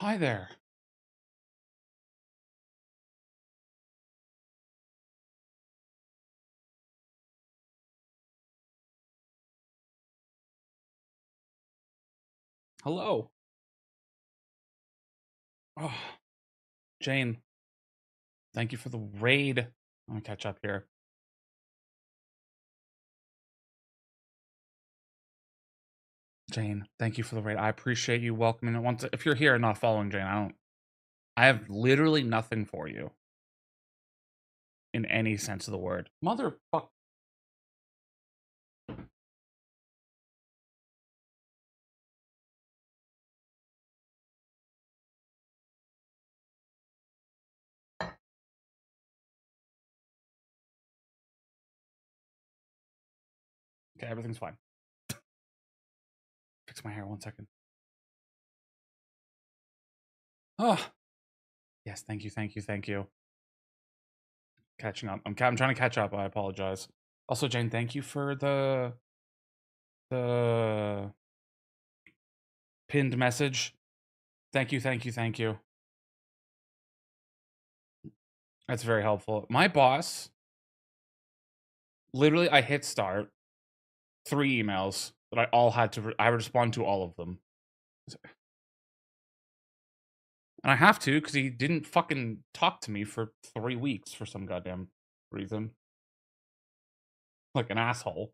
Hi there. Hello. Oh, Jane, thank you for the raid. I'm gonna catch up here. Jane, thank you for the raid. I appreciate you welcoming it. Once, if you're here and not following Jane, I have literally nothing for you in any sense of the word. Motherfuck. Okay, everything's fine. Fix my hair 1 second. Oh, yes, thank you, thank you, thank you. Catching up. I'm trying to catch up. I apologize. Also, Jane, thank you for the pinned message. Thank you, thank you, thank you. That's very helpful. My boss, literally, I hit start, 3 emails that I all had to I respond to all of them. And I have to because he didn't fucking talk to me for 3 weeks for some goddamn reason. Like an asshole.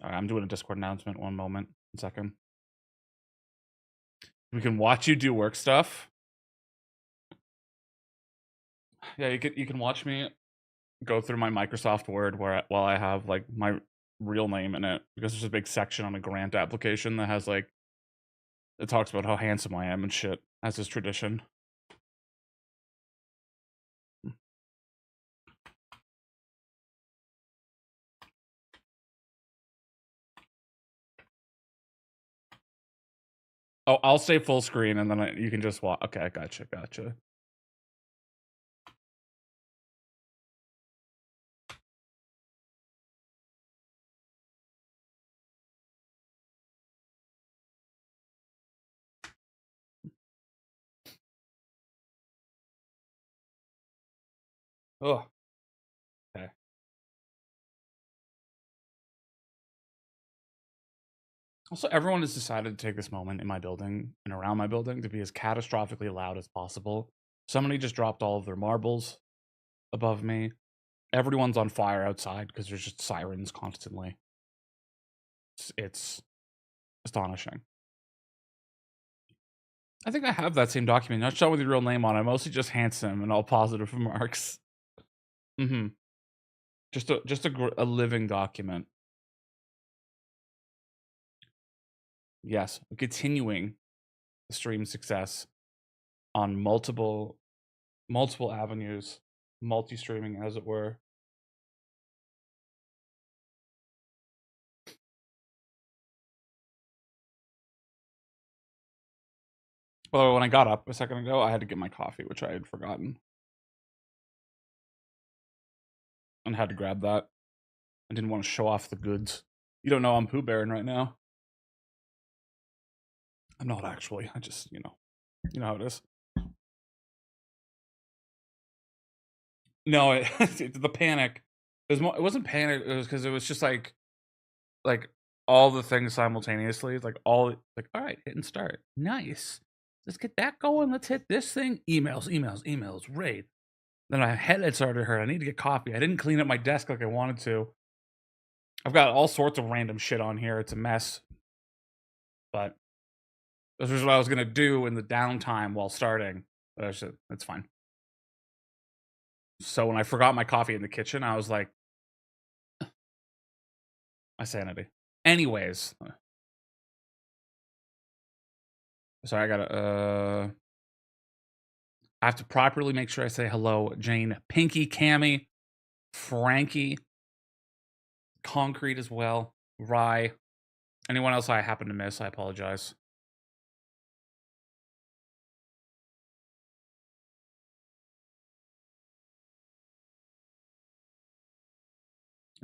Alright, I'm doing a Discord announcement. 1 moment. 1 second. We can watch you do work stuff. Yeah, you can watch me go through my Microsoft Word while I have like my real name in it, because there's a big section on a grant application that has like it talks about how handsome I am and shit, as is tradition. Oh, I'll stay full screen and then you can just watch. Okay, gotcha, gotcha. Oh, okay. Also, everyone has decided to take this moment in my building and around my building to be as catastrophically loud as possible. Somebody just dropped all of their marbles above me. Everyone's on fire outside because there's just sirens constantly. It's astonishing. I think I have that same document, not shown with your real name on it. Mostly just handsome and all positive remarks. Mm-hmm. Just a living document. Yes, continuing the stream success on multiple avenues, multi-streaming as it were. Well, when I got up a second ago, I had to get my coffee, which I had forgotten, and had to grab that. I didn't want to show off the goods. You don't know I'm Pooh Baron right now. I'm not actually. I just, you know how it is. No, the panic. It wasn't panic. It was because it was just like all the things simultaneously. Like all all right, hit and start. Nice. Let's get that going. Let's hit this thing. Emails. Raid. Then my head had started to hurt. I need to get coffee. I didn't clean up my desk like I wanted to. I've got all sorts of random shit on here. It's a mess. But this is what I was gonna do in the downtime while starting. But it's fine. So when I forgot my coffee in the kitchen, I was like, my sanity. Anyways, sorry, I gotta. I have to properly make sure I say hello, Jane, Pinky, Cammy, Frankie, Concrete as well, Rye. Anyone else I happen to miss, I apologize.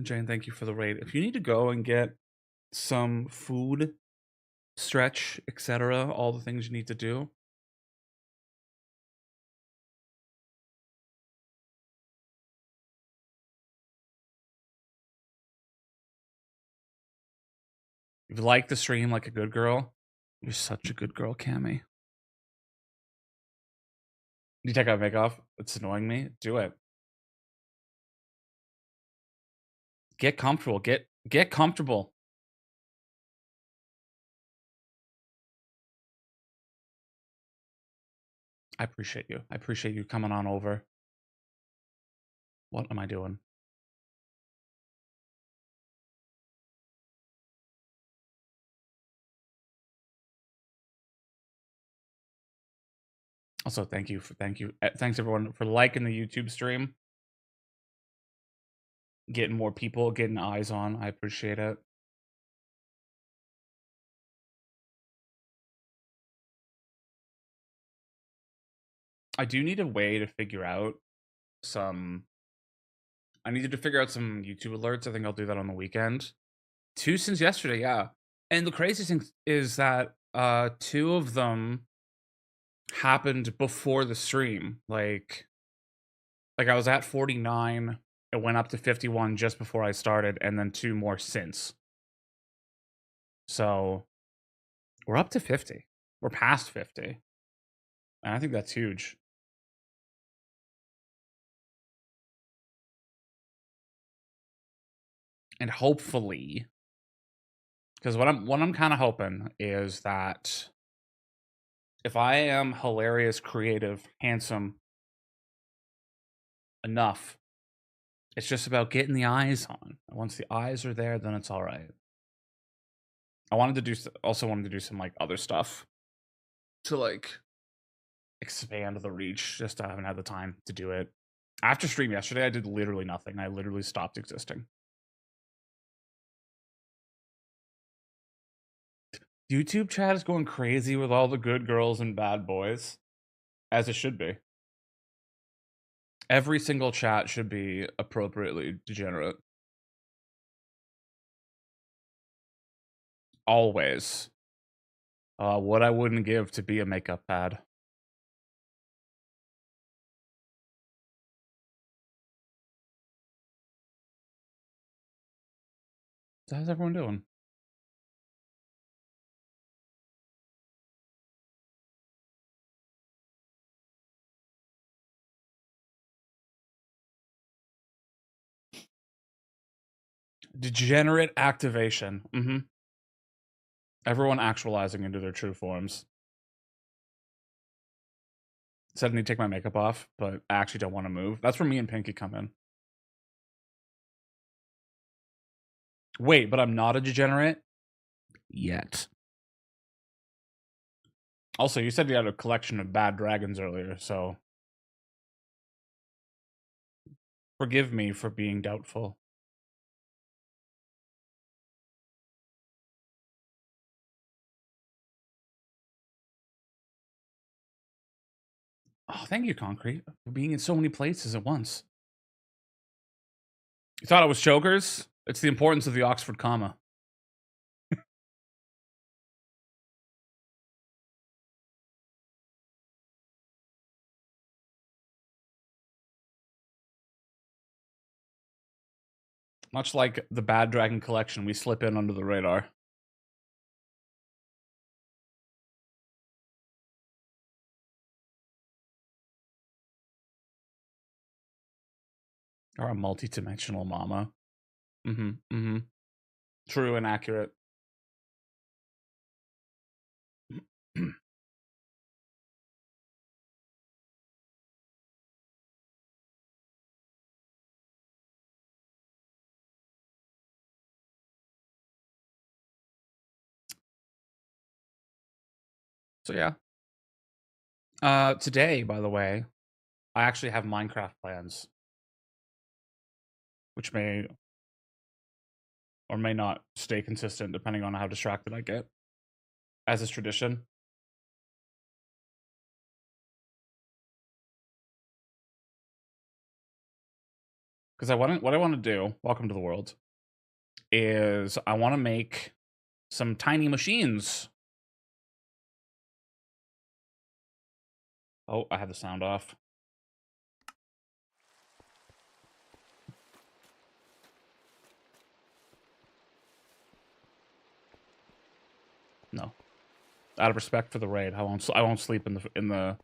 Jane, thank you for the raid. If you need to go and get some food, stretch, etc., all the things you need to do. If you like the stream like a good girl, you're such a good girl, Cammy. You take out makeup? It's annoying me. Do it. Get comfortable. Get comfortable. I appreciate you. I appreciate you coming on over. What am I doing? Also, thank you. Thanks everyone for liking the YouTube stream. Getting more people, getting eyes on. I appreciate it. I do need a way to figure out I needed to figure out some YouTube alerts. I think I'll do that on the weekend. 2 since yesterday, yeah. And the craziest thing is that 2 of them happened before the stream. Like I was at 49, it went up to 51 just before I started, and then 2 more since. So we're up to 50. We're past 50. And I think that's huge. And hopefully, because what I'm kind of hoping is that if I am hilarious, creative, handsome enough, it's just about getting the eyes on. Once the eyes are there, then it's all right. I wanted to do some like other stuff to like expand the reach. Just I haven't had the time to do it. After stream yesterday, I did literally nothing. I literally stopped existing. YouTube chat is going crazy with all the good girls and bad boys, as it should be. Every single chat should be appropriately degenerate. Always. What I wouldn't give to be a makeup pad. So how's everyone doing? Degenerate activation. Mm-hmm. Everyone actualizing into their true forms. Said I need to take my makeup off, but I actually don't want to move. That's where me and Pinky come in. Wait, but I'm not a degenerate? Yet. Also, you said you had a collection of bad dragons earlier, so forgive me for being doubtful. Oh, thank you, Concrete, for being in so many places at once. You thought it was chokers? It's the importance of the Oxford comma. Much like the Bad Dragon collection, we slip in under the radar. Or a multi-dimensional mama. Mm-hmm. Mm-hmm. True and accurate. So yeah. Today, by the way, I actually have Minecraft plans, which may or may not stay consistent depending on how distracted I get, as is tradition. Because what I want to do, welcome to the world, is I want to make some tiny machines. Oh, I had the sound off. No. Out of respect for the raid, I won't sleep in the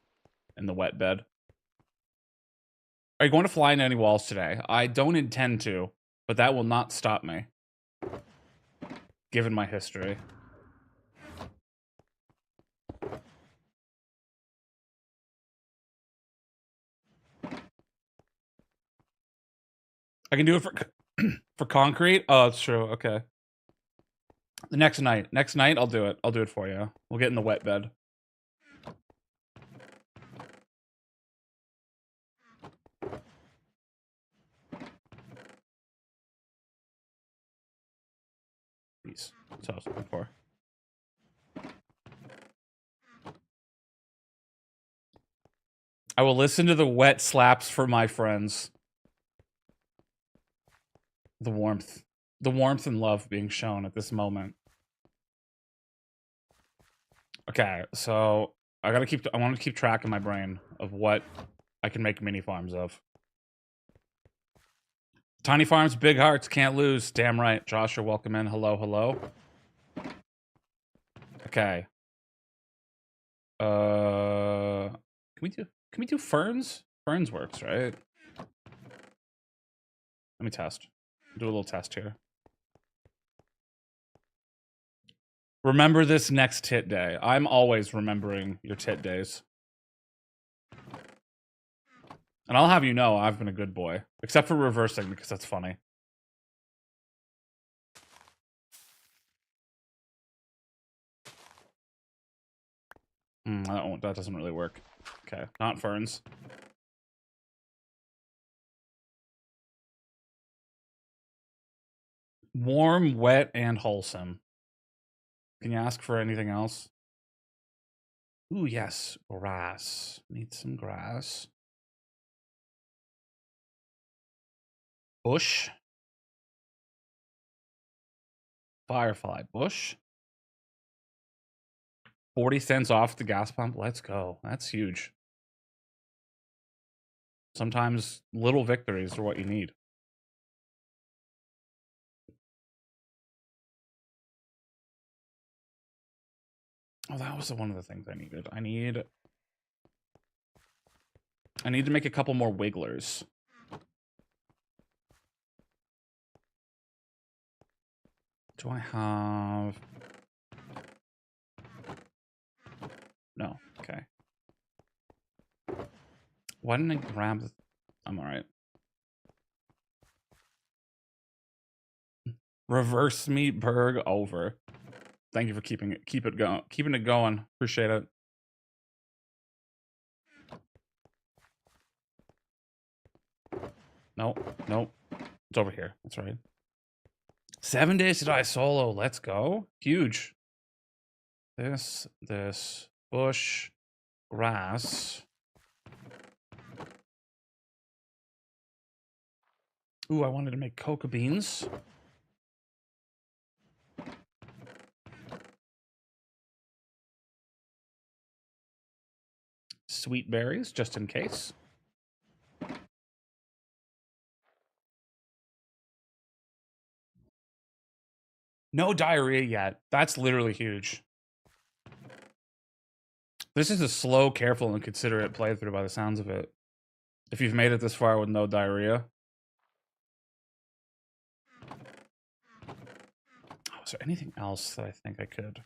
wet bed. Are you going to fly into any walls today? I don't intend to, but that will not stop me, given my history. I can do it for for concrete. Oh, that's true. Okay. The next night, I'll do it. I'll do it for you. We'll get in the wet bed. Peace. That's what I was looking for. I will listen to the wet slaps for my friends. The warmth and love being shown at this moment. Okay, so I want to keep track in my brain of what I can make mini farms of. Tiny farms, big hearts, can't lose. Damn right. Joshua, welcome in. Hello, hello. Okay. Can we do ferns? Ferns works, right? Let me test. Do a little test here. Remember this next tit day. I'm always remembering your tit days. And I'll have you know I've been a good boy. Except for reversing, because that's funny. That doesn't really work. Okay, not ferns. Warm, wet, and wholesome. Can you ask for anything else? Ooh, yes. Grass. Need some grass. Bush. Firefly. Bush. 40 cents off the gas pump. Let's go. That's huge. Sometimes little victories are what you need. Oh, that was one of the things I needed. I need to make a couple more wigglers. Do I have... No. Okay. Why didn't I grab the... I'm alright. Reverse meat Berg over. Thank you for keeping it going. Appreciate it. Nope. It's over here. That's right. 7 days to die solo. Let's go. Huge. This, bush, grass. Ooh, I wanted to make coca beans. Sweet berries, just in case. No diarrhea yet. That's literally huge. This is a slow, careful, and considerate playthrough by the sounds of it. If you've made it this far with no diarrhea. Oh, is there anything else that I think I could?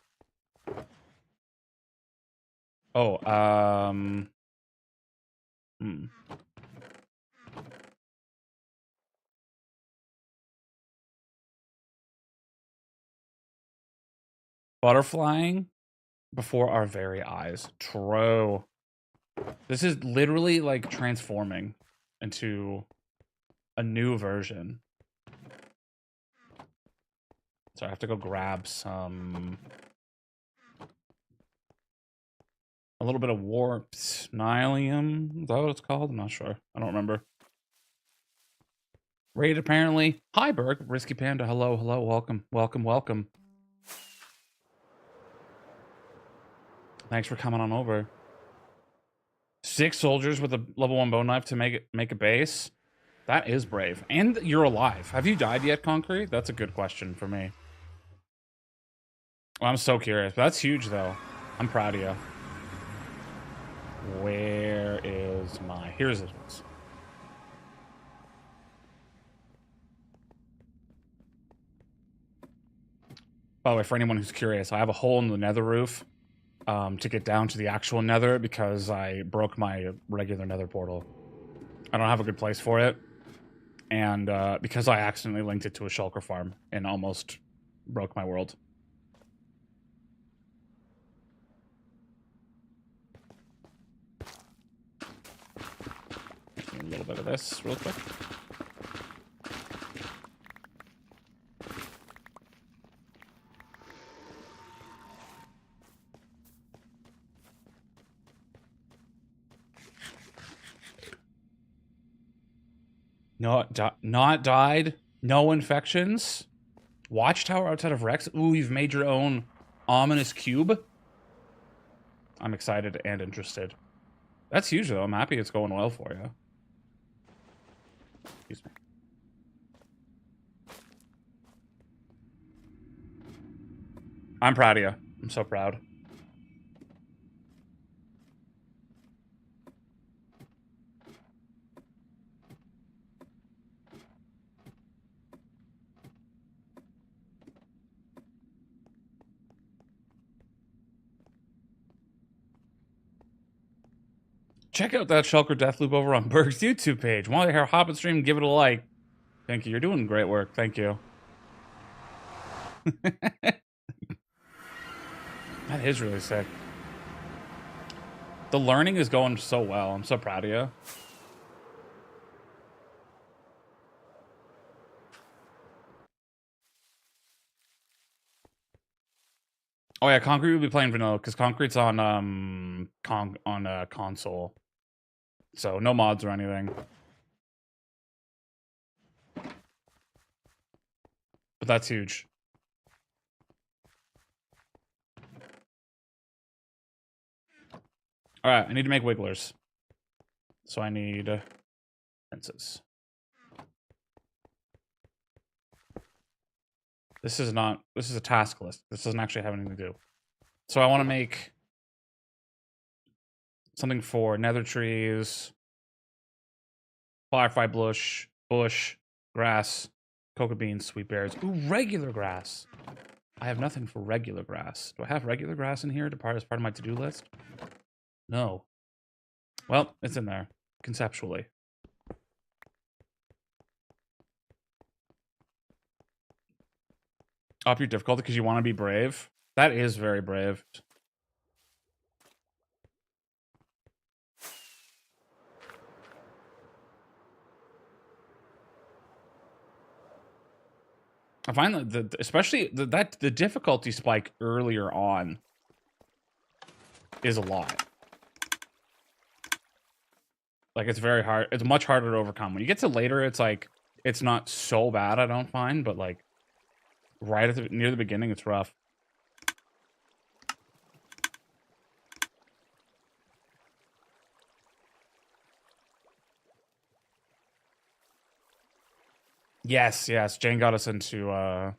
Oh, Butterflying before our very eyes. True. This is literally like transforming into a new version. So I have to go grab some... A little bit of warped nylium. Is that what it's called? I'm not sure. I don't remember. Raid apparently. Hi, Berg. Risky Panda. Hello, hello. Welcome, welcome, welcome. Thanks for coming on over. 6 soldiers with a level 1 bone knife to make a base. That is brave. And you're alive. Have you died yet, Concrete? That's a good question for me. Well, I'm so curious. That's huge, though. I'm proud of you. Where is my... Here's it. By the way, for anyone who's curious, I have a hole in the nether roof to get down to the actual nether because I broke my regular nether portal. I don't have a good place for it. And because I accidentally linked it to a shulker farm and almost broke my world. A little bit of this real quick. Not died. No infections. Watchtower outside of Rex. Ooh, you've made your own ominous cube. I'm excited and interested. That's huge, though. I'm happy it's going well for you. Excuse me. I'm proud of you. I'm so proud. Check out that Shulker Deathloop over on Berg's YouTube page. Want to hear Hop and Stream? Give it a like. Thank you. You're doing great work. Thank you. That is really sick. The learning is going so well. I'm so proud of you. Oh yeah, Concrete will be playing vanilla because Concrete's on console, so no mods or anything. But that's huge. All right, I need to make wigglers, so I need fences. This is not. This is a task list. This doesn't actually have anything to do. So I want to make something for nether trees, firefly bush, grass, cocoa beans, sweet berries. Ooh, regular grass. I have nothing for regular grass. Do I have regular grass in here as part of my to-do list? No. Well, it's in there, conceptually. Up your difficulty because you want to be brave. That is very brave. I find that especially the difficulty spike earlier on is a lot. Like it's very hard. It's much harder to overcome. When you get to later, it's like it's not so bad. I don't find, but like right at near the beginning, it's rough. Yes, yes. Jane got us into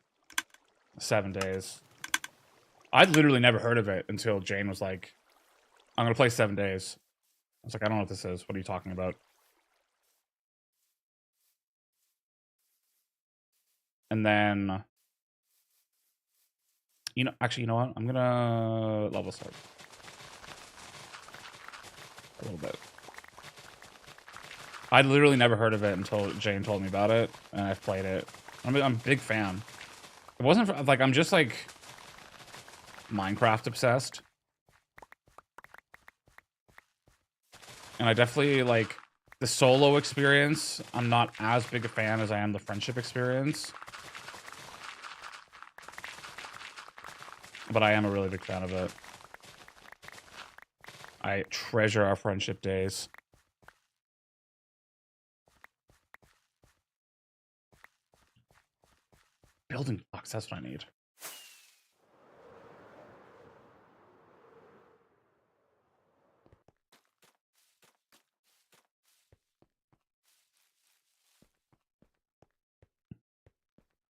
7 days. I'd literally never heard of it until Jane was like, I'm gonna play 7 days. I was like, I don't know what this is. What are you talking about? And then, you know, actually, you know what? I'm gonna level start a little bit. I'd literally never heard of it until Jane told me about it, and I've played it. I'm a big fan. It wasn't for, like, I'm just like Minecraft obsessed. And I definitely like the solo experience. I'm not as big a fan as I am the friendship experience. But I am a really big fan of it. I treasure our friendship days. building blocks. That's what I need.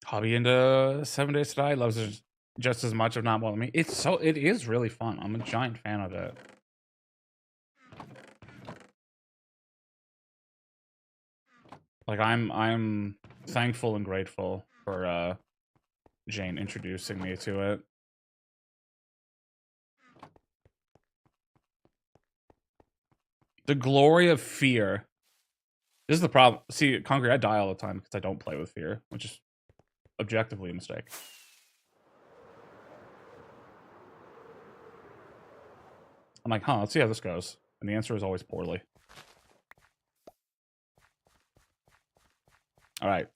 Hobby into 7 Days to Die. Loves it just as much, if not more than me. It is really fun. I'm a giant fan of it. Like I'm thankful and grateful for Jane introducing me to it. The glory of fear. This is the problem. See, Concrete, I die all the time because I don't play with fear, which is objectively a mistake. I'm like, huh, let's see how this goes. And the answer is always poorly. All right.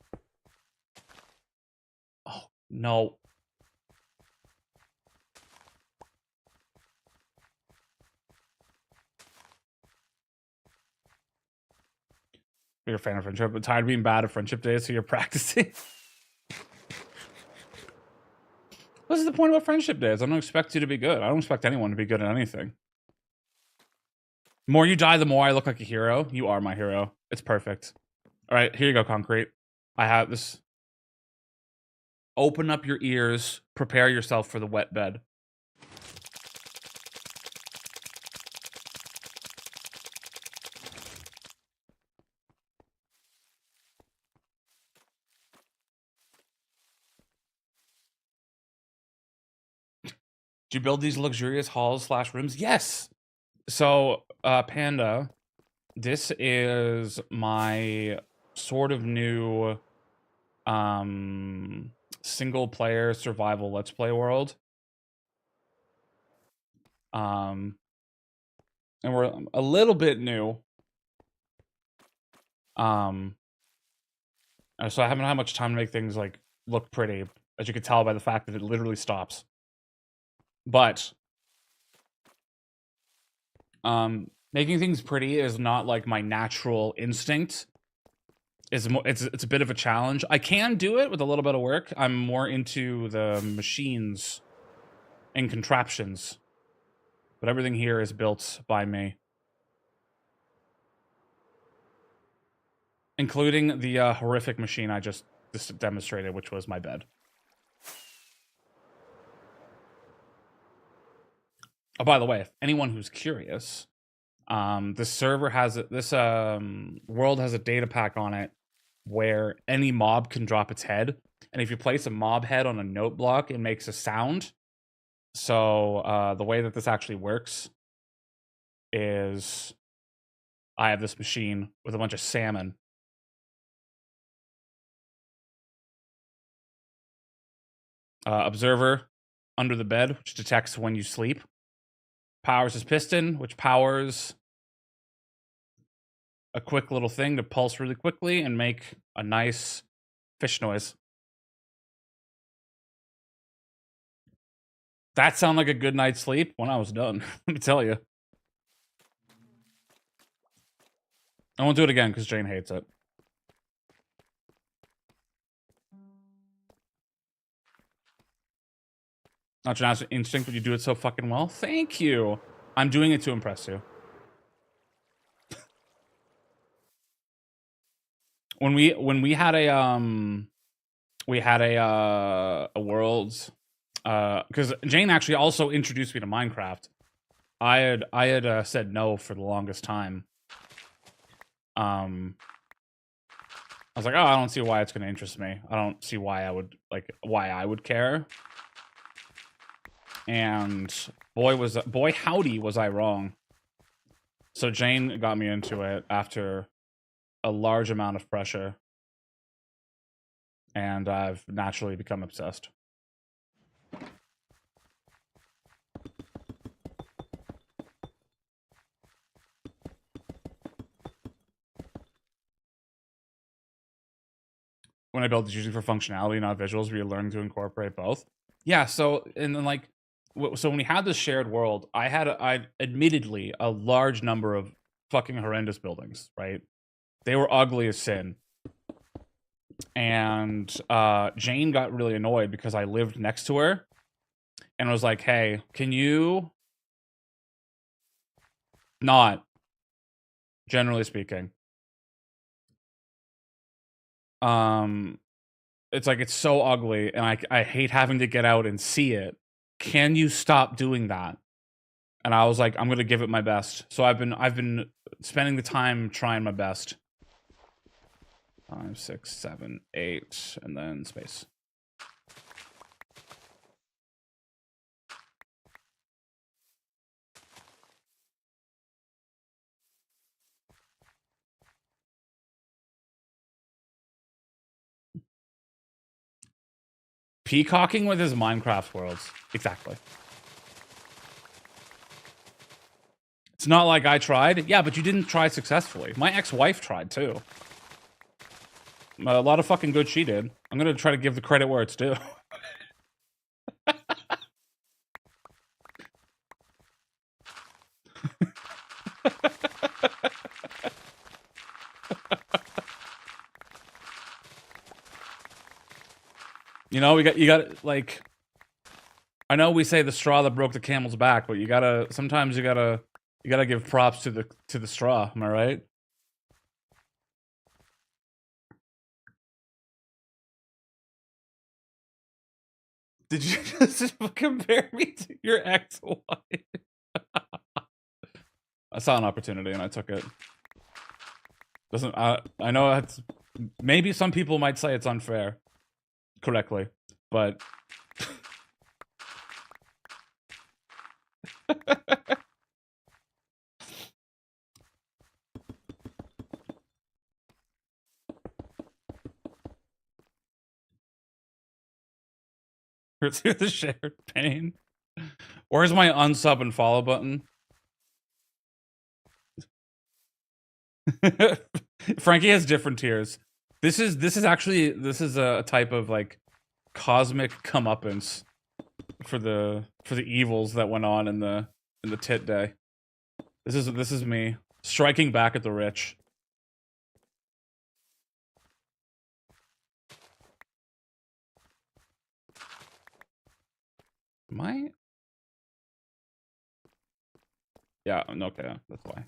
Oh, no. You're a fan of friendship, but tired of being bad at friendship days, so you're practicing. What's the point about friendship days? I don't expect you to be good. I don't expect anyone to be good at anything. The more you die, the more I look like a hero. You are my hero. It's perfect. All right, here you go, Concrete. I have this. Open up your ears. Prepare yourself for the wet bed. Do you build these luxurious halls / rooms? Yes. So, Panda, this is my sort of new single player survival let's play world. And we're a little bit new. So I haven't had much time to make things like look pretty, as you can tell by the fact that it literally stops. But making things pretty is not like my natural instinct. It's a bit of a challenge. I can do it with a little bit of work. I'm more into the machines and contraptions. But everything here is built by me. Including the horrific machine I just demonstrated, which was my bed. Oh, by the way, if anyone who's curious, this server has this world has a data pack on it where any mob can drop its head, and if you place a mob head on a note block, it makes a sound. So the way that this actually works is I have this machine with a bunch of salmon. Observer under the bed, which detects when you sleep. Powers his piston, which powers a quick little thing to pulse really quickly and make a nice fish noise. That sounded like a good night's sleep when I was done. Let me tell you. I won't do it again because Jane hates it. Not your natural instinct, but you do it so fucking well. Thank you. I'm doing it to impress you. When we had a world, because Jane actually also introduced me to Minecraft. I had said no for the longest time. I was like, oh, I don't see why it's gonna interest me. I don't see why I would care. And boy howdy was I wrong. So Jane got me into it after a large amount of pressure, and I've naturally become obsessed. When I build, it's usually for functionality, not visuals. We're learning to incorporate both. Yeah. So and then like, so when we had this shared world, I had admittedly a large number of fucking horrendous buildings. Right? They were ugly as sin. And Jane got really annoyed because I lived next to her and was like, hey, can you not, generally speaking, it's like, it's so ugly and I hate having to get out and see it. Can you stop doing that? And I was like, I'm gonna give it my best. So I've been spending the time trying my best. 5, 6, 7, 8, and then space. Peacocking with his Minecraft worlds. Exactly. It's not like I tried. Yeah, but you didn't try successfully. My ex-wife tried, too. A lot of fucking good she did. I'm gonna try to give the credit where it's due. You know, you got like, I know we say the straw that broke the camel's back, but you gotta, sometimes you gotta give props to the straw. Am I right? Did you just compare me to your ex-wife? I saw an opportunity and I took it. Doesn't I know it's, maybe some people might say it's unfair, correctly, but through the shared pain. Where's my unsub and follow button? Frankie has different tiers. This is actually, this is a type of like cosmic comeuppance for the evils that went on in the tit day. This is me striking back at the rich. Am I? Yeah, okay, that's why.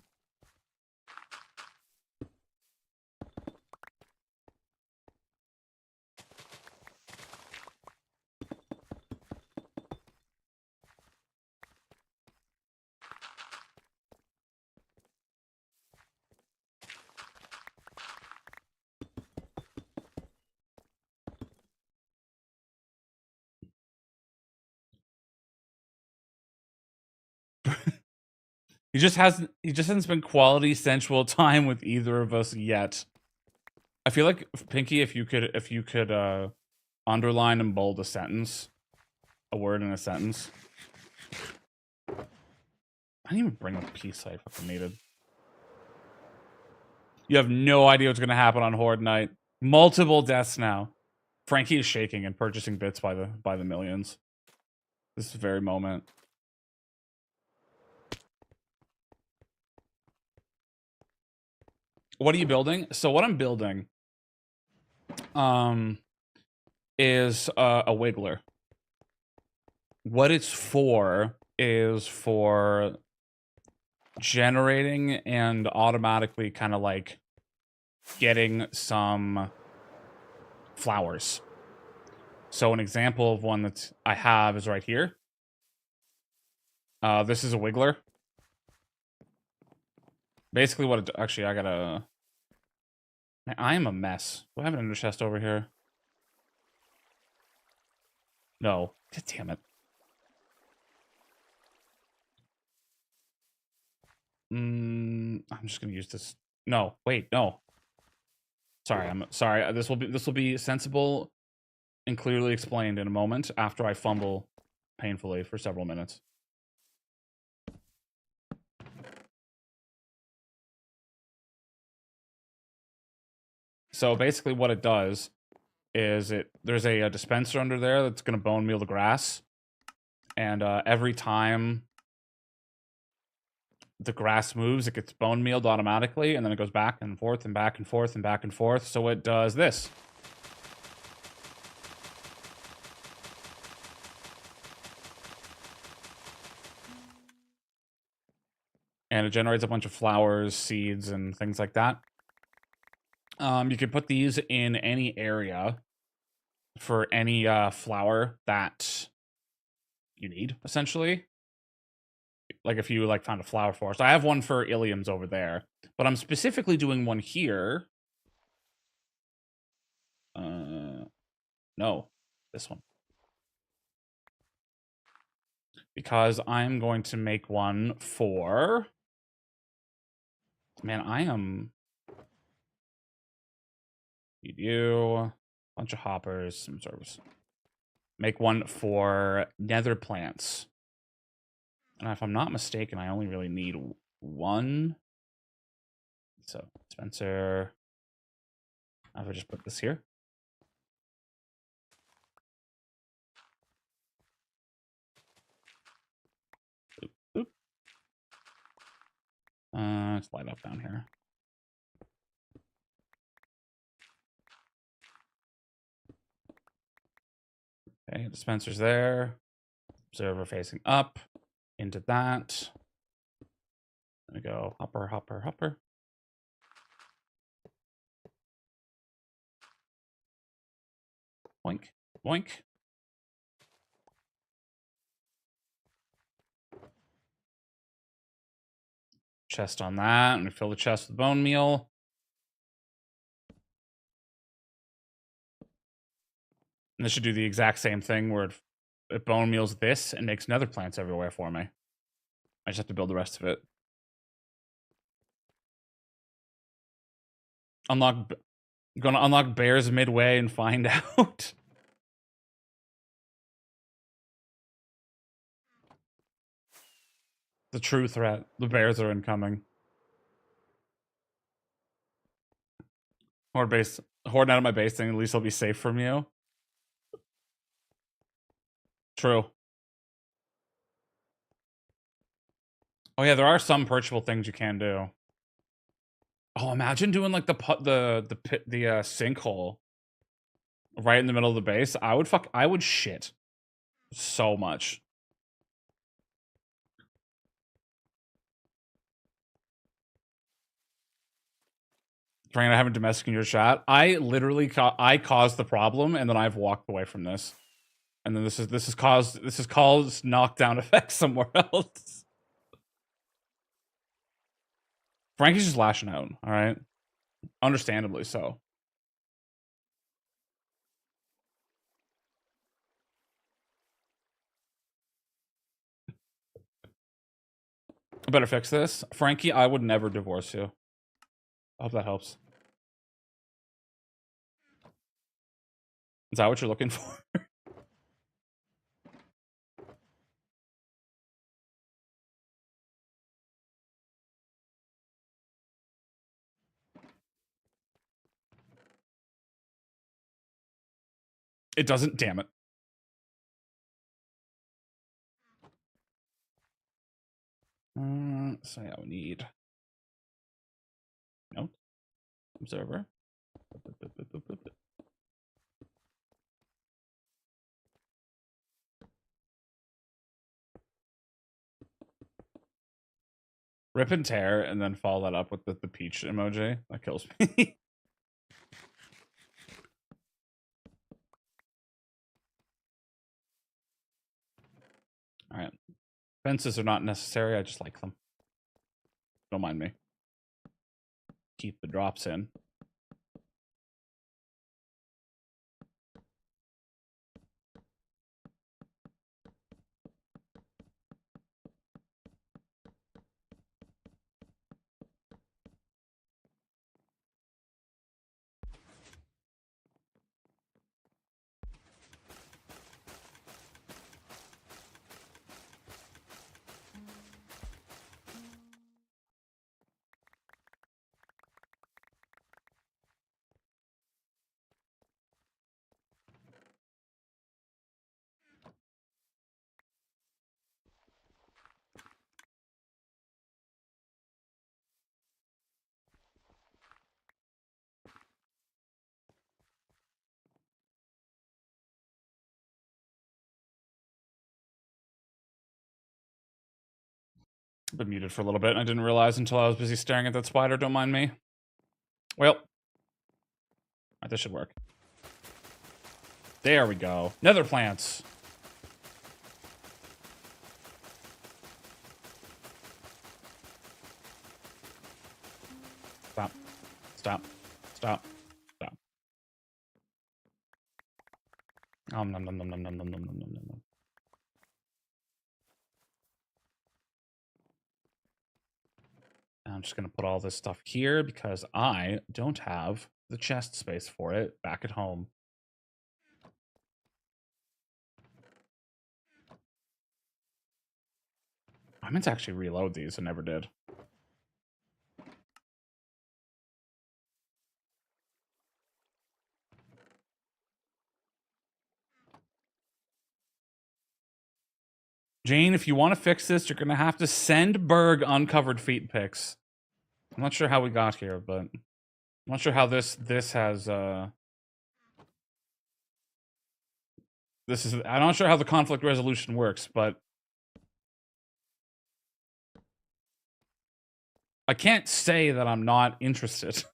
He just hasn't spent quality sensual time with either of us yet. I feel like, Pinky, if you could underline and bold a sentence, a word in a sentence. I didn't even bring up the piece I fucking needed. You have no idea what's gonna happen on Horde Night. Multiple deaths now. Frankie is shaking and purchasing bits by the millions. This very moment. What are you building? So what I'm building is a wiggler. What it's for is for generating and automatically kind of like getting some flowers. So an example of one that I have is right here. This is a wiggler. Basically what it, actually I gotta, I am a mess. Do I have an ender chest over here? No. God damn it. I'm just gonna use this. No, wait, no. Sorry, I'm sorry. This will be sensible and clearly explained in a moment after I fumble painfully for several minutes. So basically what it does is there's a dispenser under there that's going to bone meal the grass. And every time the grass moves, it gets bone mealed automatically, and then it goes back and forth and back and forth and back and forth. So it does this. and it generates a bunch of flowers, seeds, and things like that. You can put these in any area for any flower that you need, essentially. Like if you like found a flower forest. I have one for iliums over there, but I'm specifically doing one here. No, this one. Because I'm going to make one for... Man, I am... You bunch of hoppers, some service. Make one for nether plants. And if I'm not mistaken, I only really need one. So, Spencer. I will just put this here. Oop, oop. Let's light up down here. Okay, dispenser's there. Observer facing up. Into that. There we go. Hopper, hopper, hopper. Boink, boink. Chest on that. And we fill the chest with bone meal. And this should do the exact same thing where it bone meals this and makes nether plants everywhere for me. I just have to build the rest of it. Gonna unlock bears midway and find out. The true threat. The bears are incoming. Horde out of my base thing, at least I'll be safe from you. True. Oh yeah, there are some perchable things you can do. Oh, imagine doing like the sinkhole right in the middle of the base. I would shit so much. Frank, I haven't domesticated your chat. I literally I caused the problem, and then I've walked away from this. And then this has caused knockdown effects somewhere else. Frankie's just lashing out, all right? Understandably so. I better fix this. Frankie, I would never divorce you. I hope that helps. Is that what you're looking for? It doesn't, damn it. So yeah, we need note observer. Rip and tear, and then follow that up with the peach emoji. That kills me. All right. Fences are not necessary. I just like them. Don't mind me. Keep the drops in. been muted for a little bit, and I didn't realize until I was busy staring at that spider. Don't mind me. Well, alright, this should work. There we go. Nether plants. Stop. Stop. Stop. Stop. Nom nom nom nom nom nom nom nom nom nom. I'm just gonna put all this stuff here because I don't have the chest space for it back at home. I meant to actually reload these and never did. Jane, if you want to fix this, you're going to have to send Berg uncovered feet pics. I'm not sure how we got here, but I'm not sure how this has I'm not sure how the conflict resolution works, but I can't say that I'm not interested.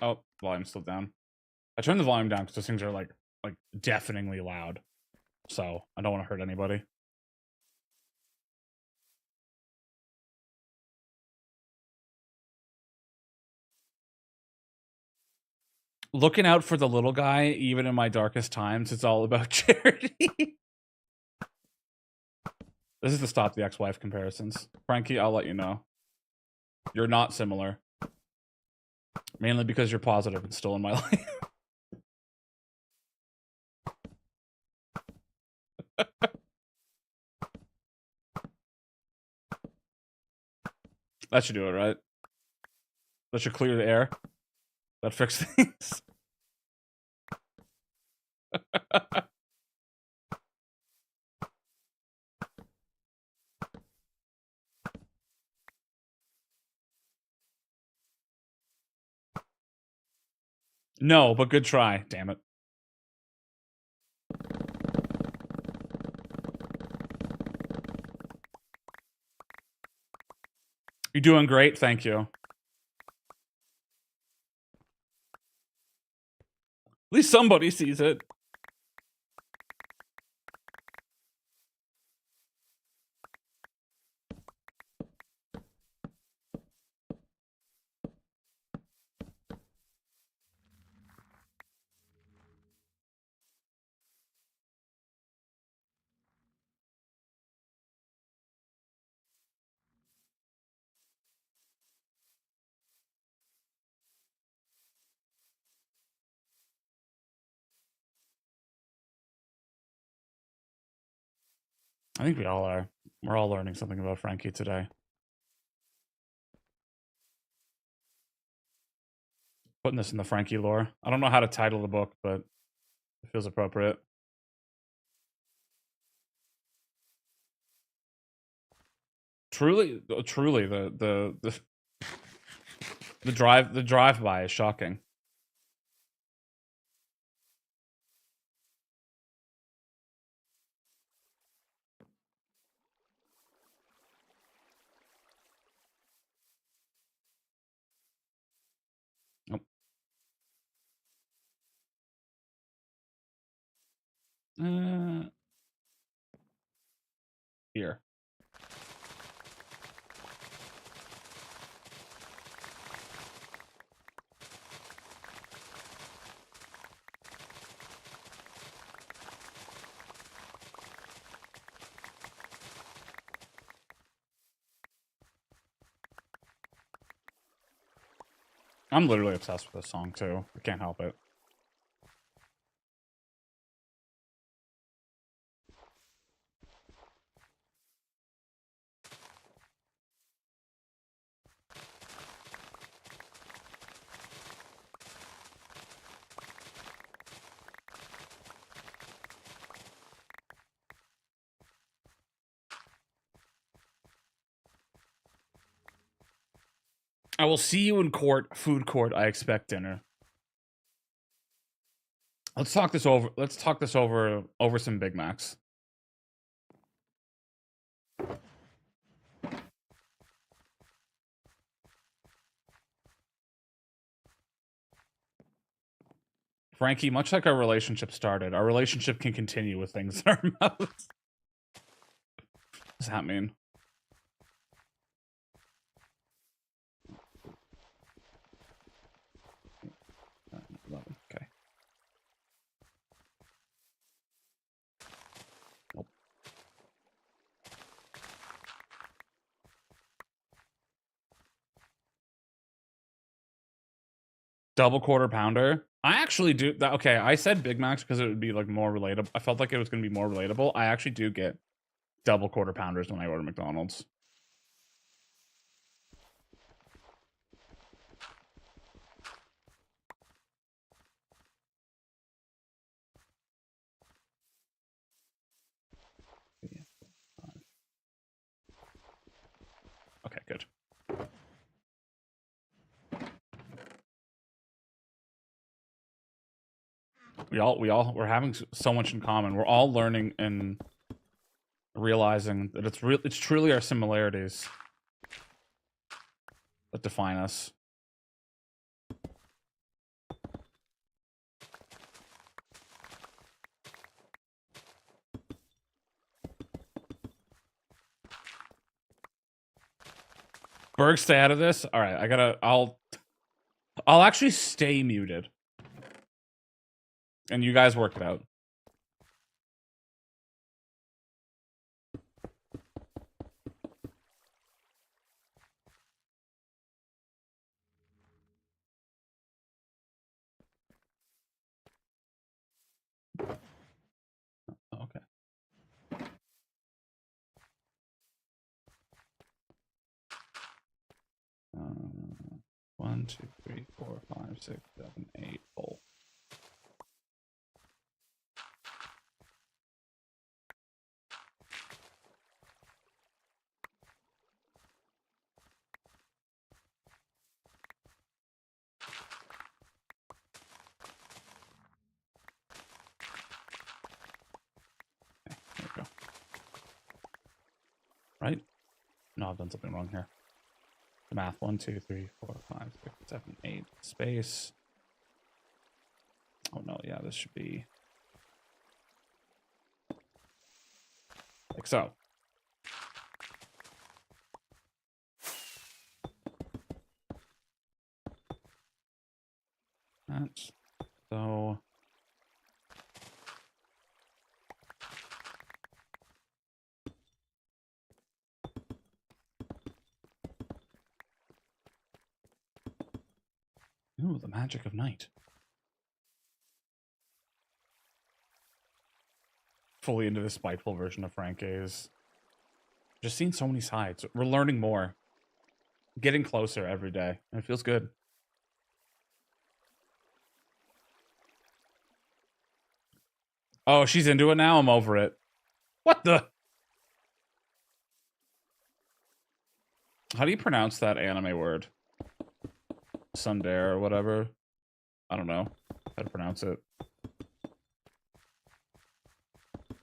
Oh, volume's still down. I turned the volume down because those things are like deafeningly loud. So I don't want to hurt anybody. Looking out for the little guy, even in my darkest times, it's all about charity. This is to stop the ex-wife comparisons. Frankie, I'll let you know. You're not similar. Mainly because you're positive and still in my life. That should do it, right? That should clear the air. That fix things. No, but good try. Damn it. You're doing great. Thank you. At least somebody sees it. I think we all are. We're all learning something about Frankie today. Putting this in the Frankie lore. I don't know how to title the book, but it feels appropriate. Truly, the drive-by is shocking. Nope. Here. I'm literally obsessed with this song too. I can't help it. I will see you in court, food court. I expect dinner. Let's talk this over. Let's talk this over some Big Macs. Frankie, much like our relationship started, our relationship can continue with things in our mouths. What does that mean? Okay. Nope. Double quarter pounder. I actually do that. Okay, I said Big Macs because it would be like more relatable. I felt like it was going to be more relatable. I actually do get double quarter pounders when I order McDonald's. Okay, good. We're having so much in common. We're all learning and realizing that it's truly our similarities that define us. Berg, stay out of this. All right, I'll actually stay muted, and you guys work it out. Okay. 1, 2, 3, 4, 5, 6, 7, 8. Full. Okay, there we go. Right? No, I've done something wrong here. The math. 1, 2, 3, 4, 5, 6, 7, 8. Space. Oh no, yeah, this should be like so. That's so. Ooh, the magic of night. Fully into the spiteful version of Frank is just seeing so many sides. We're learning more, getting closer every day, and it feels good. Oh, she's into it now. I'm over it. What the? How do you pronounce that anime word? Sundare or whatever. I don't know how to pronounce it.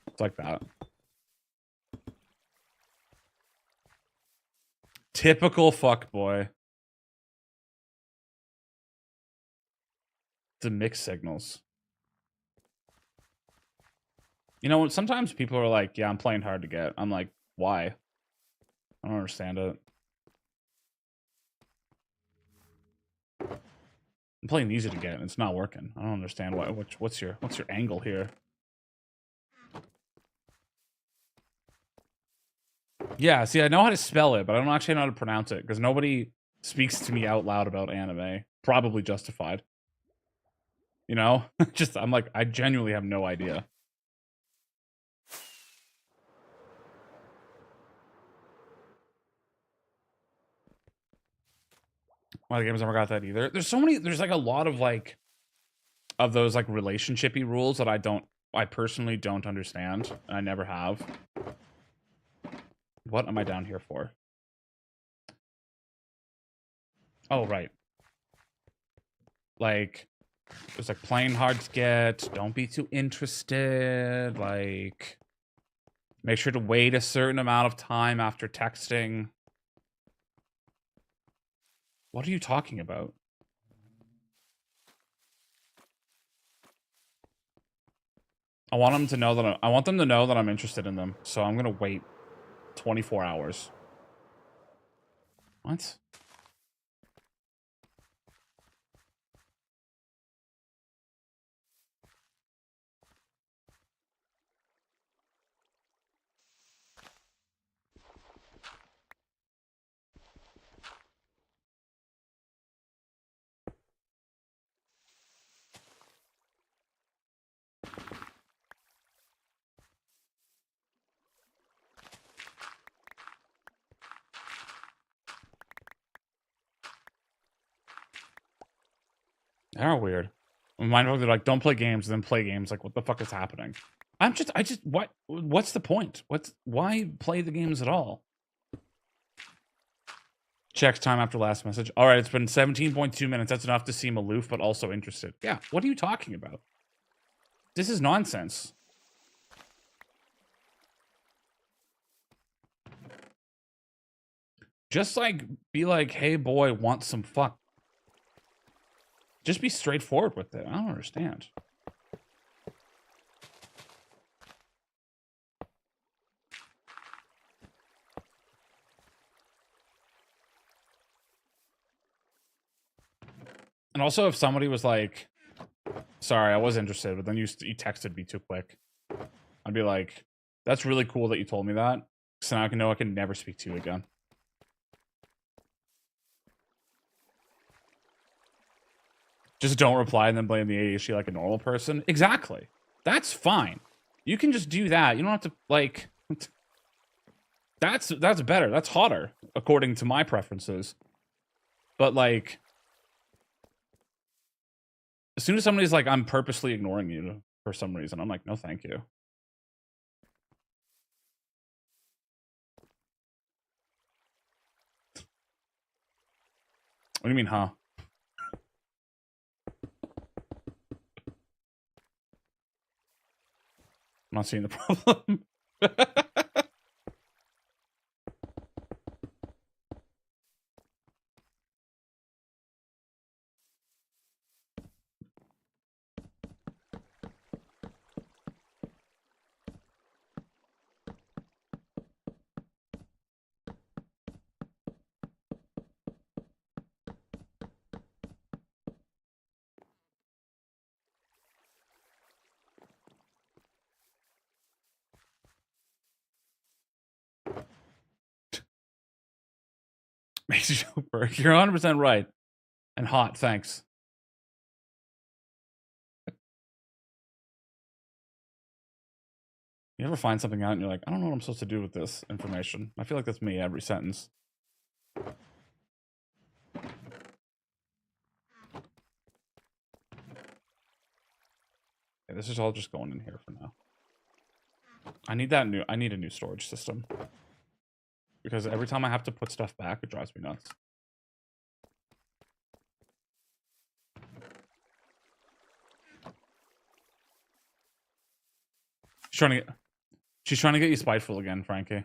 It's like that. Typical fuckboy. The mixed signals. You know, sometimes people are like, yeah, I'm playing hard to get. I'm like, why? I don't understand it. I'm playing easy to get and it's not working. I don't understand why. What's your angle here? Yeah, see, I know how to spell it, but I don't actually know how to pronounce it because nobody speaks to me out loud about anime. Probably justified. You know? Just, I'm like, I genuinely have no idea. Why the game's never got that either. There's so many, there's like a lot of like, of those like relationshipy rules that I personally don't understand. And I never have. What am I down here for? Oh, right. Like, it's like playing hard to get. Don't be too interested. Like, make sure to wait a certain amount of time after texting. What are you talking about? I want them to know that I want them to know that I'm interested in them. So I'm gonna wait 24 hours. What? They're weird. Mindful, they're like, don't play games, and then play games. Like, what the fuck is happening? What's the point? Why play the games at all? Checks time after last message. All right, it's been 17.2 minutes. That's enough to seem aloof, but also interested. Yeah, what are you talking about? This is nonsense. Just like, be like, hey boy, want some fuck. Just be straightforward with it. I don't understand. And also, if somebody was like, sorry, I was interested, but then you texted me too quick, I'd be like, that's really cool that you told me that. So now I can know I can never speak to you again. Just don't reply and then blame the ADHD like a normal person. Exactly. That's fine. You can just do that. You don't have to, like... That's better. That's hotter, according to my preferences. But, like... As soon as somebody's like, I'm purposely ignoring you for some reason, I'm like, no, thank you. What do you mean, huh? I'm not seeing the problem. Makes you super. You're 100% right. And hot, thanks. You ever find something out and you're like, I don't know what I'm supposed to do with this information. I feel like that's me every sentence. Okay, this is all just going in here for now. I need a new storage system. Because every time I have to put stuff back, it drives me nuts. She's trying to get you spiteful again, Frankie.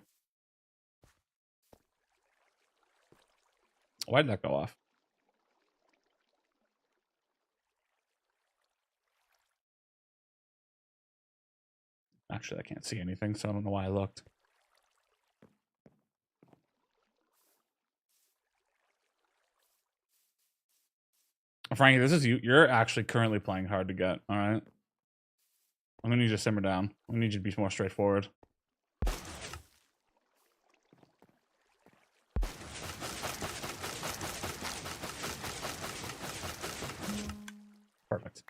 Why did that go off? Actually, I can't see anything, so I don't know why I looked. Frankie, this is you. You're actually currently playing hard to get, alright? I'm gonna need you to simmer down. I need you to be more straightforward. Perfect.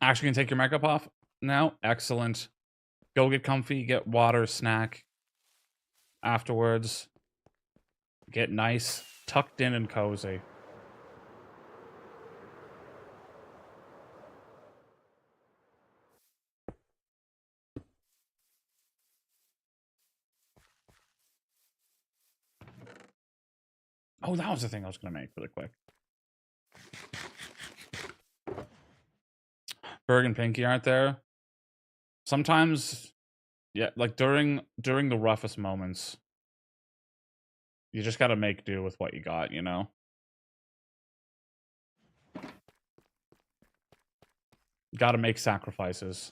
Actually, can take your makeup off now. Excellent. Go get comfy, get water, snack. Afterwards, get nice, tucked in and cozy. Oh, that was the thing I was going to make really quick. Berg and Pinky aren't there. Sometimes, yeah, like during the roughest moments, you just got to make do with what you got, you know? Got to make sacrifices.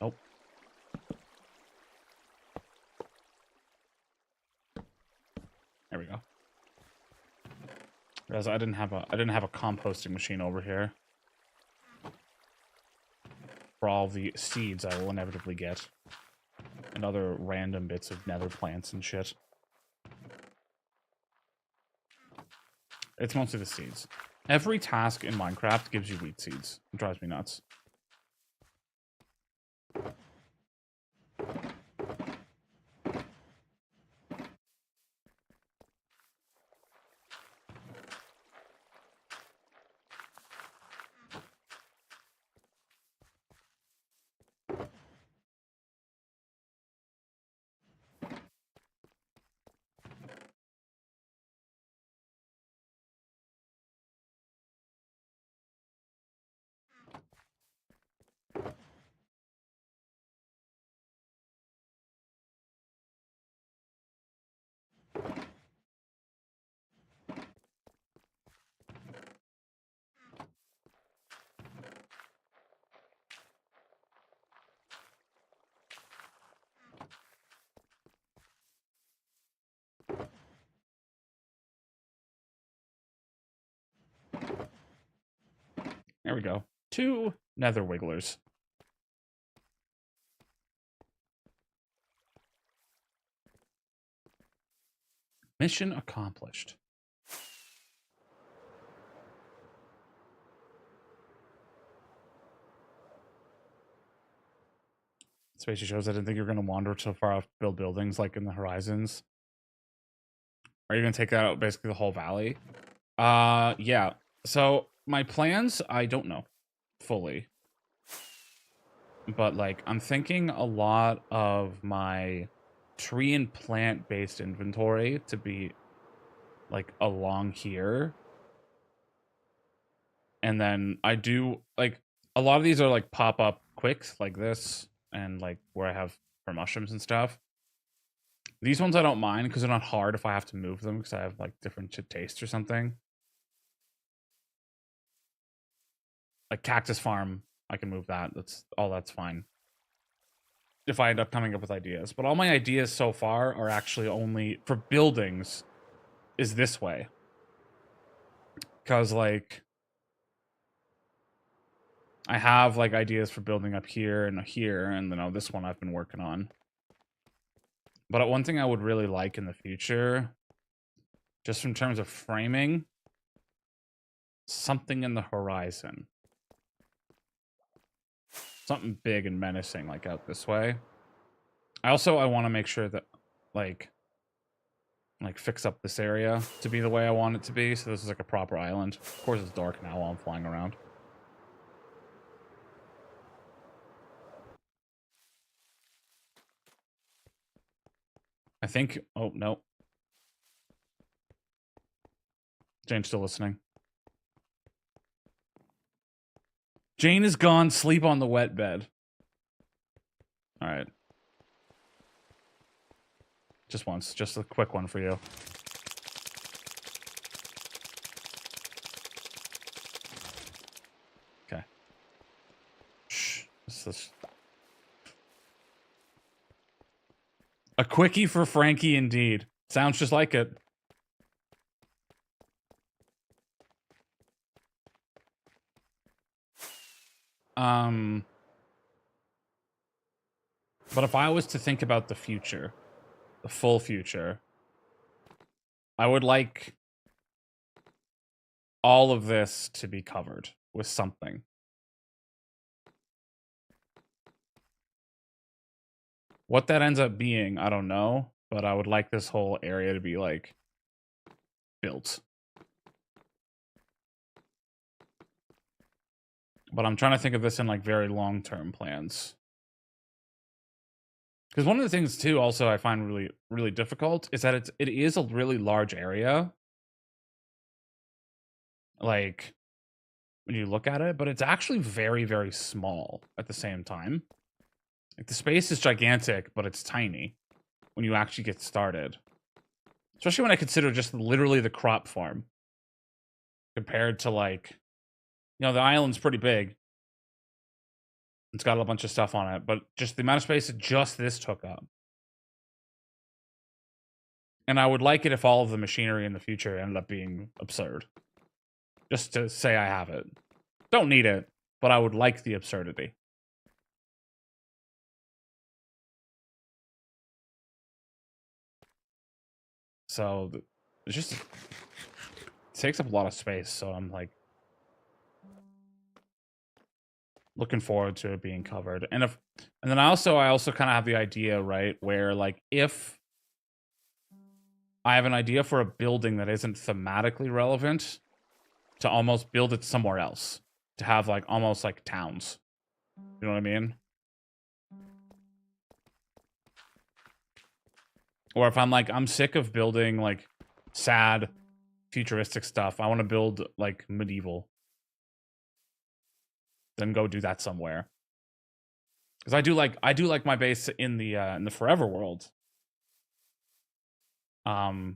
Nope. There we go. Because I didn't have a composting machine over here for all the seeds I will inevitably get and other random bits of nether plants and shit. It's mostly the seeds. Every task in Minecraft gives you wheat seeds. It drives me nuts. There we go. 2 nether wigglers. Mission accomplished. Spacey shows I didn't think you were going to wander so far off, build buildings like in the horizons. Are you going to take that out basically the whole valley? Yeah. So my plans, I don't know fully. But like I'm thinking a lot of my tree and plant based inventory to be like along here. And then I do like a lot of these are like pop up quicks like this and like where I have for mushrooms and stuff. These ones I don't mind because they're not hard if I have to move them because I have like different tastes or something. Like Cactus Farm, I can move that. That's fine. If I end up coming up with ideas. But all my ideas so far are actually only for buildings is this way. Because like I have like ideas for building up here, and then this one I've been working on. But one thing I would really like in the future, just in terms of framing, something in the horizon. Something big and menacing, like out this way. I want to make sure that, like fix up this area to be the way I want it to be. So this is like a proper island. Of course, it's dark now while I'm flying around. I think. Oh no. Jane's still listening. Jane is gone. Sleep on the wet bed. All right. Just once. Just a quick one for you. Okay. Shh. This a quickie for Frankie, indeed. Sounds just like it. But if I was to think about the future, the full future, I would like all of this to be covered with something. What that ends up being, I don't know, but I would like this whole area to be, like, built. But I'm trying to think of this in, like, very long-term plans. Because one of the things, too, also I find really, really difficult is that it is a really large area. Like, when you look at it, but it's actually very, very small at the same time. Like, the space is gigantic, but it's tiny when you actually get started. Especially when I consider just literally the crop farm. Compared to, like, you know, the island's pretty big. It's got a bunch of stuff on it, but just the amount of space that just this took up. And I would like it if all of the machinery in the future ended up being absurd. Just to say I have it. Don't need it, but I would like the absurdity. So, it's just... It takes up a lot of space, so I'm, like... looking forward to it being covered. And then I also kind of have the idea, right, where, like, if I have an idea for a building that isn't thematically relevant, to almost build it somewhere else. To have, like, almost like towns. You know what I mean? Or if I'm like, I'm sick of building, like, sad, futuristic stuff. I want to build, like, medieval. Then go do that somewhere. Because I do like my base in the Forever world. But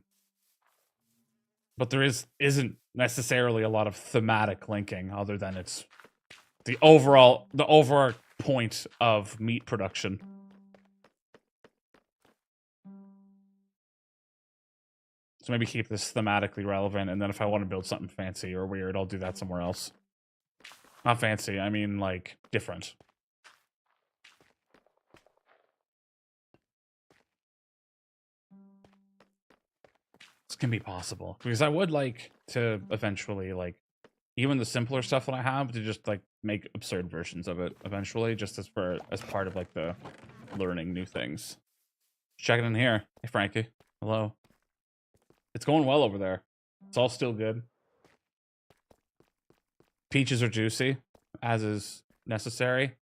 there isn't necessarily a lot of thematic linking other than it's the overall point of meat production. So maybe keep this thematically relevant, and then if I want to build something fancy or weird, I'll do that somewhere else. Not fancy, I mean, like, different. This can be possible. Because I would like to eventually, like, even the simpler stuff that I have, to just, like, make absurd versions of it eventually, just as part of, like, the learning new things. Check it in here. Hey, Frankie. Hello. It's going well over there. It's all still good. Peaches are juicy, as is necessary.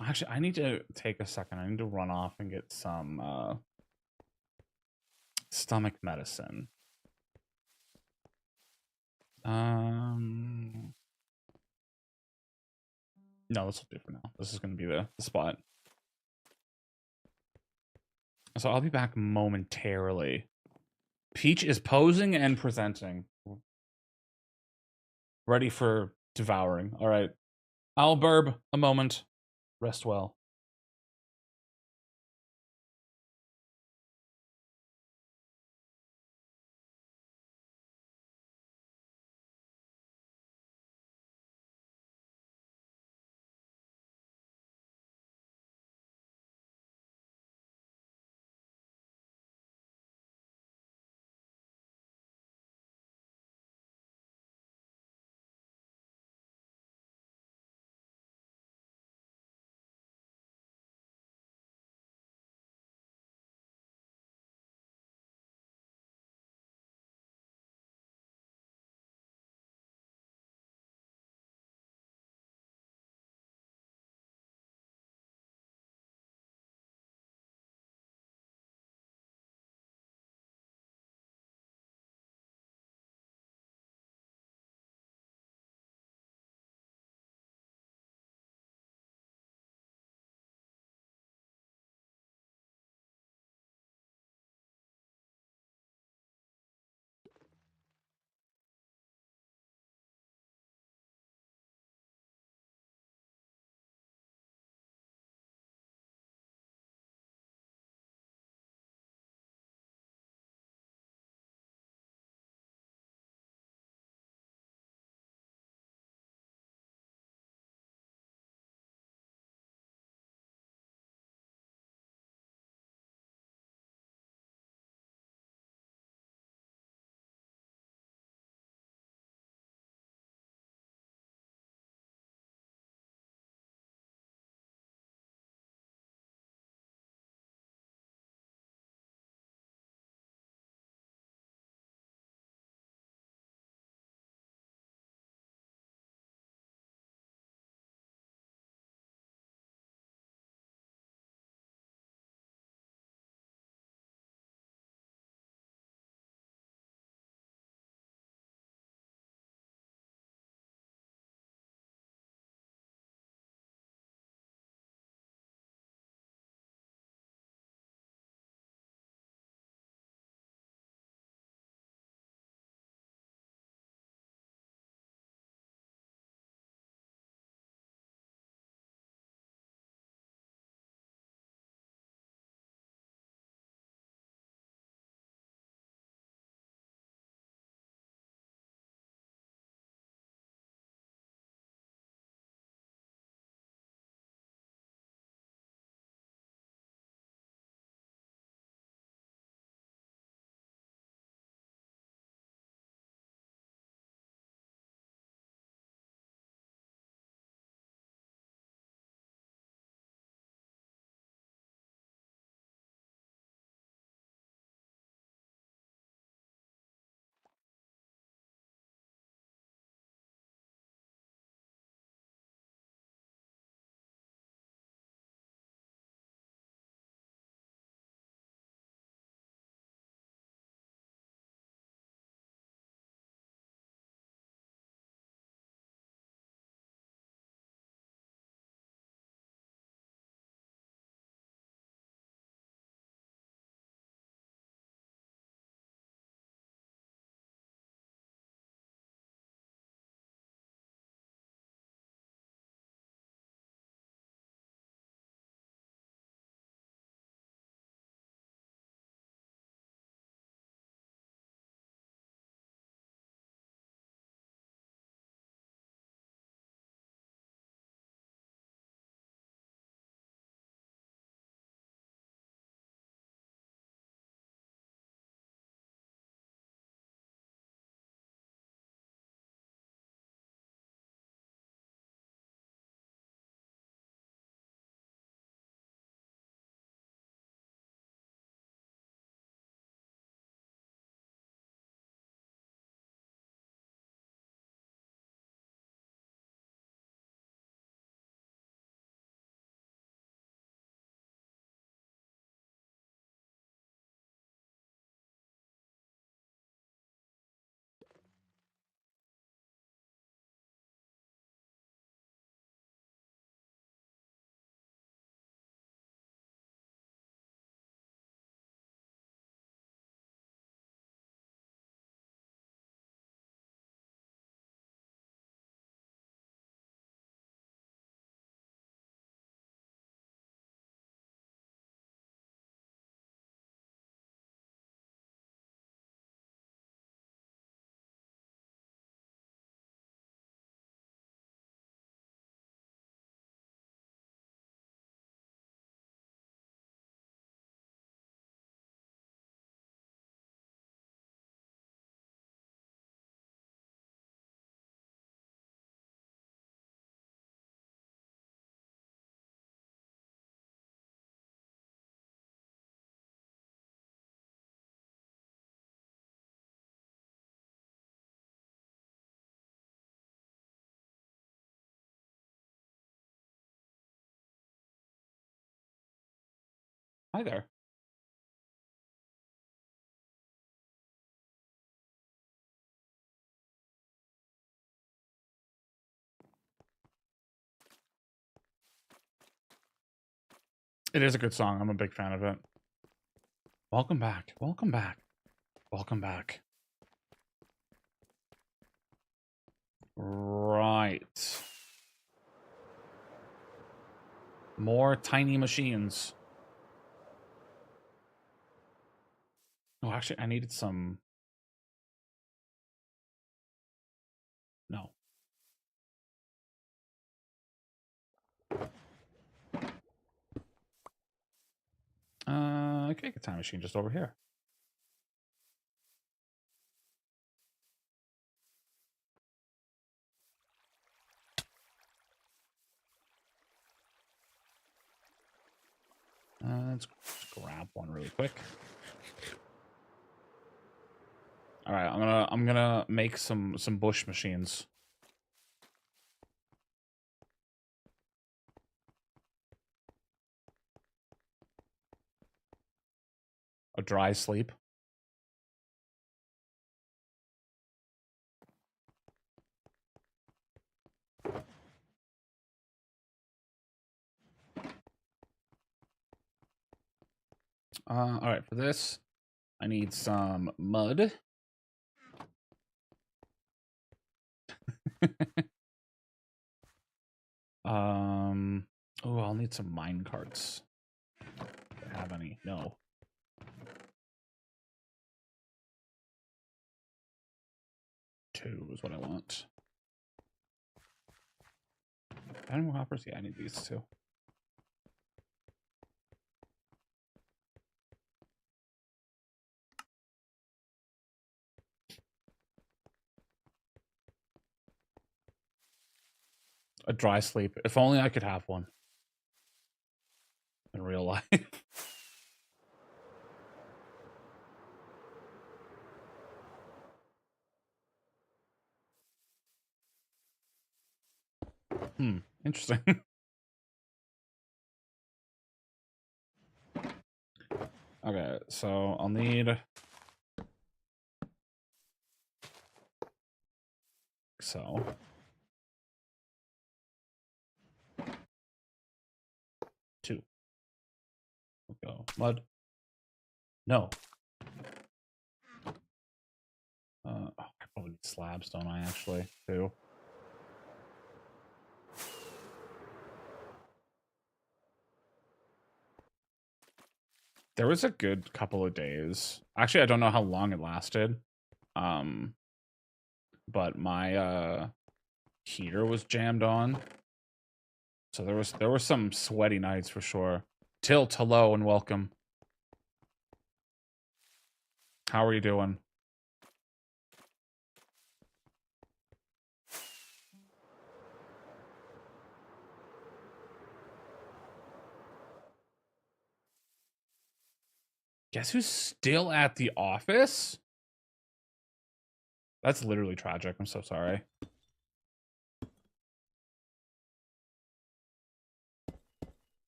Actually, I need to take a second. I need to run off and get some stomach medicine. No, this will do for now. This is going to be the spot. So I'll be back momentarily. Peach is posing and presenting. Ready for devouring. All right. I'll burb a moment. Rest well. Hi there. It is a good song. I'm a big fan of it. Welcome back. Welcome back. Welcome back. Right. More tiny machines. Oh, actually, I needed some... No. Okay, a time machine just over here. Let's grab one really quick. All right, I'm gonna make some bush machines. A dry sleep. All right, for this, I need some mud. Oh, I'll need some mine carts. Do I have any? No. Two is what I want. Animal hoppers? Yeah, I need these too. A dry sleep. If only I could have one. In real life. Interesting. Okay, so I'll need... So... Two. We'll go. Mud. No. Oh, I probably need slabs, don't I, actually, too? There was a good couple of days. Actually, I don't know how long it lasted. But my heater was jammed on. So there were some sweaty nights for sure. Tilt, hello and welcome. How are you doing? Guess who's still at the office? That's literally tragic. I'm so sorry.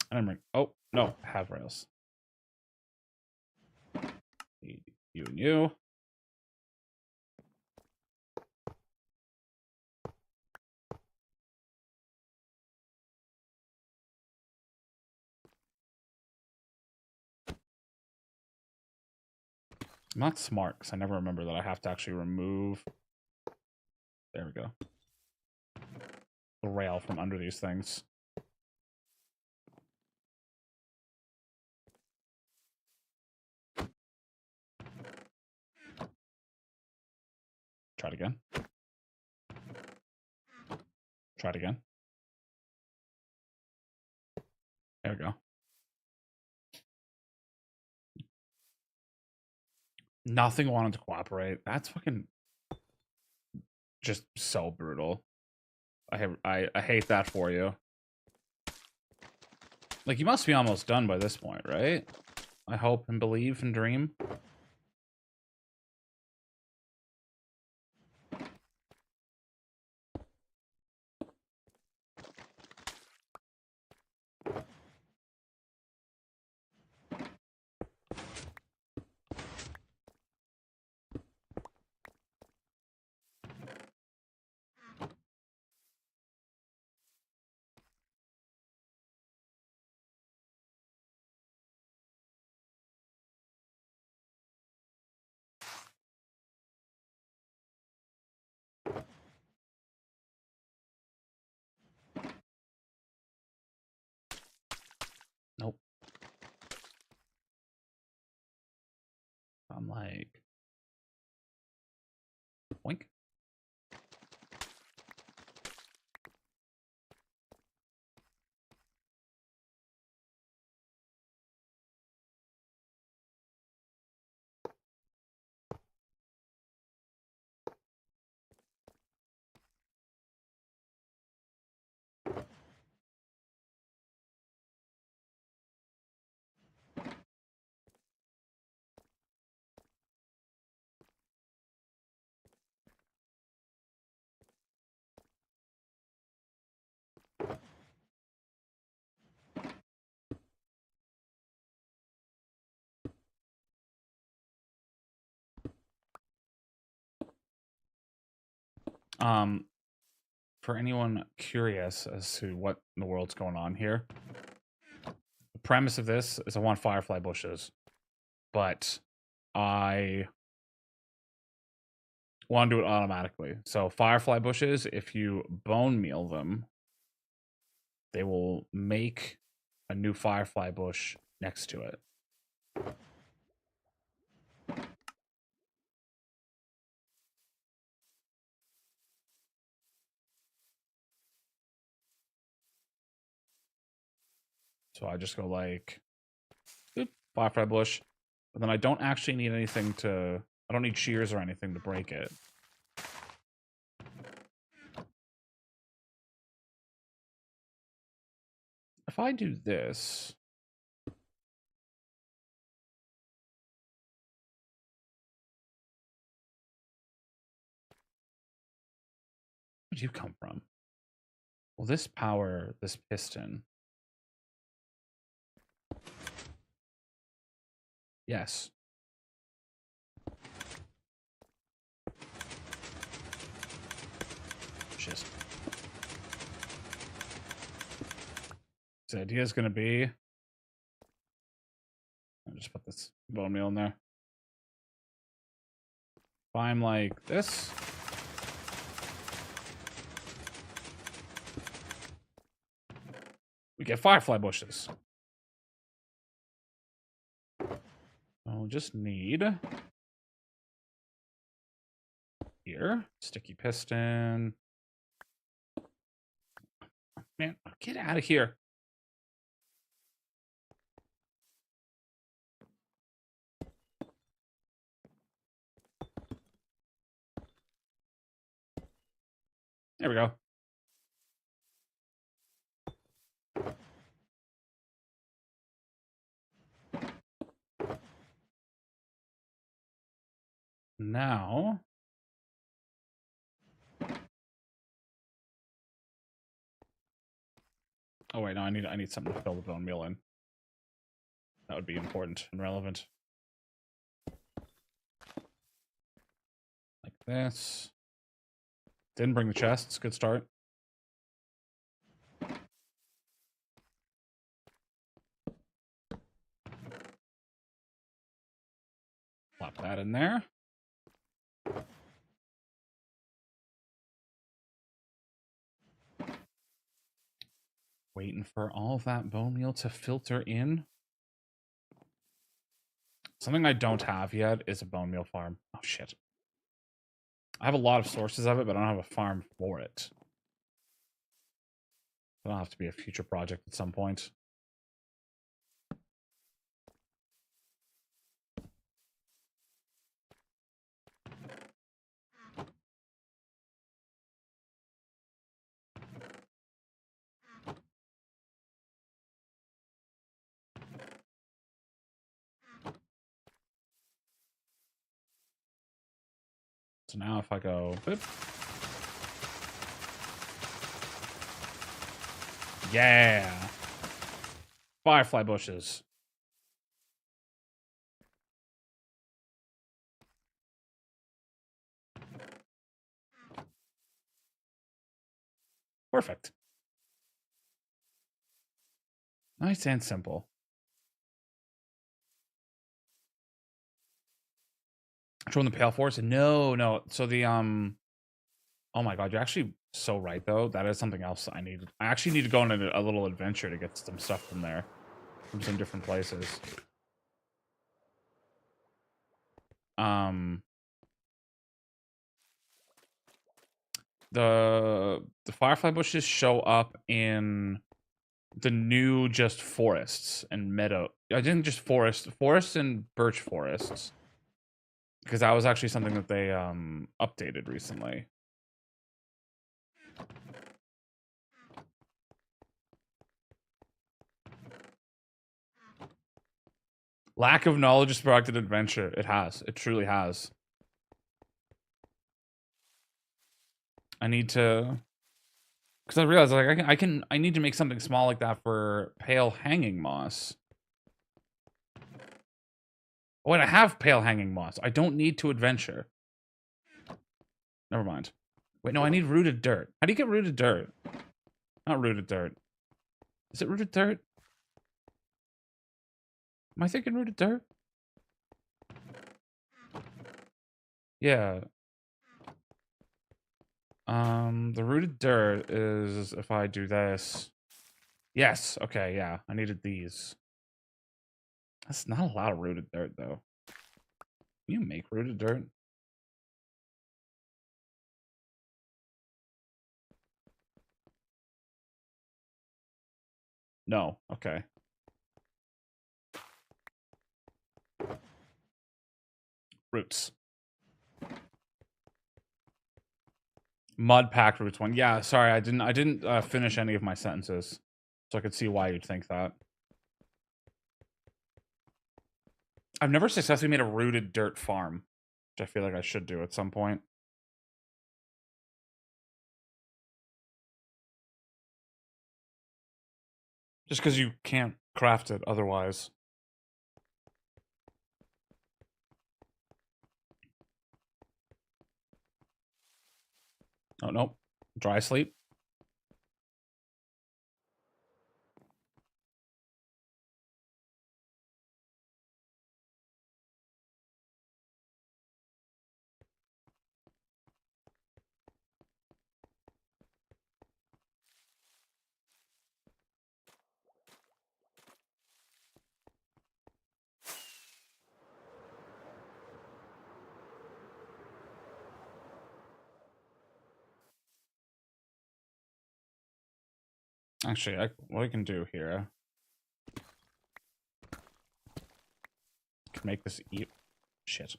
I'm oh, no, have rails. You and you. I'm not smart because I never remember that I have to actually remove. There we go. The rail from under these things. Try it again. Try it again. There we go. Nothing wanted to cooperate. That's fucking just so brutal. I hate that for you. Like, you must be almost done by this point, right? I hope and believe and dream. I'm like, boink. For anyone curious as to what in the world's going on here, the premise of this is I want firefly bushes, but I want to do it automatically. So firefly bushes, if you bone meal them, they will make a new firefly bush next to it. So I just go like, boop, firefly bush. But then I don't actually need anything to, I don't need shears or anything to break it. If I do this, where'd you come from? Will this power this piston? Yes. Shit. The idea is going to be, I'll just put this bone meal in there. If I'm like this, we get firefly bushes. I'll just need here, sticky piston. Man, get out of here. There we go. Now, oh wait, no, I need something to fill the bone meal in. That would be important and relevant. Like this. Didn't bring the chests. Good start. Plop that in there. Waiting for all of that bone meal to filter in. Something I don't have yet is a bone meal farm. Oh, shit. I have a lot of sources of it, but I don't have a farm for it. That'll have to be a future project at some point. So now if I go, boop. Yeah. Firefly bushes. Perfect. Nice and simple. Showing the Pale Forest? No. So the oh my god, you're actually so right though. That is something else I need. I actually need to go on a little adventure to get some stuff from there, from some different places. the firefly bushes show up in the new just forests and meadow. I didn't just forests and birch forests, because that was actually something that they updated recently. Lack of knowledge has sparked an adventure. It has. It truly has. I need to, because I realized like I need to make something small like that for pale hanging moss. Oh, wait, I have pale hanging moss. I don't need to adventure. Never mind. Wait, no, I need rooted dirt. How do you get rooted dirt? Not rooted dirt. Is it rooted dirt? Am I thinking rooted dirt? Yeah. The rooted dirt is if I do this. Yes, okay, yeah. I needed these. That's not a lot of rooted dirt, though. Can you make rooted dirt? No, okay. Roots. Mud packed roots one. Yeah, sorry, I didn't finish any of my sentences. So I could see why you'd think that. I've never successfully made a rooted dirt farm, which I feel like I should do at some point. Just because you can't craft it otherwise. Oh, nope. Dry sleep. Actually, what I can do here, can make this eat. Shit.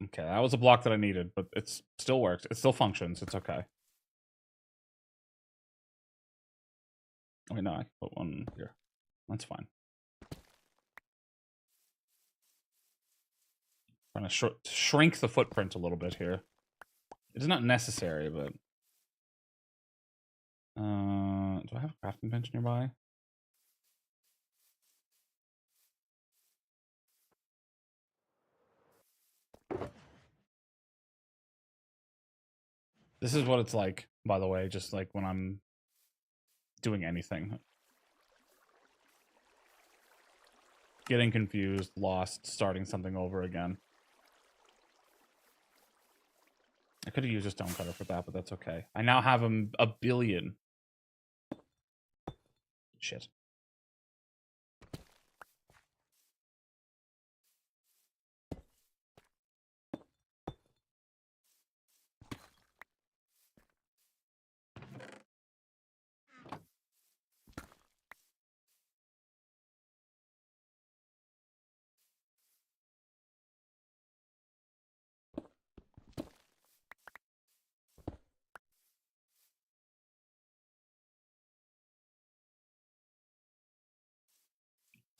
Okay, that was a block that I needed, but it still works. It still functions. It's okay. Wait, no, I can put one here. That's fine. Trying to shrink the footprint a little bit here. It is not necessary, but... do I have a crafting bench nearby? This is what it's like, by the way, just like when I'm doing anything. Getting confused, lost, starting something over again. I could have used a stonecutter for that, but that's okay. I now have a billion. Shit.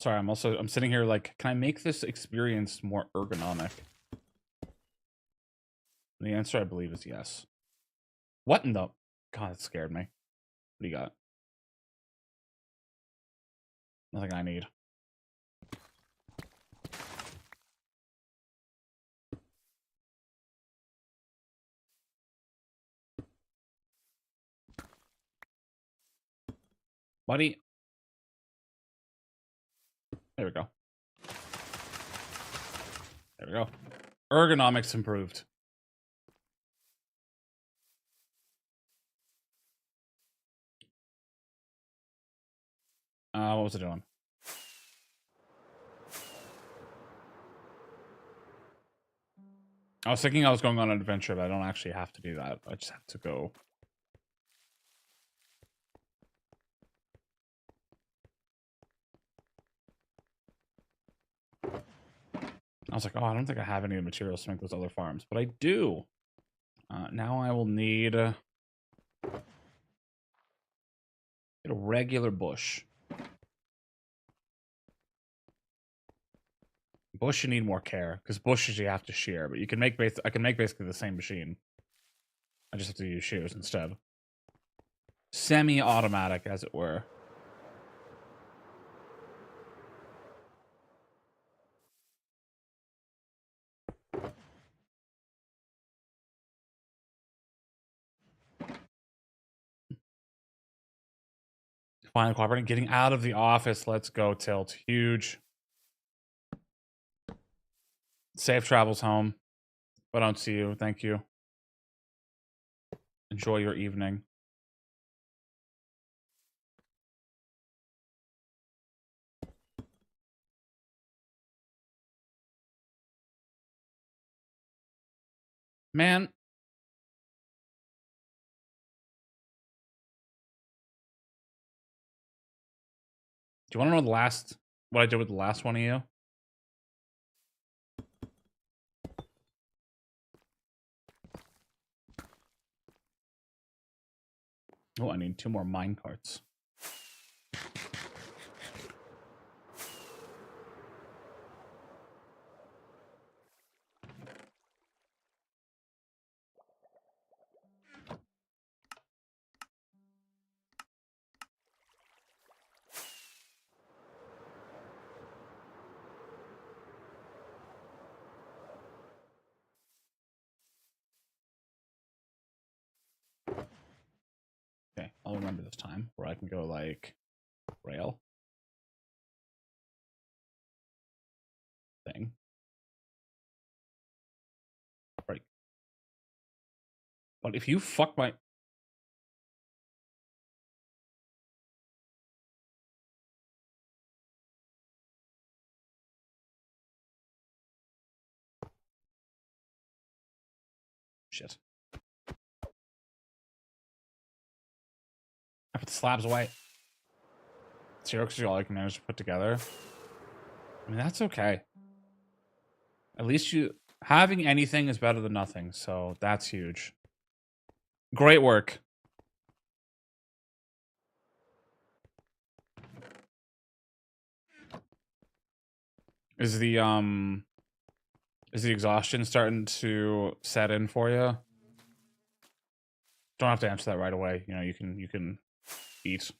Sorry, I'm sitting here like, can I make this experience more ergonomic? The answer, I believe, is yes. What in the... God, it scared me. What do you got? Nothing I need. Buddy. There we go. There we go. Ergonomics improved. What was I doing? I was thinking I was going on an adventure, but I don't actually have to do that. I just have to go. I was like, oh, I don't think I have any materials to make those other farms, but I do. Now I will need get a regular bush. Bush, you need more care because bushes you have to shear, but you can make I can make basically the same machine. I just have to use shears instead. Semi-automatic, as it were. Finally cooperating, getting out of the office. Let's go, Tilt. Huge. Safe travels home. If I don't see you, thank you. Enjoy your evening. Man. Do you want to know what I did with the last one of you? Oh, I need 2 more mine carts. Okay, I'll remember this time where I can go like rail thing. Right. But if you fuck my shit. I put the slabs away. 0 because all I can manage to put together. I mean, that's okay. At least having anything is better than nothing, so that's huge. Great work. Is the exhaustion starting to set in for you? Don't have to answer that right away. You know, you can eat.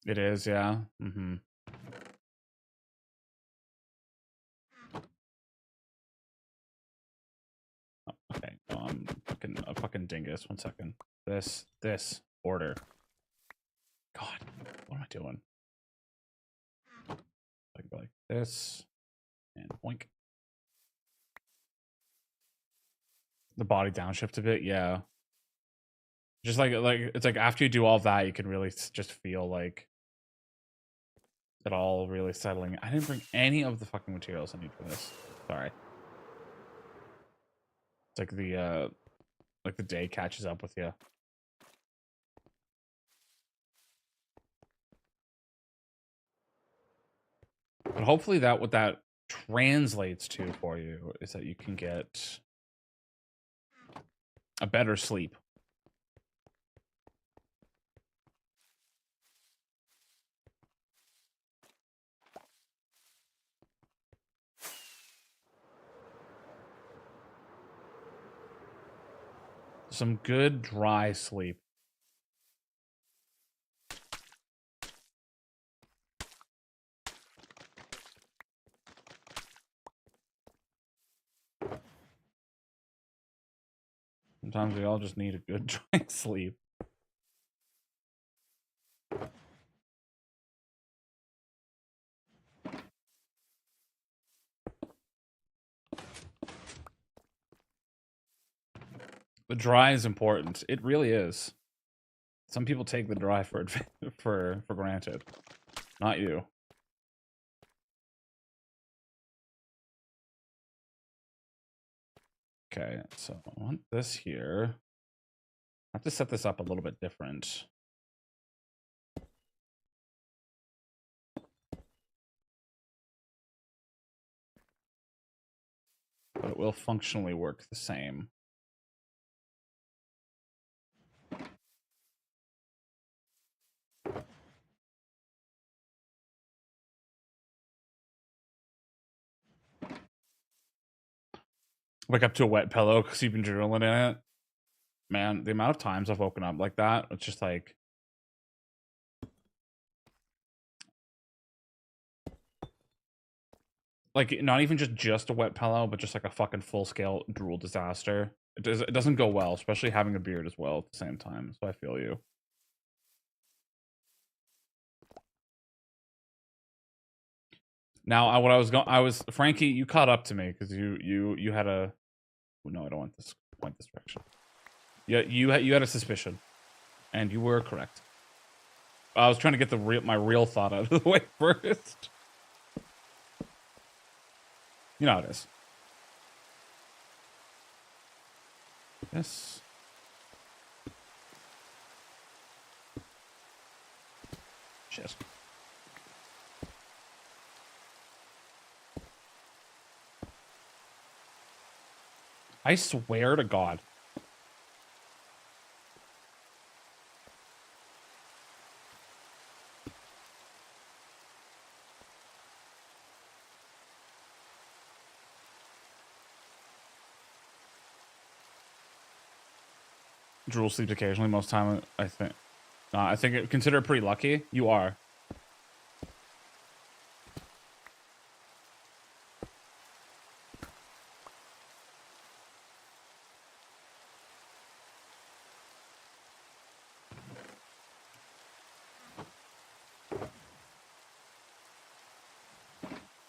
It is, yeah. Mm-hmm. Oh, okay. Oh, I'm a fucking dingus. 1 second. This order. God, what am I doing? I can go like this and boink. The body downshift a bit, yeah. Just like it's like after you do all that, you can really just feel like it all really settling. I didn't bring any of the fucking materials I need for this. Sorry. It's like the day catches up with you. But hopefully what that translates to for you is that you can get a better sleep. Some good dry sleep. Sometimes we all just need a good dry sleep. The dry is important. It really is. Some people take the dry for for granted. Not you. Okay, so I want this here. I have to set this up a little bit different. But it will functionally work the same. Wake up to a wet pillow because you've been drilling in it. Man, the amount of times I've woken up like that, it's just like... Like, not even just a wet pillow, but just like a fucking full-scale drool disaster. It doesn't go well, especially having a beard as well at the same time, so I feel you. Now, I was Frankie, you caught up to me because you had a... No, I don't want this. I want this direction. Yeah, you had a suspicion, and you were correct. I was trying to get my real thought out of the way first. You know how it is. Yes. Shit. I swear to God. Drool sleeps occasionally. Most time, I think. I think consider it pretty lucky. You are.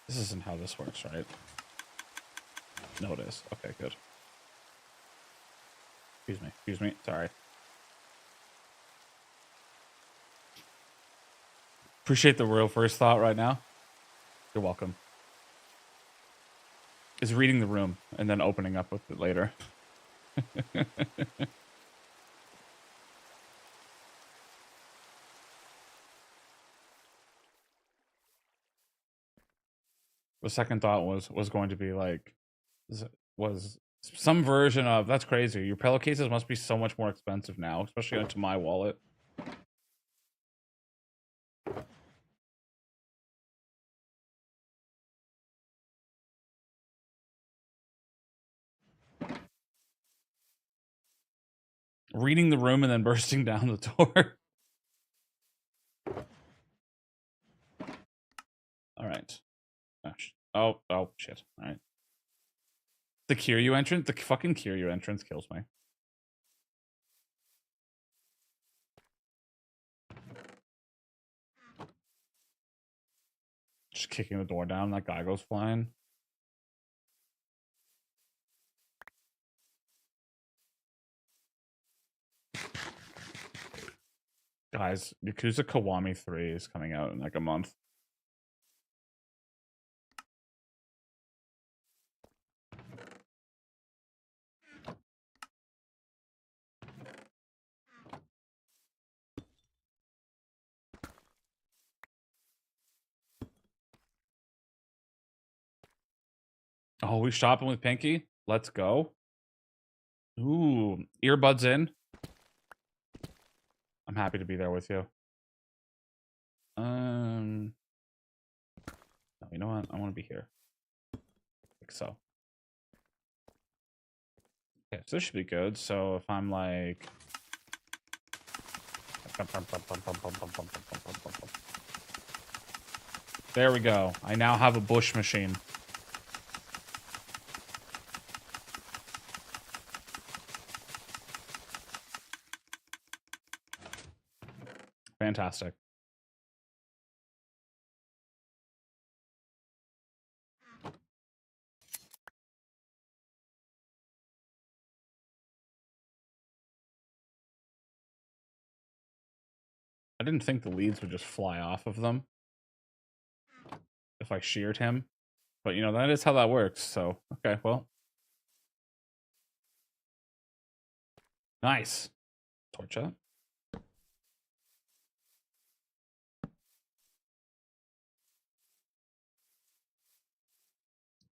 This isn't how this works, right? No, it is. Okay, good. Excuse me. Sorry. Appreciate the real first thought right now. You're welcome. Is reading the room and then opening up with it later. The second thought was going to be like, was some version of, that's crazy. Your pillowcases must be so much more expensive now, especially onto my wallet. Reading the room and then bursting down the door. All right. Oh, shit. All right. The Kiryu entrance? The fucking Kiryu entrance kills me. Just kicking the door down, that guy goes flying. Guys, Yakuza Kiwami 3 is coming out in like a month. Oh, we shopping with Pinky? Let's go. Ooh, earbuds in. I'm happy to be there with you. No, you know what? I want to be here. Like so. Okay, so this should be good. So if I'm like... There we go. I now have a bush machine. Fantastic. didn't think the leads would just fly off of them if I sheared him. But, you know, that is how that works. So, okay, well. Nice. Torch up.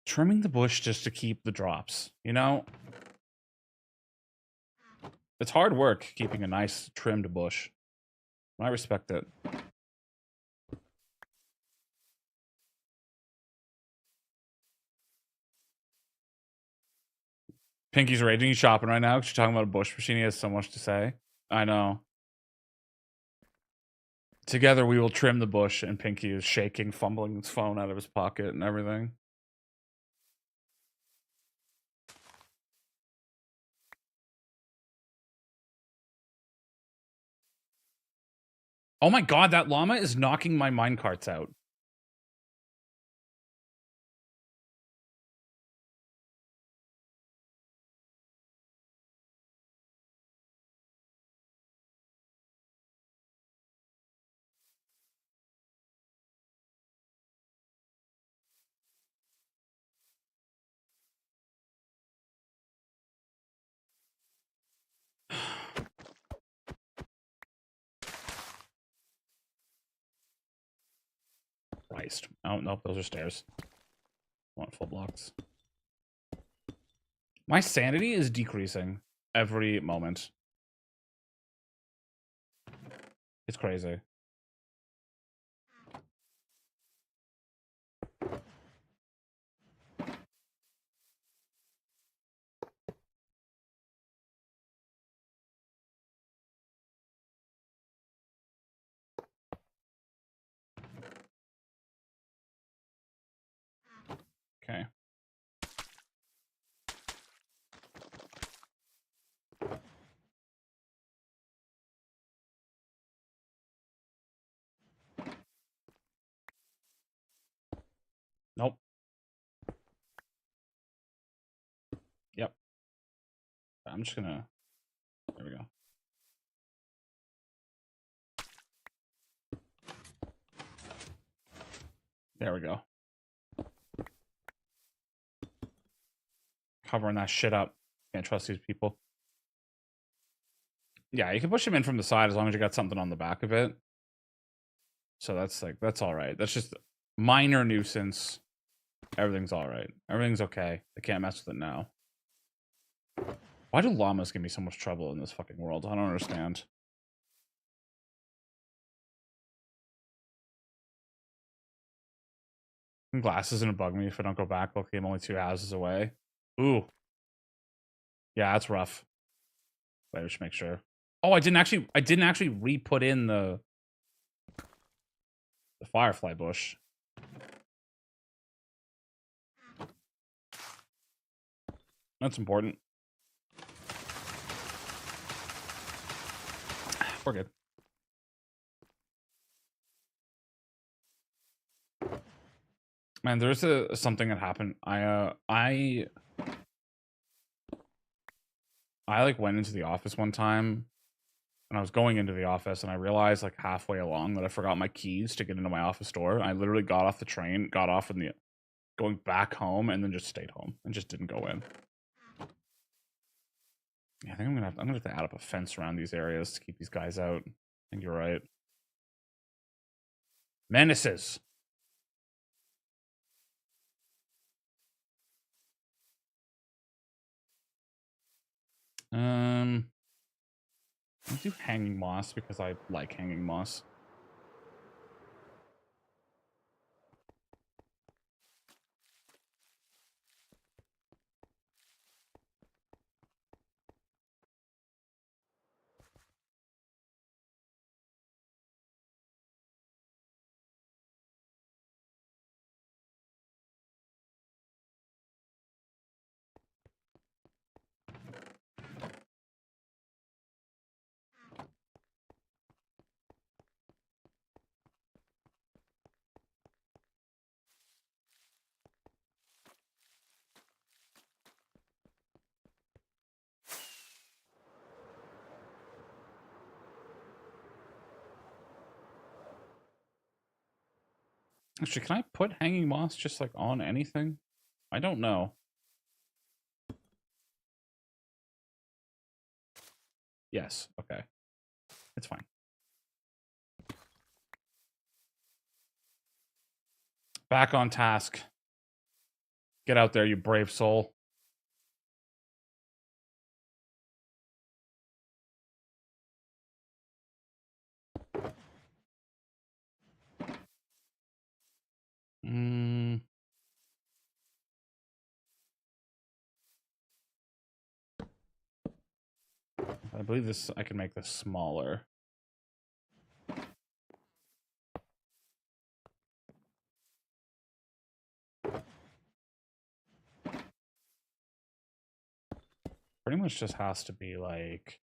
Trimming the bush just to keep the drops, you know? It's hard work keeping a nice trimmed bush. I respect it. Pinky's raging. He's shopping right now because you're talking about a bush machine. He has so much to say. I know. Together we will trim the bush, and Pinky is shaking, fumbling his phone out of his pocket and everything. Oh my god, that llama is knocking my minecarts out. Christ. Oh, nope, those are stairs. I want full blocks. My sanity is decreasing every moment. It's crazy. Okay. Nope. Yep. I'm just gonna... There we go. There we go. Covering that shit up. Can't trust these people. Yeah, you can push him in from the side as long as you got something on the back of it. So that's like, that's all right. That's just minor nuisance. Everything's all right. Everything's okay. They can't mess with it now. Why do llamas give me so much trouble in this fucking world? I don't understand. Glass isn't gonna bug me if I don't go back. Luckily, I'm only 2 houses away. Ooh. Yeah, that's rough. Wait, just make sure. Oh, I didn't actually re-put in the firefly bush. That's important. We're good. Man, there's something that happened. I like went into the office one time, and I was going into the office, and I realized like halfway along that I forgot my keys to get into my office door. I literally got off the train, got off in the going back home, and then just stayed home and just didn't go in. Yeah, I think I'm gonna have to add up a fence around these areas to keep these guys out. I think you're right. Menaces. I'll do hanging moss because I like hanging moss. Actually, can I put hanging moss just like on anything? I don't know. Yes, okay. It's fine. Back on task. Get out there, you brave soul. I believe this, I can make this smaller. Pretty much just has to be like...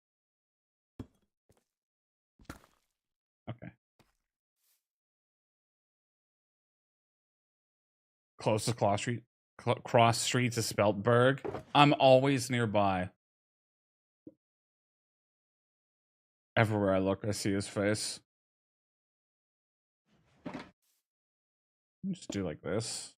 Okay. Closest cross streets is spelt Berg. I'm always nearby. Everywhere I look, I see his face. Just do like this.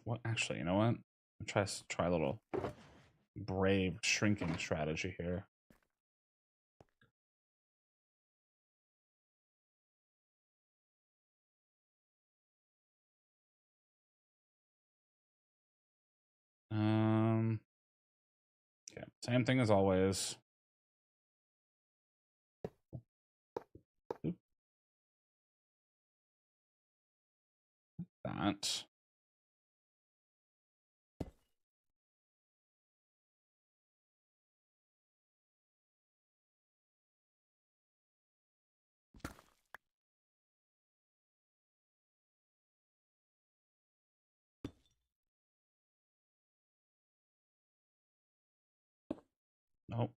What? Actually, you know what? Try a little brave shrinking strategy here. Yeah, same thing as always. Oop. That. Nope.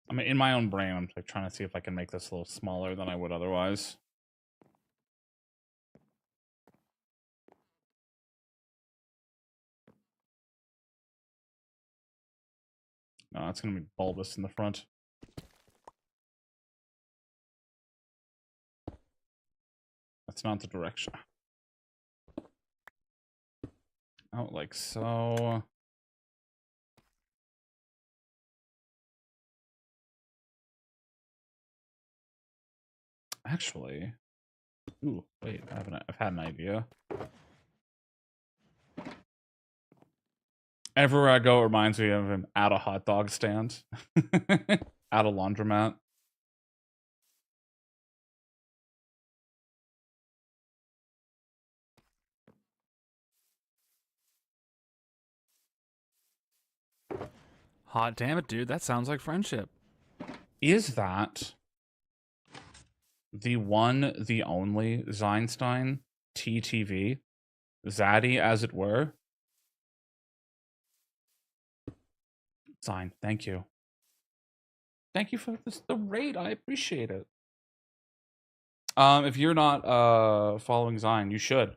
I mean, in my own brain, I'm like trying to see if I can make this a little smaller than I would otherwise. No, it's gonna be bulbous in the front. That's not the direction. Out like so. Actually, ooh, wait, I've had an idea. Everywhere I go, it reminds me of him at a hot dog stand, at a laundromat. Hot damn it, dude. That sounds like friendship. Is that the one, the only Zeinstein TTV? Zaddy, as it were? Zine, thank you. Thank you for the raid. I appreciate it. If you're not following Zine, you should.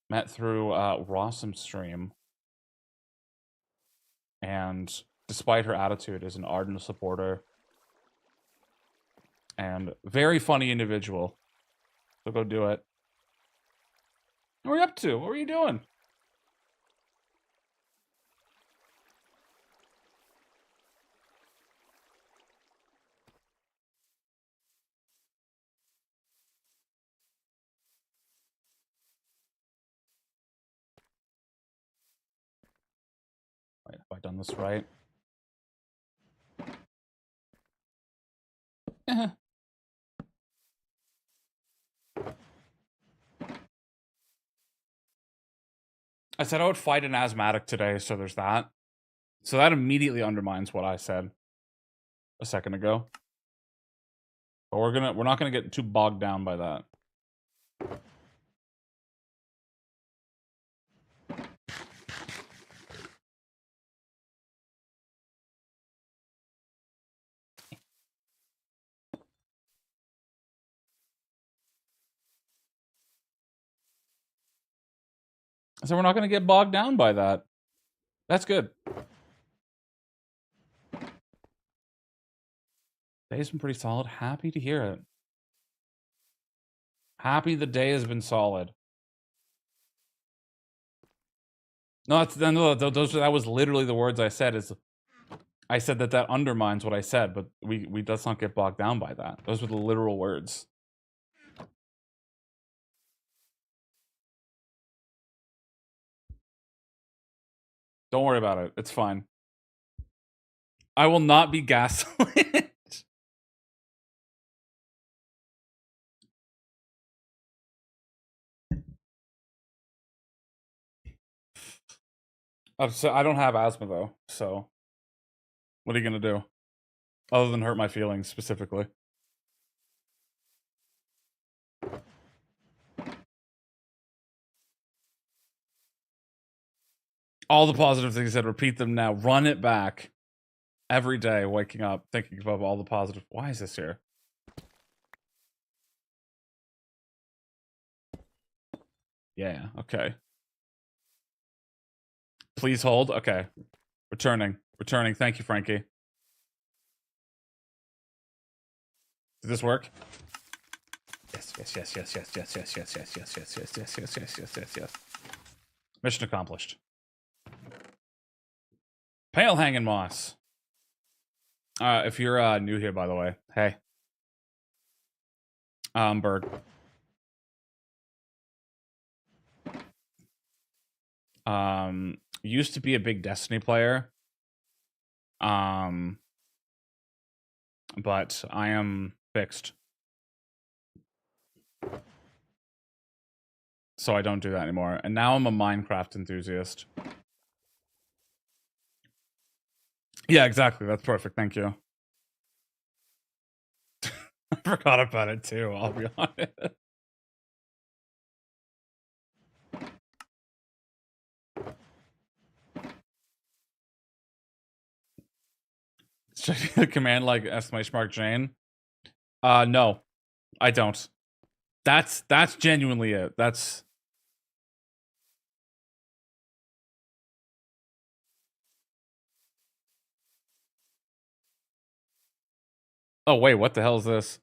Met through Rossum stream, and despite her attitude, is an ardent supporter and very funny individual. So go do it. What are you up to? What were you doing? Wait, have I done this right? I said I would fight an asthmatic today, so there's that. So that immediately undermines what I said a second ago. But we're not gonna get too bogged down by that. So we're not going to get bogged down by that. That's good. Day's been pretty solid. Happy to hear it. Happy the day has been solid. No, that was literally the words I said. I said that undermines what I said, but we let's not get bogged down by that. Those were the literal words. Don't worry about it. It's fine. I will not be gaslit. I don't have asthma though, so what are you gonna do? Other than hurt my feelings specifically. All the positive things I said, repeat them now. Run it back. Every day, waking up, thinking about all the positive. Why is this here? Yeah, okay. Please hold. Okay. Returning. Returning. Thank you, Frankie. Did this work? Yes, yes, yes, yes, yes, yes, yes, yes, yes, yes, yes, yes, yes, yes, yes, yes, yes, yes. Mission accomplished. Pale hanging moss. If you're new here, by the way, hey. Berg. Used to be a big Destiny player. But I am fixed. So I don't do that anymore. And now I'm a Minecraft enthusiast. Yeah, exactly. That's perfect. Thank you. I forgot about it too, I'll be honest. Should I command like exclamation mark Jane? No, I don't. That's genuinely it. That's oh wait, what the hell is this?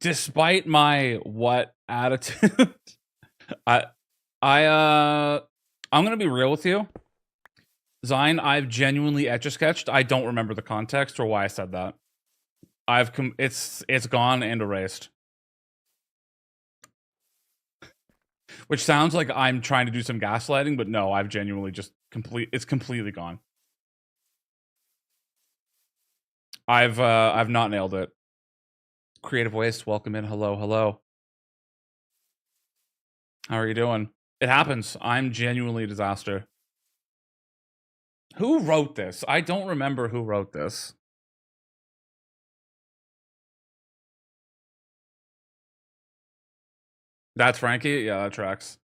Despite my what attitude, I'm gonna be real with you. Zine, I've genuinely etch-a-sketched. I don't remember the context or why I said that. It's gone and erased. Which sounds like I'm trying to do some gaslighting, but no, I've genuinely just it's completely gone. I've not nailed it. Creative Waste, welcome in. Hello, hello. How are you doing? It happens. I'm genuinely a disaster. Who wrote this? I don't remember who wrote this. That's Frankie? Yeah, that tracks.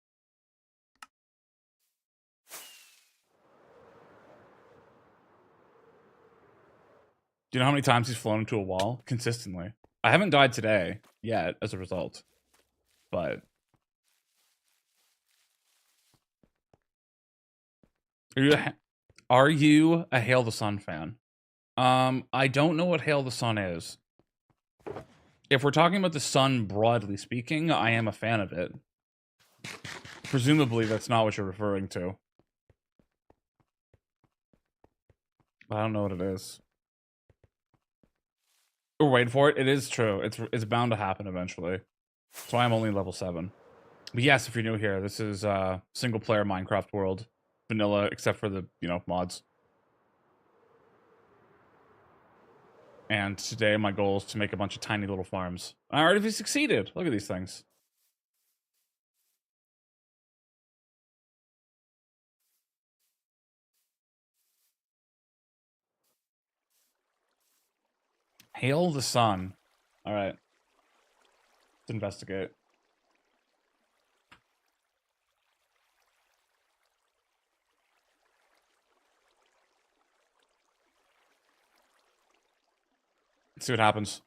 Do you know how many times he's flown into a wall? Consistently. I haven't died today yet as a result. But are you a Hail the Sun fan? I don't know what Hail the Sun is. If we're talking about the sun broadly speaking, I am a fan of it. Presumably that's not what you're referring to. I don't know what it is. We're waiting for it. It is true. It's bound to happen eventually. That's why I'm only level 7. But yes, if you're new here, this is single player Minecraft world. Vanilla, except for the, mods. And today my goal is to make a bunch of tiny little farms. I already succeeded. Look at these things. Hail the sun. All right. Let's investigate. Let's see what happens.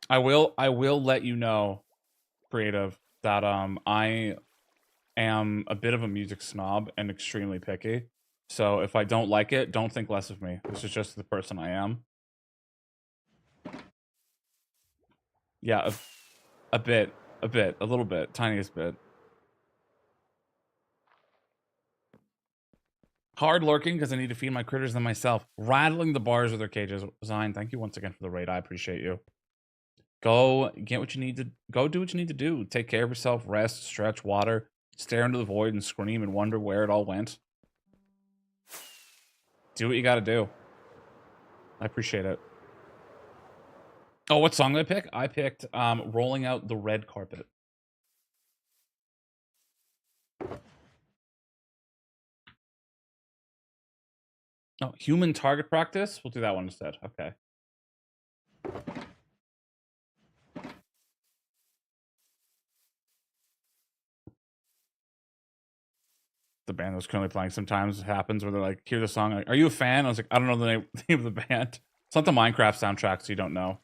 I will let you know, creative, that I am a bit of a music snob and extremely picky. So if I don't like it, don't think less of me. This is just the person I am. Yeah, a bit, a little bit, tiniest bit. Hard lurking because I need to feed my critters than myself. Rattling the bars of their cages. Zine, thank you once again for the raid. I appreciate you. Go get what you need to go do what you need to do. Take care of yourself, rest, stretch, water, stare into the void and scream and wonder where it all went. Do what you gotta do. I appreciate it. Oh, what song did I pick? I picked Rolling Out the Red Carpet. Oh, Human Target Practice? We'll do that one instead. Okay. The band that's currently playing sometimes happens where they're like, hear the song, like, are you a fan? I was like, I don't know the name of the band. It's not the Minecraft soundtrack, so you don't know.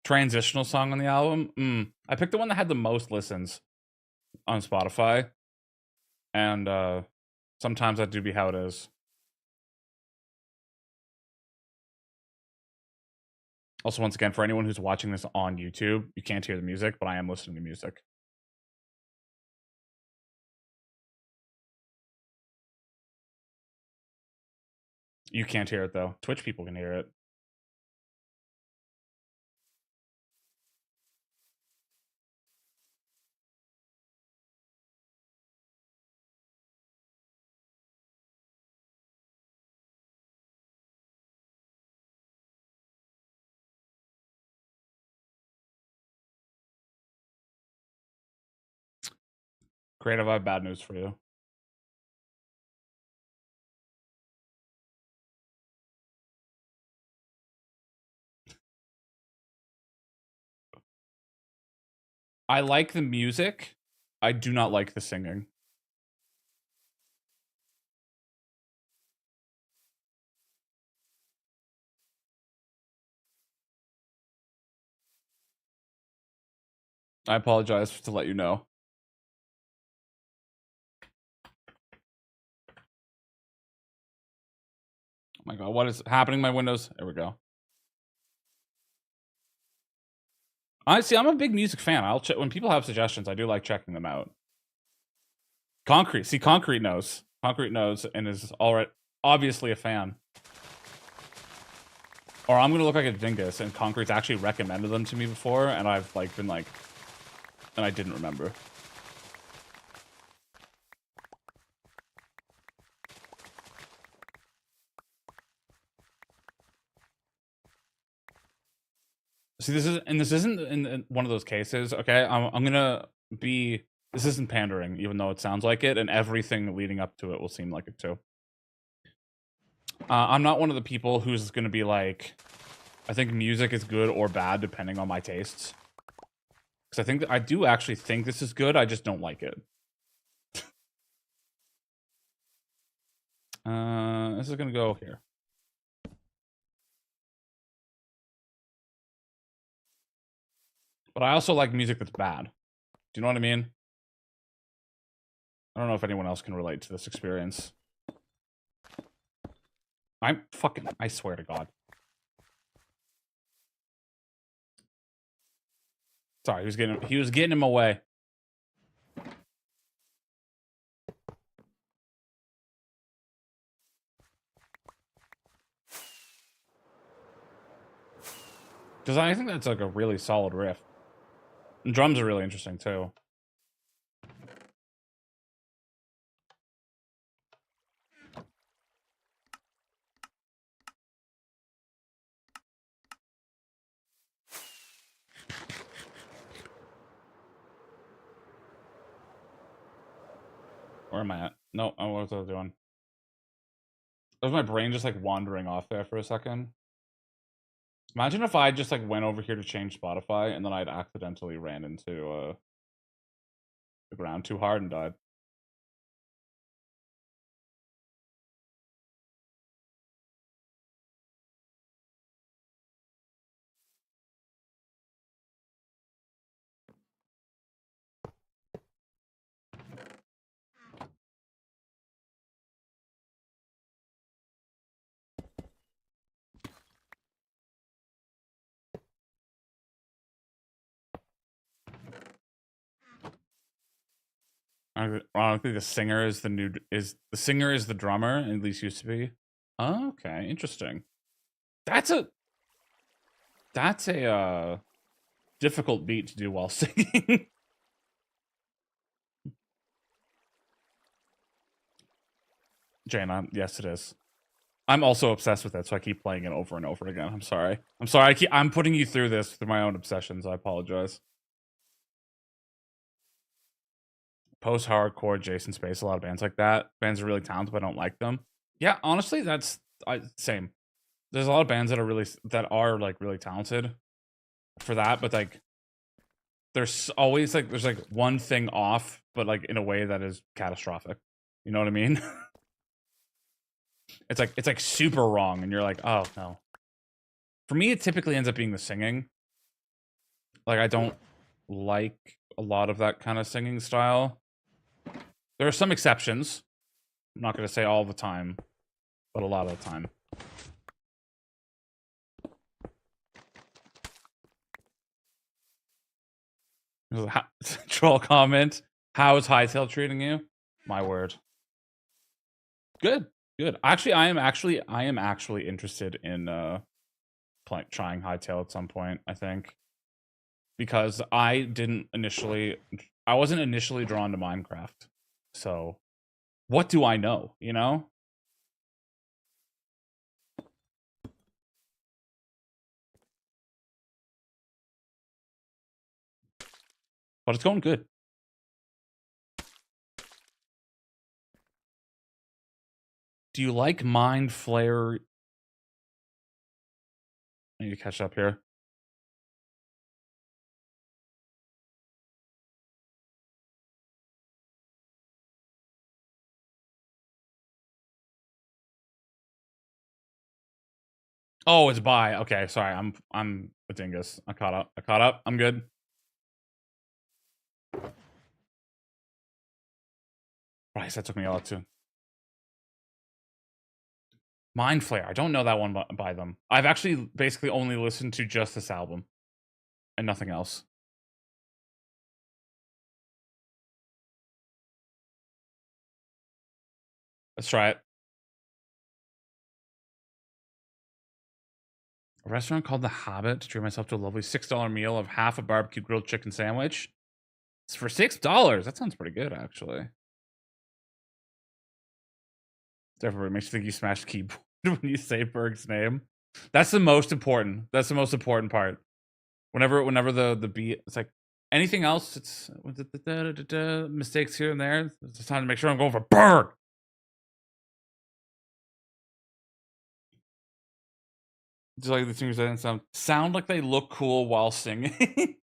Transitional song on the album? I picked the one that had the most listens on Spotify. And sometimes that do be how it is. Also, once again, for anyone who's watching this on YouTube, you can't hear the music, but I am listening to music. You can't hear it, though. Twitch people can hear it. Creative, I have bad news for you. I like the music. I do not like the singing. I apologize to let you know. Oh my god, what is happening in my windows? There we go. Honestly, I'm a big music fan. I'll check when people have suggestions. I do like checking them out. Concrete. See, Concrete knows. Concrete knows and is already obviously a fan. Or I'm gonna look like a dingus, and Concrete's actually recommended them to me before, and I've like been like, and I didn't remember. See, this isn't in one of those cases. Okay, I'm gonna be. This isn't pandering, even though it sounds like it, and everything leading up to it will seem like it too. I'm not one of the people who's gonna be like, I think music is good or bad depending on my tastes. Because I think I do actually think this is good. I just don't like it. This is gonna go here. But I also like music that's bad. Do you know what I mean? I don't know if anyone else can relate to this experience. I swear to God. Sorry, he was getting him away. Because I think that's like a really solid riff. And drums are really interesting too. Where am I at? No, what was I doing? Was my brain just like wandering off there for a second? Imagine if I just like went over here to change Spotify and then I'd accidentally ran into the ground too hard and died. Ironically, the singer is the singer is the drummer, at least used to be. Oh, okay, interesting. That's a difficult beat to do while singing. Jana, yes, it is. I'm also obsessed with it, so I keep playing it over and over again. I'm sorry. I'm sorry. I'm putting you through this through my own obsessions. I apologize. Post-hardcore, Jason Space, a lot of bands like that. Bands are really talented, but I don't like them. Yeah, honestly, that's same. There's a lot of bands that are like really talented for that, but like there's always like there's like one thing off, but like in a way that is catastrophic. You know what I mean? it's like super wrong, and you're like, oh no. For me, it typically ends up being the singing. Like I don't like a lot of that kind of singing style. There are some exceptions. I'm not gonna say all the time, but a lot of the time. Troll comment. How is Hightail treating you? My word. Good. Good. Actually, I am actually interested in trying Hightail at some point, I think. Because I wasn't initially drawn to Minecraft. So, what do I know, you know? But it's going good. Do you like Mind Flare? I need to catch up here. Oh, it's by. Okay, sorry. I'm a dingus. I caught up. I'm good. Right, that took me a lot too. Mind Flare. I don't know that one by them. I've actually basically only listened to just this album and nothing else. Let's try it. A restaurant called The Hobbit to treat myself to a lovely $6 meal of half a barbecue grilled chicken sandwich. It's for $6. That sounds pretty good, actually. Definitely makes you think you smashed the keyboard when you say Berg's name. That's the most important. That's the most important part. Whenever the beat, it's like anything else. It's mistakes here and there. It's time to make sure I'm going for Berg. Just like the singers that sound like they look cool while singing.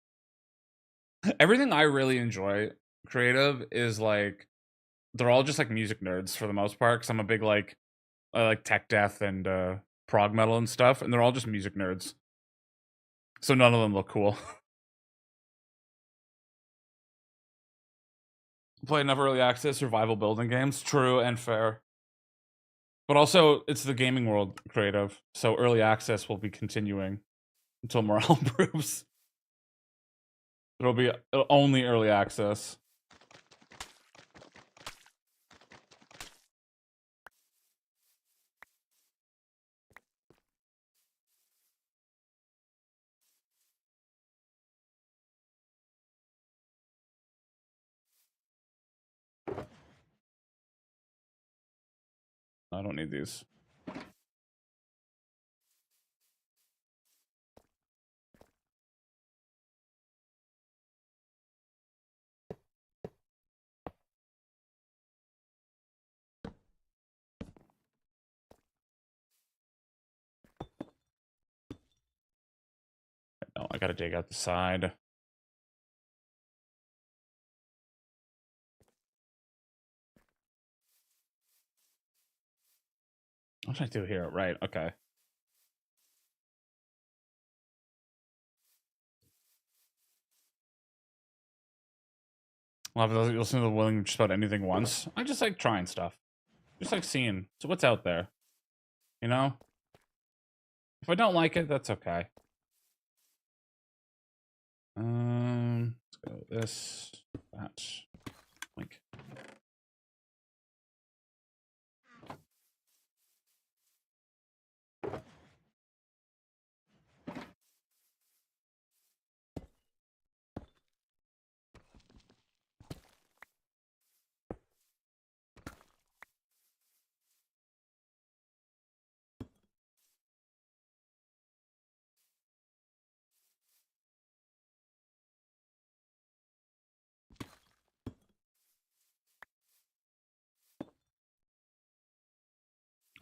Everything I really enjoy creative is like they're all just like music nerds for the most part. Because I'm a big like I like tech death and prog metal and stuff, and they're all just music nerds. So none of them look cool. Play enough early access survival building games. True and fair. But also, it's the gaming world creative, so early access will be continuing until morale improves. It'll be only early access. I don't need these. gotta dig out the side. What should I do here? Right, okay. Well, if you'll listen to the willing just about anything once. I just like trying stuff. Just like seeing. So what's out there? You know? If I don't like it, that's okay. Let's go with this, that, like.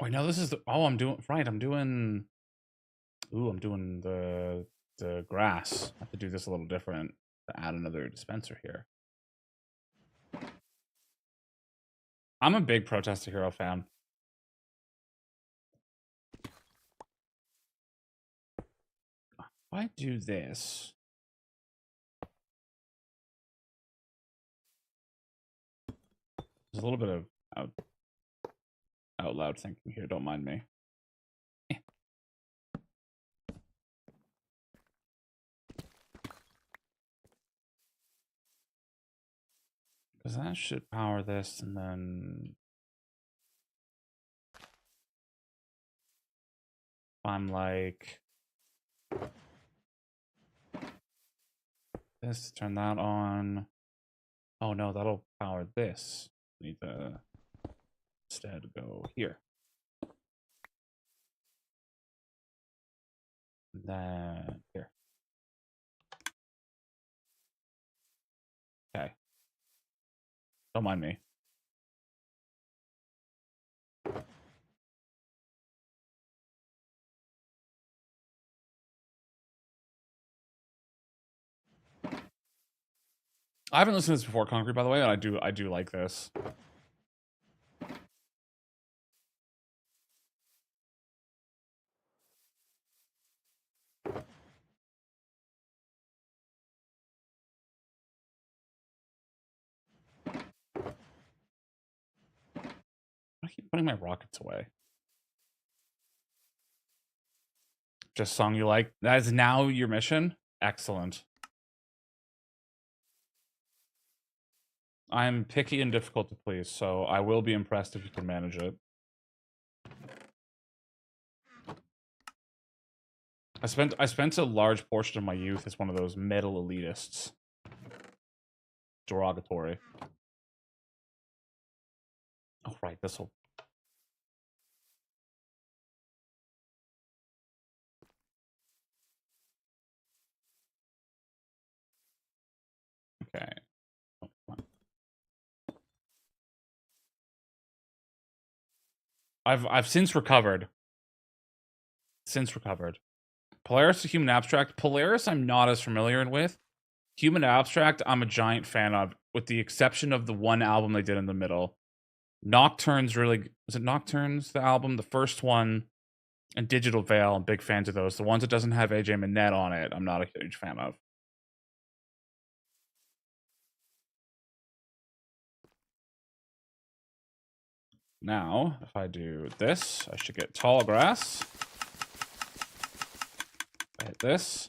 Wait, no, this is the. Oh, I'm doing right. I'm doing. Ooh, I'm doing the grass. I have to do this a little different to add another dispenser here. I'm a big Protester Hero fan. If I do this. There's a little bit of out loud thinking here. Don't mind me. Because that should power this, and then I'm like this, turn that on. Oh no, that'll power this. Need to instead go here. And then here. Okay. Don't mind me. I haven't listened to this before, Concrete, by the way, and I do like this. I keep putting my rockets away. Just song you like. That is now your mission. Excellent. I'm picky and difficult to please, so I will be impressed if you can manage it. I spent a large portion of my youth as one of those metal elitists. Derogatory. Oh right, this'll. Okay. Oh, come on. I've since recovered. Polaris to Human Abstract. Polaris I'm not as familiar with. Human Abstract I'm a giant fan of, with the exception of the one album they did in the middle. Nocturne's really... Was it Nocturne's, the album? The first one, and Digital Veil, I'm big fans of those. The ones that doesn't have AJ Minette on it, I'm not a huge fan of. Now, if I do this, I should get tall grass. I hit this.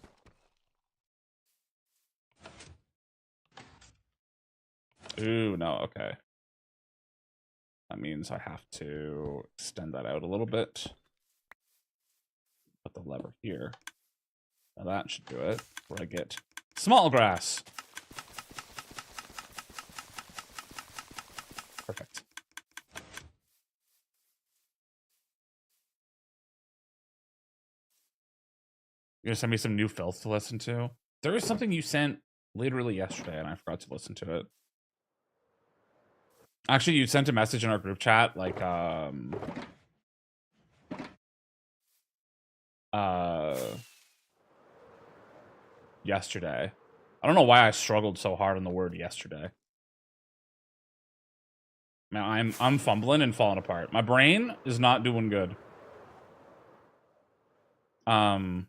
Ooh, no, okay. That means I have to extend that out a little bit. Put the lever here. Now that should do it. Where I get small grass. Perfect. You're gonna send me some new filth to listen to? There is something you sent literally yesterday, and I forgot to listen to it. Actually, you sent a message in our group chat, like, yesterday. I don't know why I struggled so hard on the word yesterday. Man, I'm fumbling and falling apart. My brain is not doing good. And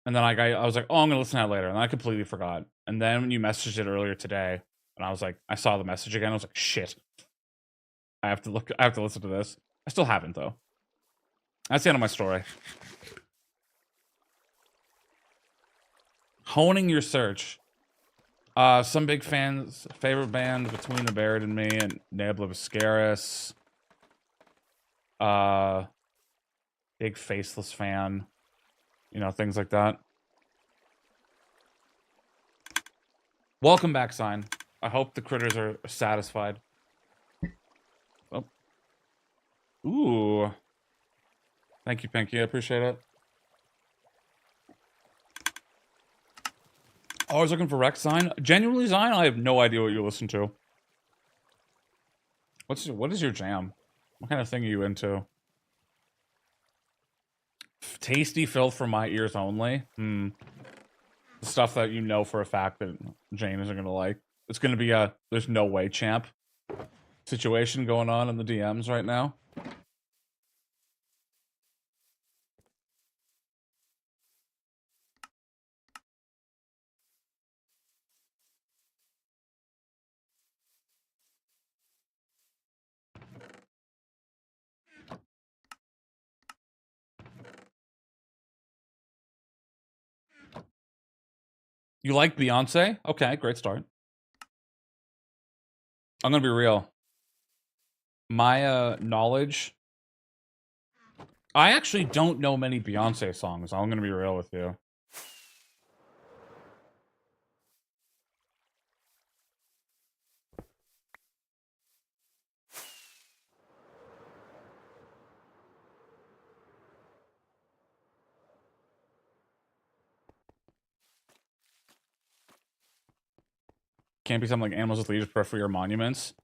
then I was like, oh, I'm gonna listen to that later, and then I completely forgot. And then when you messaged it earlier today, and I was like, I saw the message again. I was like, shit. I have to listen to this. I still haven't though. That's the end of my story. Honing your search. Some big fans, favorite band between the Buried and Me and Nablivascaris. Big Faceless fan. You know, things like that. Welcome back, Sign. I hope the critters are satisfied. Oh. Ooh. Thank you, Pinky. I appreciate it. Always looking for Rex, Sign. Genuinely, Sign, I have no idea what you listen to. What is your jam? What kind of thing are you into? Tasty filth for my ears only? The stuff that you know for a fact that Jane isn't gonna like. It's gonna be a there's no way champ situation going on in the DMs right now. You like Beyonce? Okay, great start. I'm gonna be real. My knowledge. I actually don't know many Beyonce songs. I'm gonna be real with you. Can't be something like Animals as Leaders, Periphery, or Monuments.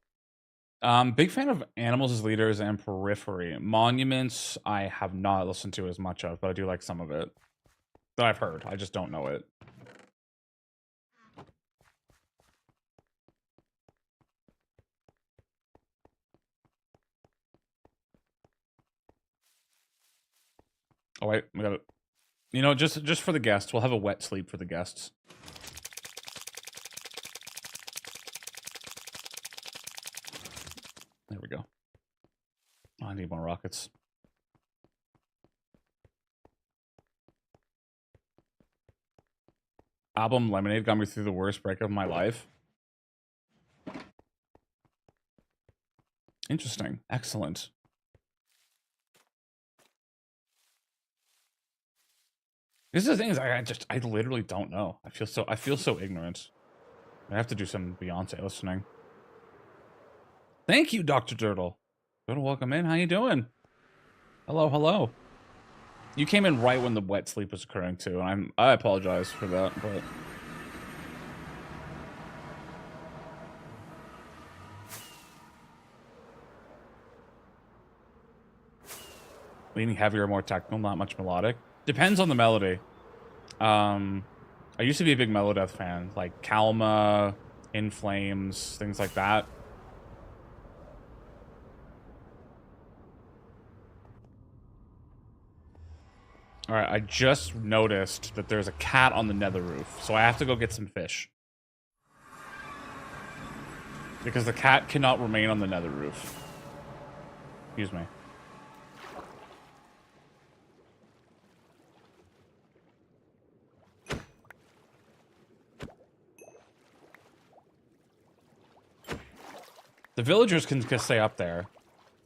Big fan of Animals as Leaders and Periphery. Monuments, I have not listened to as much of, but I do like some of it. That I've heard. I just don't know it. Oh wait, we got it. You know, just for the guests, we'll have a wet sleep for the guests. There we go. Oh, I need more rockets. Album Lemonade got me through the worst breakup of my life. Interesting. Excellent. This is the thing is I literally don't know. I feel so ignorant. I have to do some Beyonce listening. Thank you, Dr. Dirtle. Dirtle, welcome in. How you doing? Hello, hello. You came in right when the wet sleep was occurring too, and I apologize for that, but leaning heavier, more technical, not much melodic. Depends on the melody. I used to be a big Melodeath fan, like Kalma, In Flames, things like that. Alright, I just noticed that there's a cat on the nether roof, so I have to go get some fish. Because the cat cannot remain on the nether roof. Excuse me. The villagers can stay up there.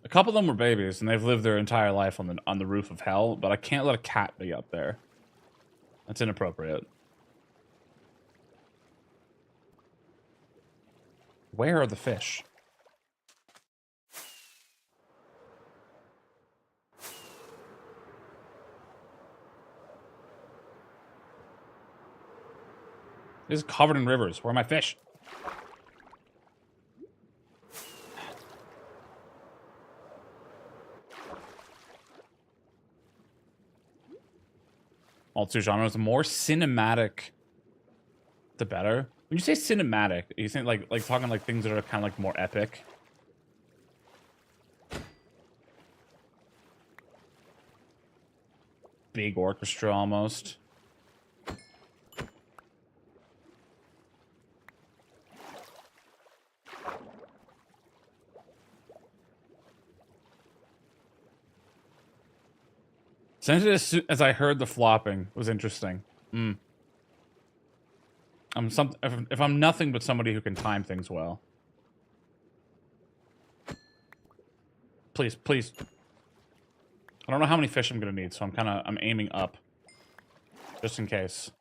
A couple of them were babies, and they've lived their entire life on the roof of hell, but I can't let a cat be up there. That's inappropriate. Where are the fish? This is covered in rivers. Where are my fish? all two genres. The more cinematic, the better. When you say cinematic, you think like talking like things that are kind of like more epic. Big orchestra almost. Sent it as soon as I heard the flopping. It was interesting. If I'm nothing but somebody who can time things well. Please, please. I don't know how many fish I'm gonna need, so I'm aiming up. Just in case.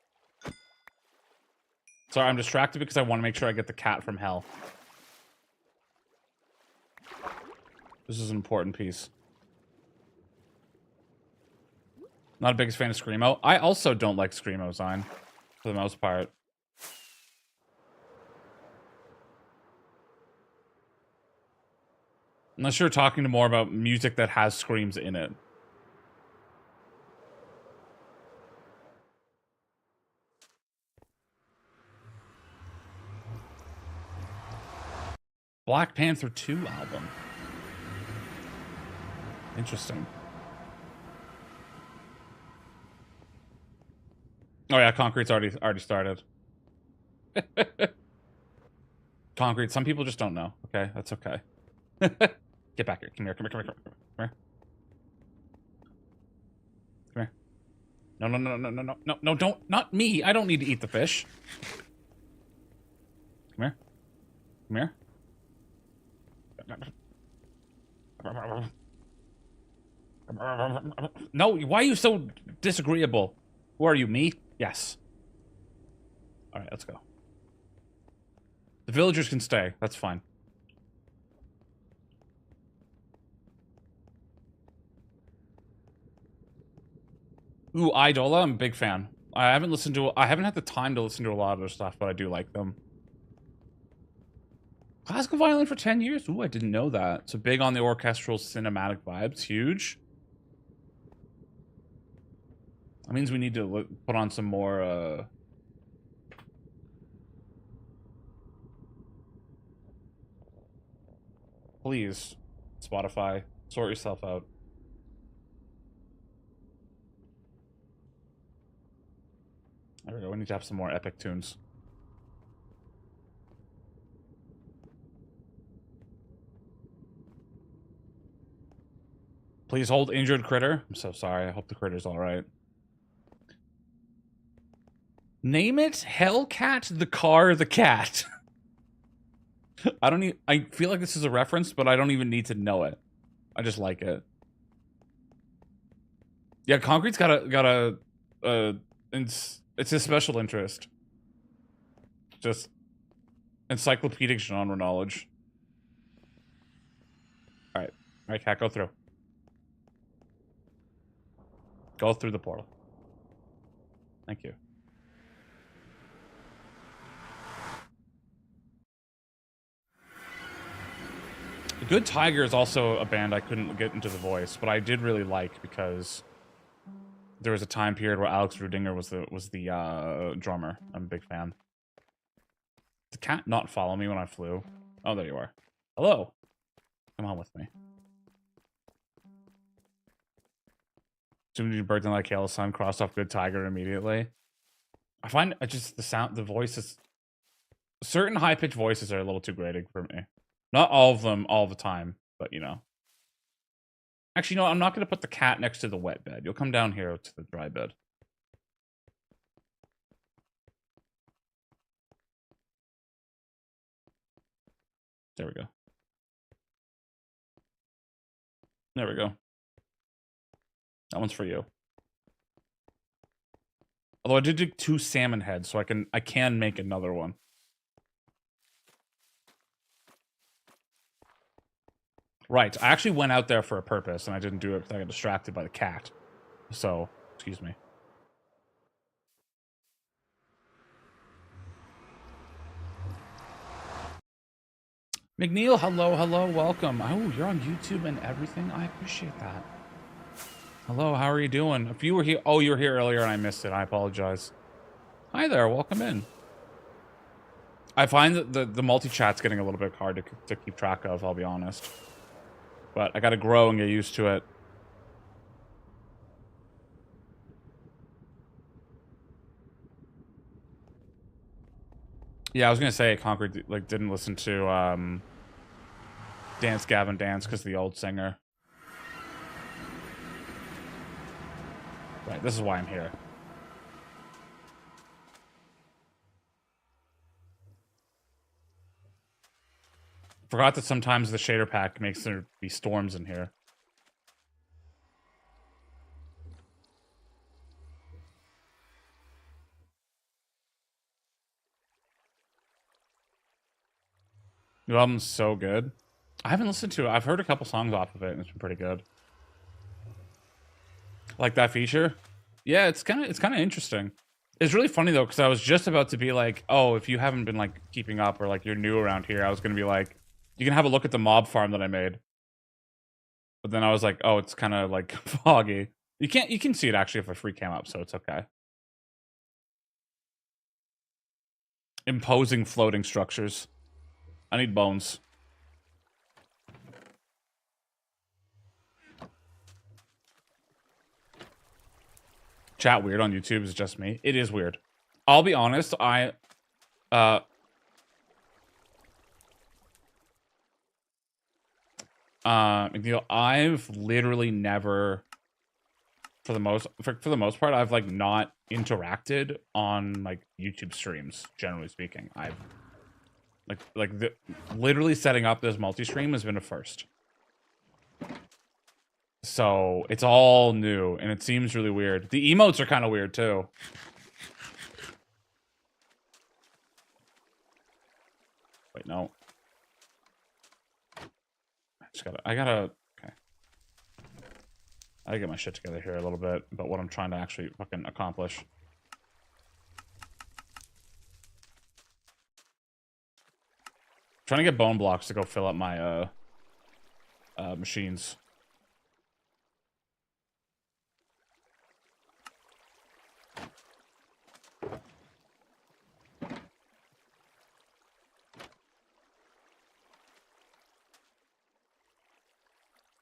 Sorry, I'm distracted because I want to make sure I get the cat from hell. This is an important piece. Not a biggest fan of Screamo. I also don't like Screamo Zine, for the most part. Unless you're talking to more about music that has screams in it. Black Panther 2 album. Interesting. Oh yeah, Concrete's already started. Concrete, some people just don't know. Okay, that's okay. Get back here. Come here, come here, come here, come here. Come here. No, no, no, no, no, no, no, no, don't, not me. I don't need to eat the fish. Come here. Come here. No, why are you so disagreeable? Who are you, me? Yes. Alright, let's go. The villagers can stay. That's fine. Ooh, Idola, I'm a big fan. I haven't had the time to listen to a lot of their stuff, but I do like them. Classical violin for 10 years? Ooh, I didn't know that. So big on the orchestral cinematic vibes. Huge. That means we need to put on some more, Please, Spotify, sort yourself out. There we go. We need to have some more epic tunes. Please hold injured critter. I'm so sorry. I hope the critter's alright. Name it Hellcat the Car the Cat. I feel like this is a reference, but I don't even need to know it. I just like it. Yeah, Concrete's it's a special interest. Just encyclopedic genre knowledge. Alright. Alright, cat, go through. Go through the portal. Thank you. Good Tiger is also a band I couldn't get into the voice, but I did really like because there was a time period where Alex Rudinger was the drummer. I'm a big fan. Did the cat not follow me when I flew? Oh, there you are. Hello. Come on with me. Soon to Bird like Hail Sun, crossed off Good Tiger immediately. I find the voices, certain high-pitched voices are a little too grating for me. Not all of them all the time, but you know. Actually, no, I'm not going to put the cat next to the wet bed. You'll come down here to the dry bed. There we go. There we go. That one's for you. Although I did do 2 salmon heads, so I can make another one. Right, I actually went out there for a purpose, and I didn't do it because I got distracted by the cat. So, excuse me. McNeil, hello, hello, welcome. Oh, you're on YouTube and everything? I appreciate that. Hello, how are you doing? If you were here, oh, you were here earlier and I missed it. I apologize. Hi there, welcome in. I find that the multi-chat's getting a little bit hard to keep track of, I'll be honest. But I gotta grow and get used to it. Yeah, I was gonna say Concord like didn't listen to Dance Gavin Dance because of the old singer. Right, this is why I'm here. Forgot that sometimes the shader pack makes there be storms in here. New album's so good. I haven't listened to it. I've heard a couple songs off of it, and it's been pretty good. Like that feature? Yeah, it's kind of interesting. It's really funny though, because I was just about to be like, oh, if you haven't been like keeping up or like you're new around here, I was gonna be like, you can have a look at the mob farm that I made. But then I was like, oh, it's kind of like foggy. You can see it actually if I free cam up, so it's okay. Imposing floating structures. I need bones. Chat weird on YouTube is just me. It is weird. I'll be honest, I've literally never for the most part, I've like not interacted on like YouTube streams, generally speaking. I've literally setting up this multi-stream has been a first. So it's all new and it seems really weird. The emotes are kind of weird too. Wait, no. I gotta, okay. I gotta get my shit together here a little bit about what I'm trying to actually fucking accomplish. Trying to get bone blocks to go fill up my, machines.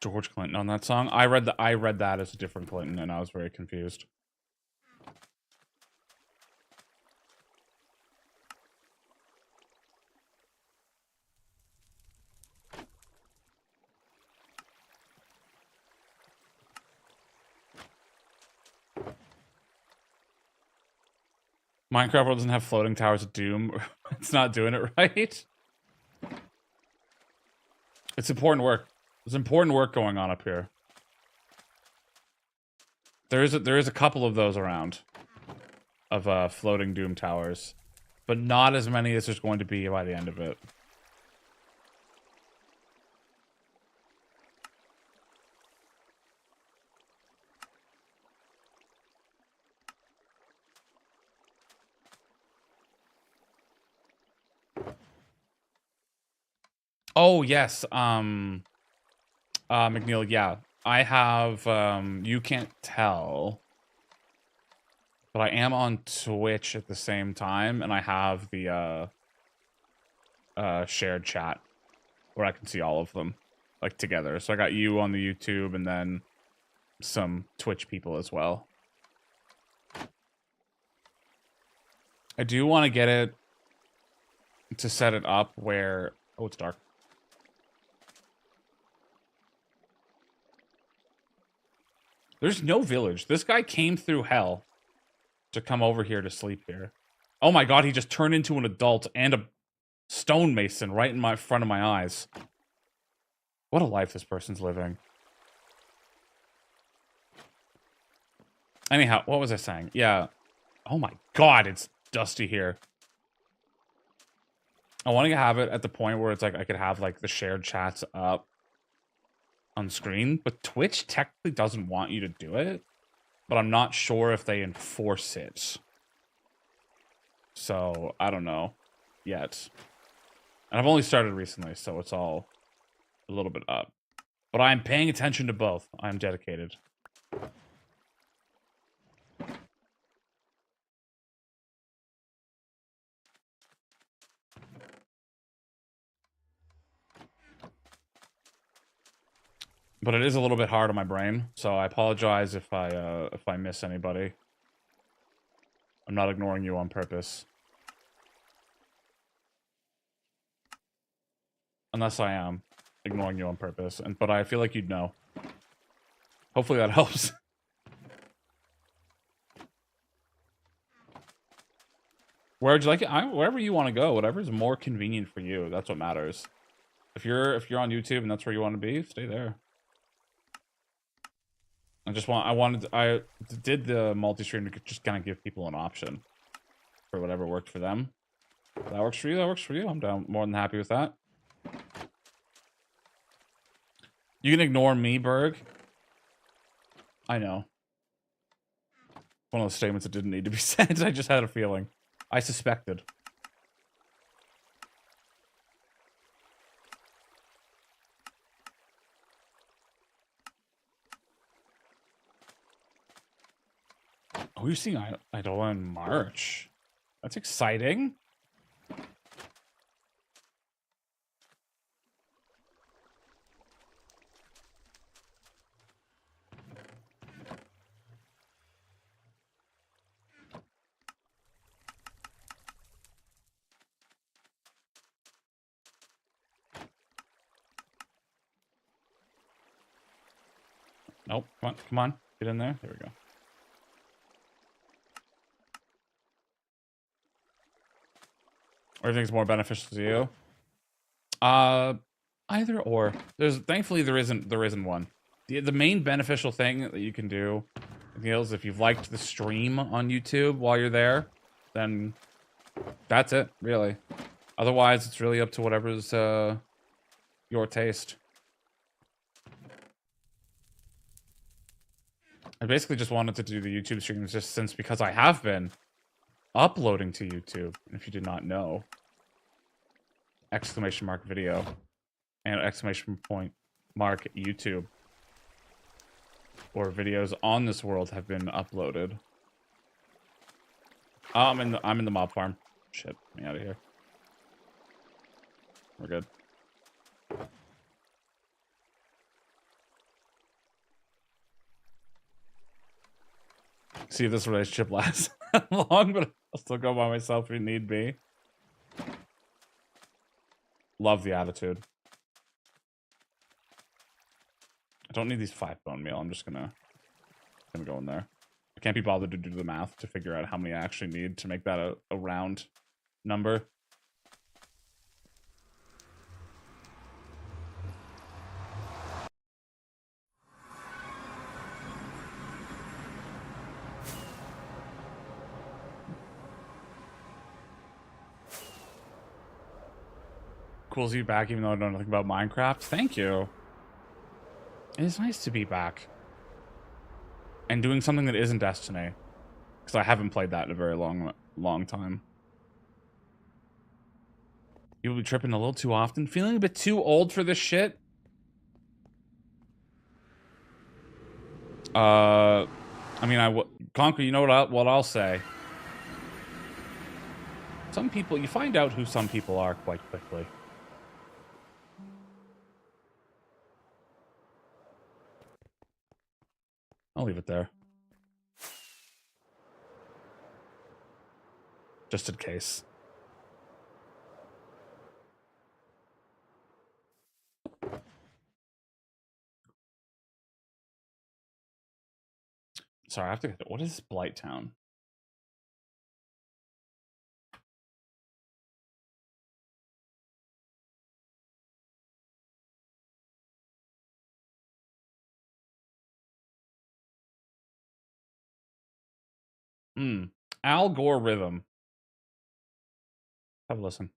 George Clinton on that song. I read that as a different Clinton, and I was very confused. Minecraft doesn't have floating towers of doom. It's not doing it right. It's important work. There's important work going on up here. There is a couple of those around, of floating doom towers, but not as many as there's going to be by the end of it. Oh yes, McNeil, yeah. I have, you can't tell, but I am on Twitch at the same time, and I have the, shared chat where I can see all of them, like, together. So I got you on the YouTube, and then some Twitch people as well. I do want to get it to set it up where... Oh, it's dark. There's no village. This guy came through hell to come over here to sleep here. Oh my god, he just turned into an adult and a stonemason right in my front of my eyes. What a life this person's living. Anyhow, what was I saying? Yeah. Oh my god, it's dusty here. I want to have it at the point where it's like I could have like the shared chats up on screen, but Twitch technically doesn't want you to do it, but I'm not sure if they enforce it. So, I don't know yet. And I've only started recently, so it's all a little bit up. But I'm paying attention to both. I'm dedicated. But it is a little bit hard on my brain, so I apologize if I miss anybody. I'm not ignoring you on purpose. Unless I am ignoring you on purpose, but I feel like you'd know. Hopefully that helps. Where'd you like it? Wherever you want to go, whatever's more convenient for you. That's what matters. If you're on YouTube and that's where you want to be, stay there. I did the multi-stream to just kind of give people an option for whatever worked for them. If that works for you, that works for you. I'm down, more than happy with that. You can ignore me, Berg. I know. One of those statements that didn't need to be said. I just had a feeling. I suspected. Oh, you're seeing Idola in March. That's exciting. Nope. Come on. Get in there. There we go. Or do you think it's more beneficial to you? Either or. Thankfully there isn't one. The main beneficial thing that you can do, is if you've liked the stream on YouTube while you're there, then that's it, really. Otherwise, it's really up to whatever's your taste. I basically just wanted to do the YouTube streams just because I have been uploading to YouTube, if you did not know. Exclamation mark video and exclamation point mark YouTube, or videos on this world have been uploaded. I'm in the mob farm. Shit, get me out of here. We're good. See if this relationship lasts long, but I'll still go by myself if need be. Love the attitude. I don't need these 5 bone meal. I'm just gonna go in there. I can't be bothered to do the math to figure out how many I actually need to make that a round number. Cool to see you back, even though I know nothing about Minecraft. Thank you. It is nice to be back. And doing something that isn't Destiny. Because I haven't played that in a very long time. You'll be tripping a little too often. Feeling a bit too old for this shit? I mean, Conquer, you know what I'll say. Some people, you find out who some people are quite quickly. I'll leave it there. Just in case. Sorry, I have to get... What is Blight Town? Algorithm. Have a listen.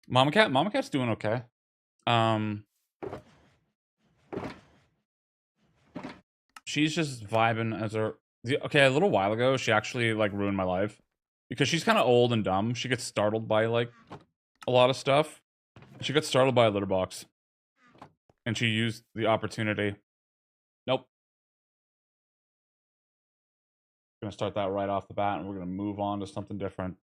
Mama Cat's doing okay. She's just vibing as her... Okay, a little while ago, she actually, like, ruined my life. Because she's kind of old and dumb. She gets startled by, like, a lot of stuff. She got startled by a litter box. and she used the opportunity. Nope. Gonna start that right off the bat, and we're gonna move on to something different.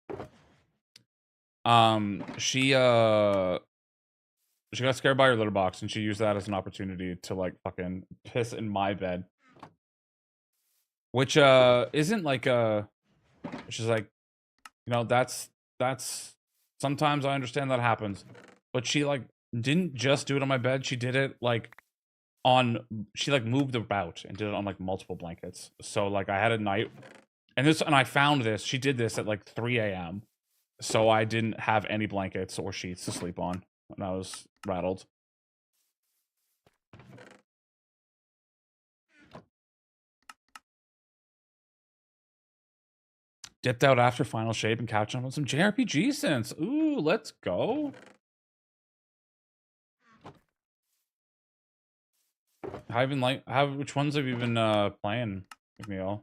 She got scared by her litter box, and she used that as an opportunity to like fucking piss in my bed, which isn't like which is like, you know, that's sometimes I understand that happens, but she like didn't just do it on my bed. She did it like she like moved about and did it on like multiple blankets. So like I had a night, and I found this. She did this at like 3 a.m. So I didn't have any blankets or sheets to sleep on, and I was rattled. Dipped out after final shape and catching up on some JRPG since. Ooh, let's go. Which ones have you been playing, McNeil?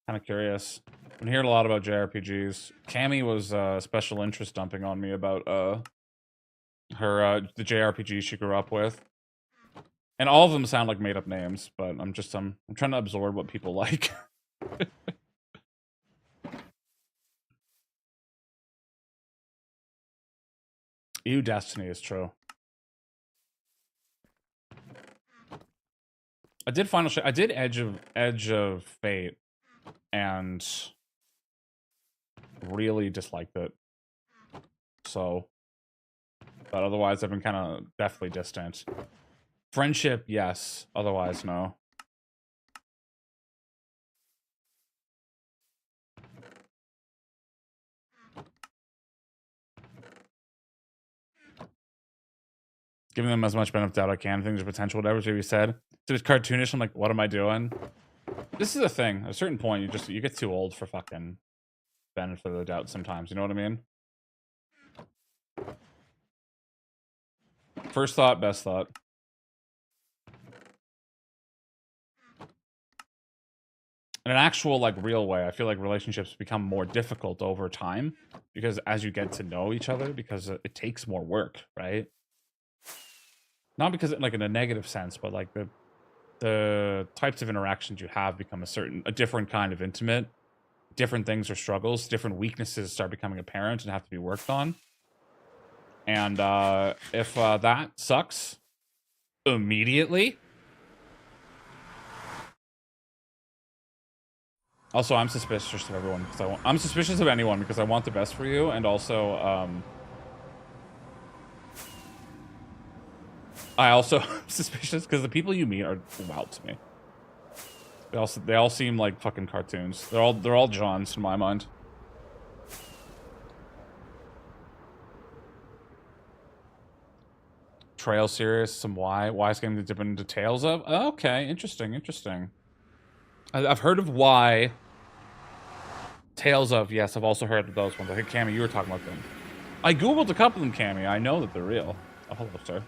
Kind of curious. Been hearing a lot about JRPGs. Cammy was special interest dumping on me about her the JRPG she grew up with. And all of them sound like made up names, but I'm trying to absorb what people like. Ew, Destiny is true. I did I did Edge of Fate, and really disliked it. So, but otherwise I've been kind of definitely distant. Friendship, yes. Otherwise, no. Giving them as much benefit of doubt I can. I think there's potential, whatever you said. If it was cartoonish, I'm like, what am I doing? This is a thing. At a certain point, you get too old for fucking benefit of the doubt sometimes. You know what I mean? First thought, best thought. In an actual, like, real way, I feel like relationships become more difficult over time because as you get to know each other, because it takes more work, right? Not because, like, in a negative sense, but, like, the types of interactions you have become a different kind of intimate. Different things or struggles, different weaknesses start becoming apparent and have to be worked on. And if that sucks immediately. Also, I'm suspicious of everyone because I'm suspicious of anyone because I want the best for you, and also I also am suspicious because the people you meet are wild to me. They all seem like fucking cartoons. They're all Johns in my mind. Trail series, some Y's getting to dip into Tales of. Okay, interesting. I've heard of Y. Tales of, yes, I've also heard of those ones. I think, Cammy, you were talking about them. I googled a couple of them, Cammy. I know that they're real. Oh, hello, sir.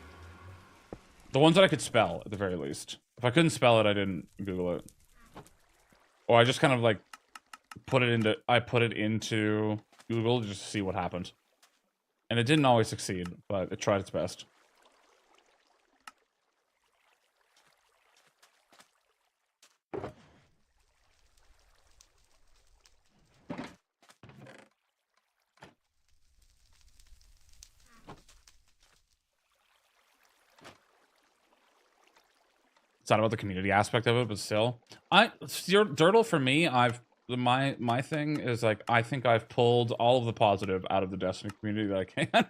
The ones that I could spell, at the very least. If I couldn't spell it, I didn't Google it. Or I just kind of, like, put it into Google just to see what happened. And it didn't always succeed, but it tried its best. It's not about the community aspect of it, but still. Dirtle, for me, my thing is, like, I think I've pulled all of the positive out of the Destiny community that I can.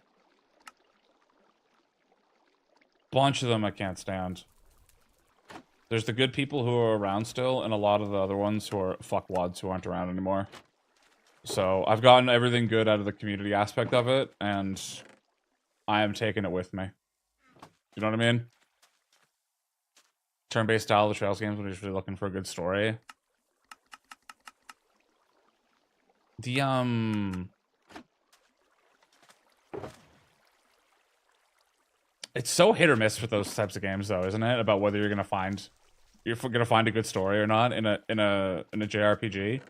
Bunch of them I can't stand. There's the good people who are around still, and a lot of the other ones who are fuckwads who aren't around anymore. So, I've gotten everything good out of the community aspect of it, and I am taking it with me. You know what I mean? Turn-based style of the Trails games when you're just really looking for a good story. It's so hit or miss with those types of games, though, isn't it? About whether you're gonna find a good story or not in a JRPG,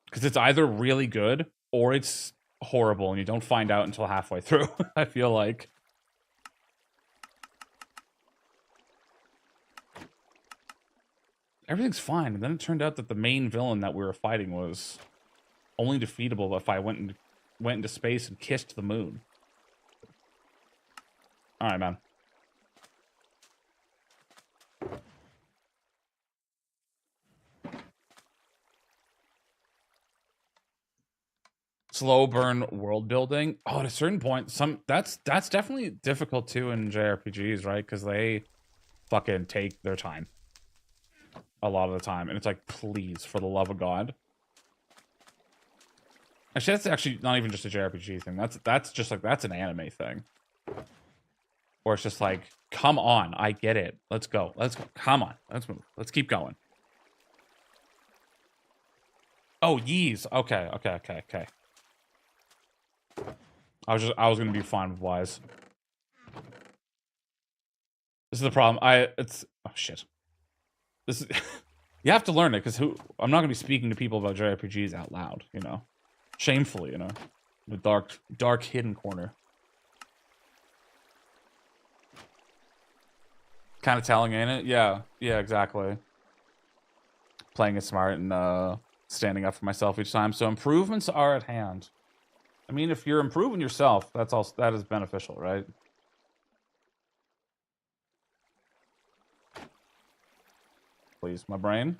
because it's either really good or it's horrible, and you don't find out until halfway through. I feel like. everything's fine. And then it turned out that the main villain that we were fighting was only defeatable if I went into space and kissed the moon. All right, man. Slow burn world building. Oh, at a certain point, that's definitely difficult too in JRPGs, right? Because they fucking take their time a lot of the time, and it's like, please, for the love of God. Actually, that's actually not even just a JRPG thing. That's just like, that's an anime thing, where it's just like, come on, I get it. Let's go. Let's go. Come on, let's move. Let's keep going. Oh, yeez. Okay. I was gonna be fine with Wise. This is the problem. Oh shit. This is you have to learn it, because I'm not gonna be speaking to people about JRPGs out loud, you know. Shamefully, you know. The dark hidden corner. Kind of telling, ain't it? Yeah, exactly. Playing it smart and standing up for myself each time. So improvements are at hand. I mean, if you're improving yourself, that is beneficial, right? Please, my brain.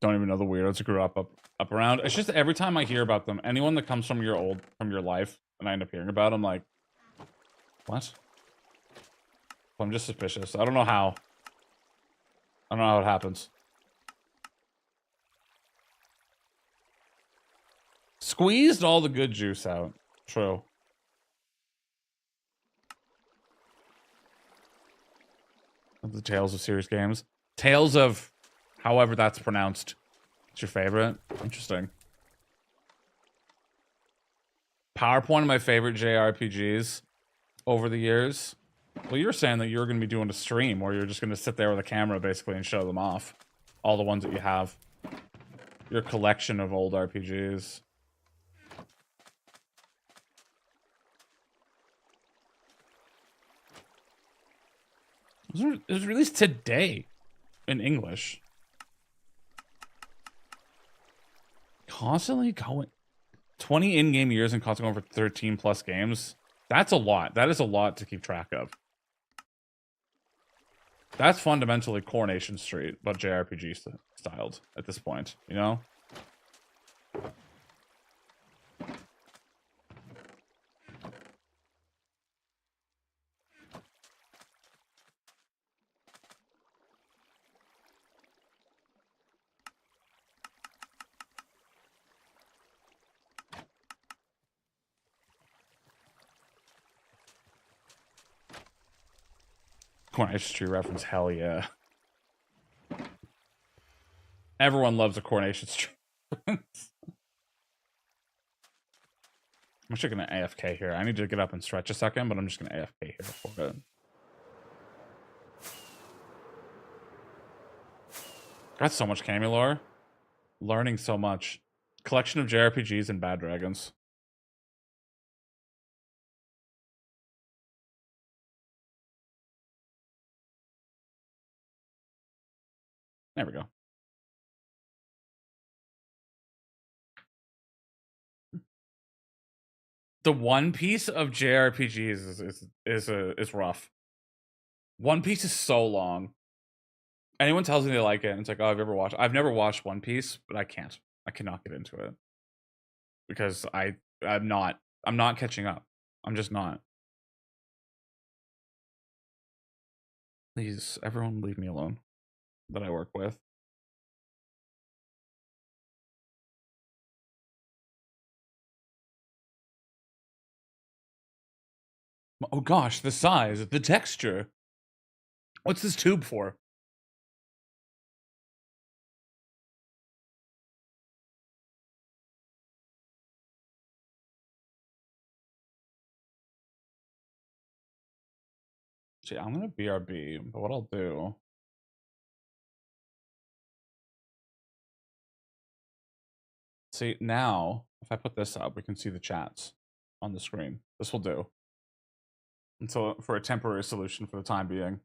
Don't even know the weirdos who grew up around. It's just every time I hear about them, anyone that comes from your life, and I end up hearing about them, like, what? I'm just suspicious. I don't know how. I don't know how it happens. Squeezed all the good juice out. True. The Tales of Serious Games. Tales of, however that's pronounced. It's your favorite? Interesting. PowerPoint of my favorite JRPGs over the years. Well, you were saying that you were going to be doing a stream where you're just going to sit there with a camera basically and show them off. All the ones that you have. Your collection of old RPGs. It was released today in English. Constantly going 20 in-game years and constantly going for 13 plus games. That's a lot. That is a lot to keep track of. That's fundamentally Coronation Street, but JRPG styled at this point, you know? Coronation Street reference, hell yeah. Everyone loves a Coronation Street. I'm actually gonna AFK here. I need to get up and stretch a second, but I'm just gonna AFK here for it. Got so much Camulor. Learning so much. Collection of JRPGs and Bad Dragons. There we go. The One Piece of JRPGs is rough. One Piece is so long. Anyone tells me they like it, and it's like, oh, I've never watched One Piece, but I can't. I cannot get into it. Because I'm not catching up. I'm just not. Please, everyone leave me alone. That I work with. Oh gosh, the size, the texture. What's this tube for? See, I'm gonna BRB, but what I'll do See, now, if I put this up, we can see the chats on the screen. This will do. Until for a temporary solution for the time being.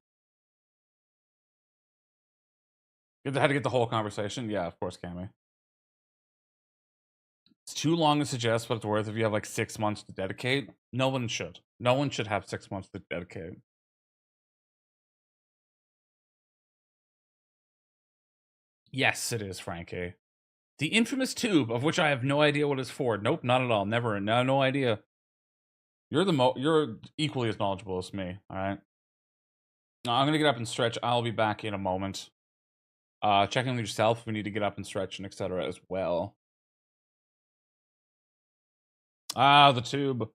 You had to get the whole conversation? Yeah, of course, Cammy. It's too long to suggest what it's worth if you have like 6 months to dedicate. No one should. No one should have 6 months to dedicate. Yes, it is, Frankie. The infamous tube, of which I have no idea what it's for. Nope, not at all. Never. No idea. You're equally as knowledgeable as me. All right. I'm gonna get up and stretch. I'll be back in a moment. Check in with yourself if we need to get up and stretch and etc. as well. Ah, the tube.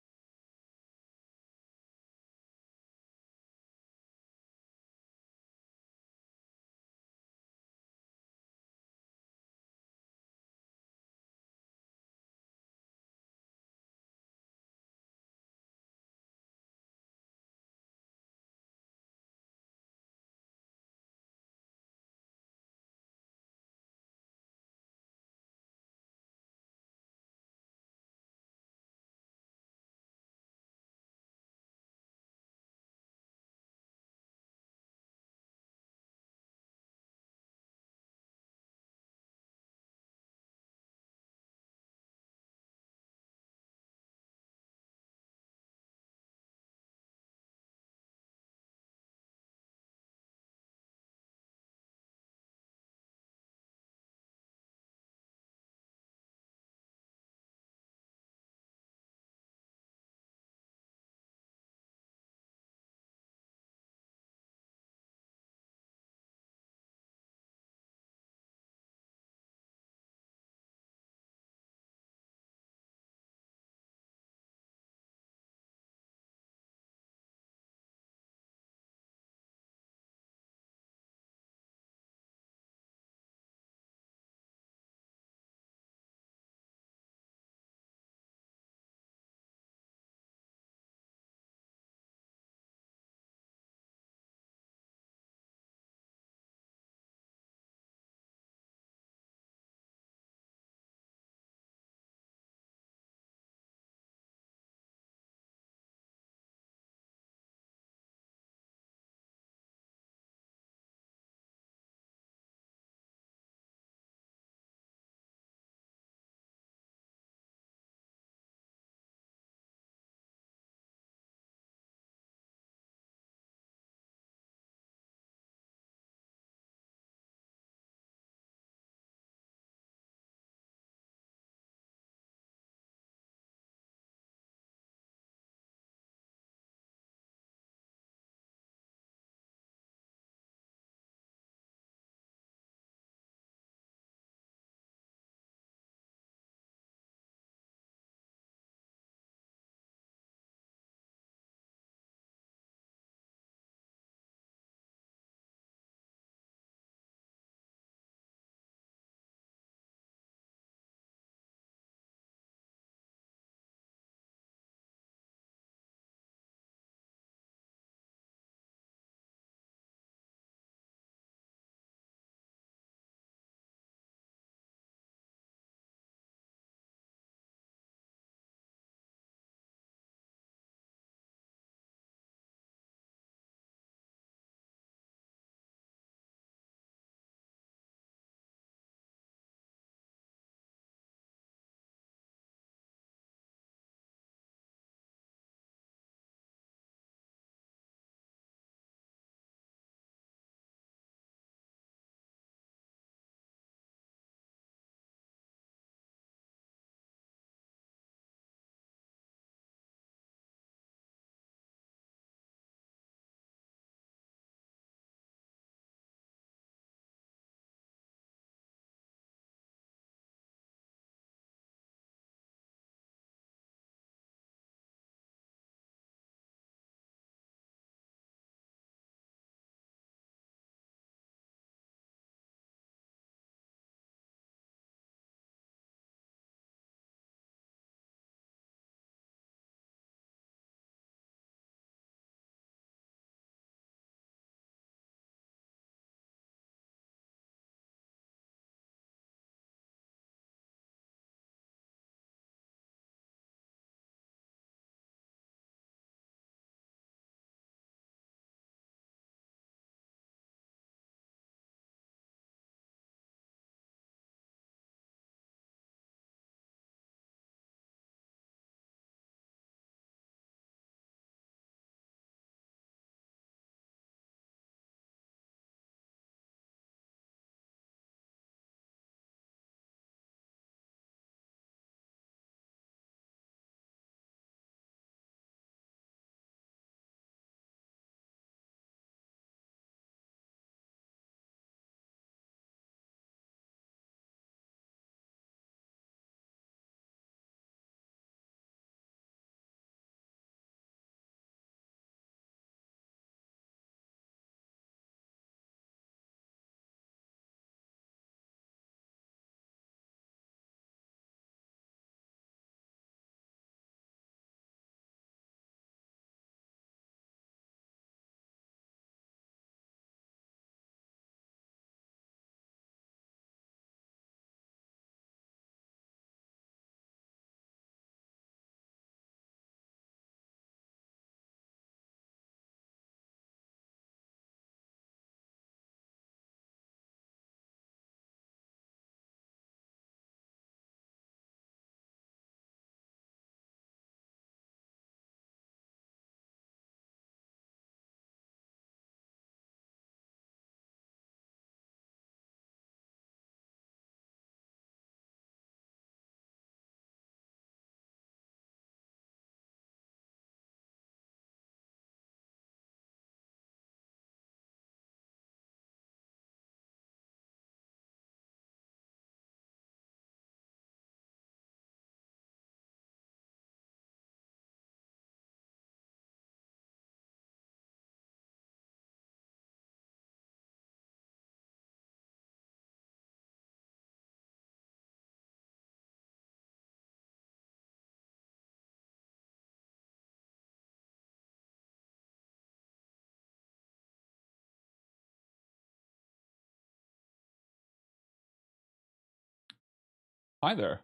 Hi there.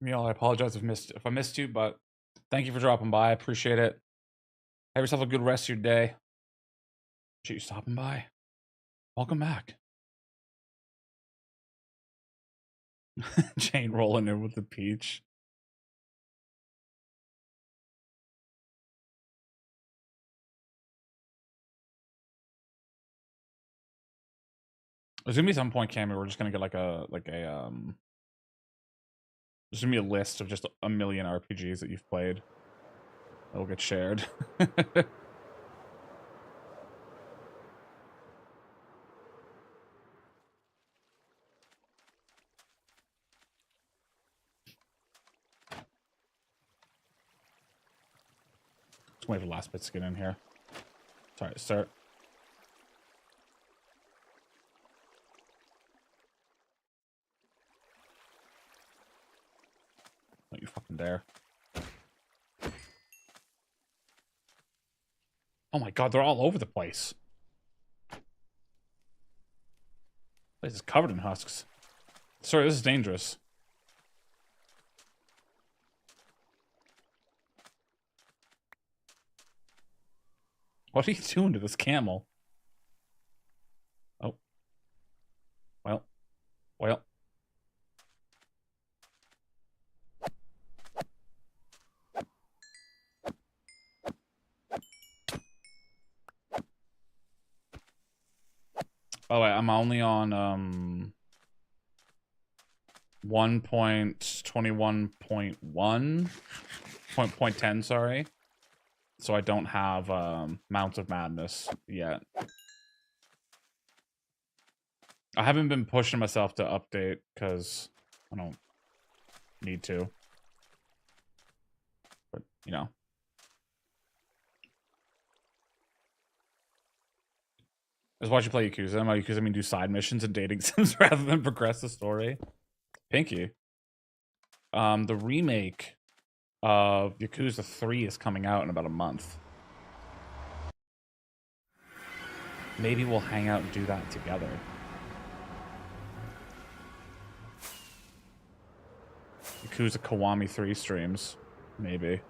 Neil, I apologize if I missed you, but thank you for dropping by. I appreciate it. Have yourself a good rest of your day. Appreciate you stopping by. Welcome back. Jane rolling in with the peach. There's gonna be some point, Cammy, we're just gonna get there's gonna be a list of just a million RPGs that you've played that will get shared. Just wait for the last bits to get in here. Sorry, start. Don't you fucking dare. Oh my god, they're all over the place. This is covered in husks. Sorry, this is dangerous. What are you doing to this camel? Oh. Well. Well. Oh wait, I'm only on 1.21.1 point 10, sorry. So I don't have Mount of Madness yet. I haven't been pushing myself to update because I don't need to. But, you know. Just watch you play Yakuza. By Yakuza, I mean do side missions and dating sims rather than progress the story. Pinky. The remake of Yakuza 3 is coming out in about a month. Maybe we'll hang out and do that together. Yakuza Kiwami 3 streams. Maybe.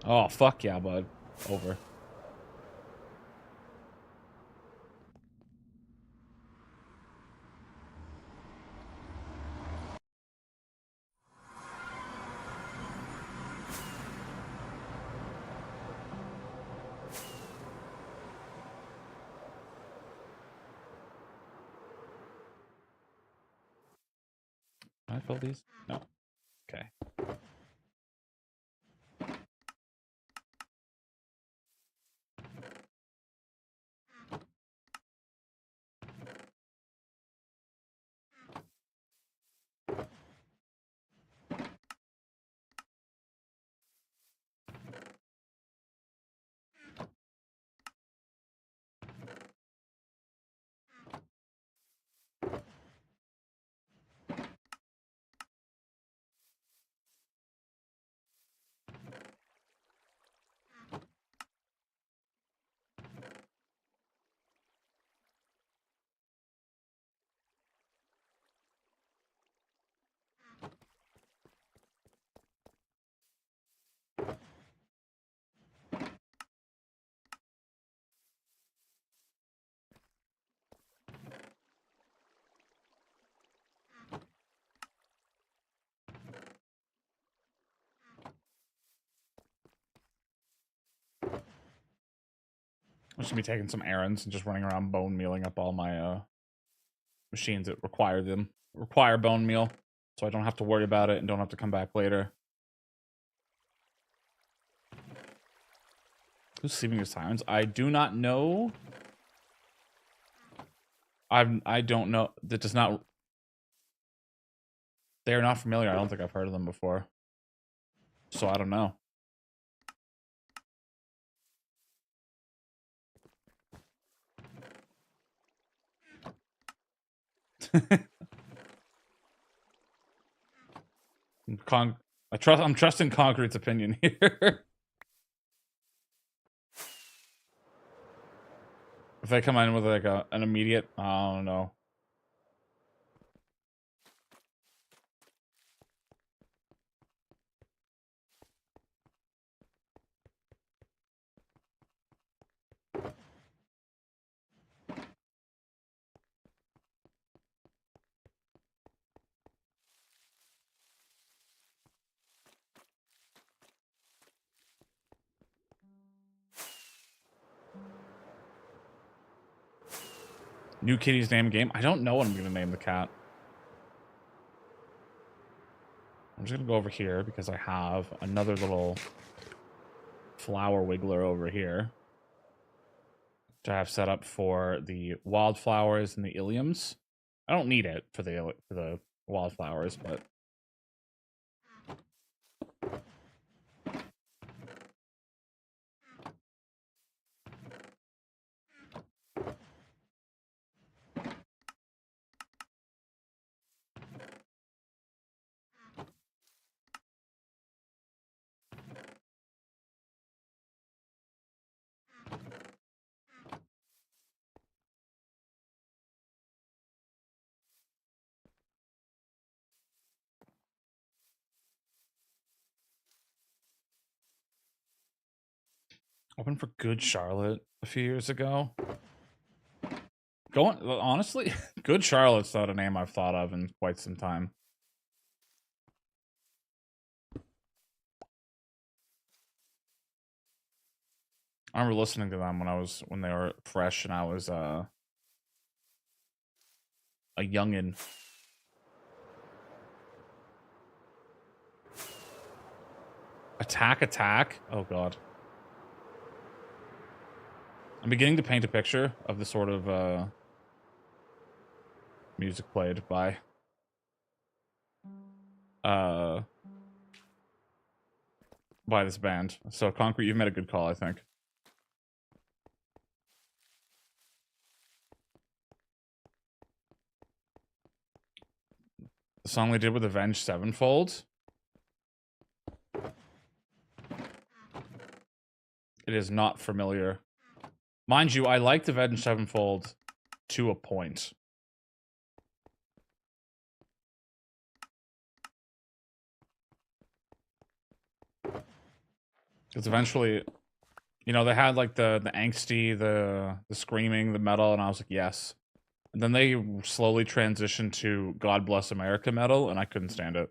Oh, fuck yeah, bud. Over. Can I fill these? No. Okay. I'm just gonna be taking some errands and just running around bone mealing up all my machines that require bone meal, so I don't have to worry about it and don't have to come back later. Who's sleeping with sirens? I do not know. I don't know. That does not. They are not familiar. I don't think I've heard of them before. So I don't know. I'm trusting Concrete's opinion here. If they come in with like an immediate, I don't know. New kitty's name game. I don't know what I'm gonna name the cat. I'm just gonna go over here because I have another little flower wiggler over here to have set up for the wildflowers and the iliums. I don't need it for the wildflowers, but opened for Good Charlotte a few years ago. Honestly, Good Charlotte's not a name I've thought of in quite some time. I remember listening to them when they were fresh and I was a youngin. Attack. Oh god. I'm beginning to paint a picture of the sort of music played by this band. So Concrete, you've made a good call, I think. The song they did with Avenged Sevenfold. It is not familiar. Mind you, I liked Avenged Sevenfold to a point. Because eventually, you know, they had like the angsty, the screaming, the metal, and I was like, yes. And then they slowly transitioned to God Bless America metal, and I couldn't stand it.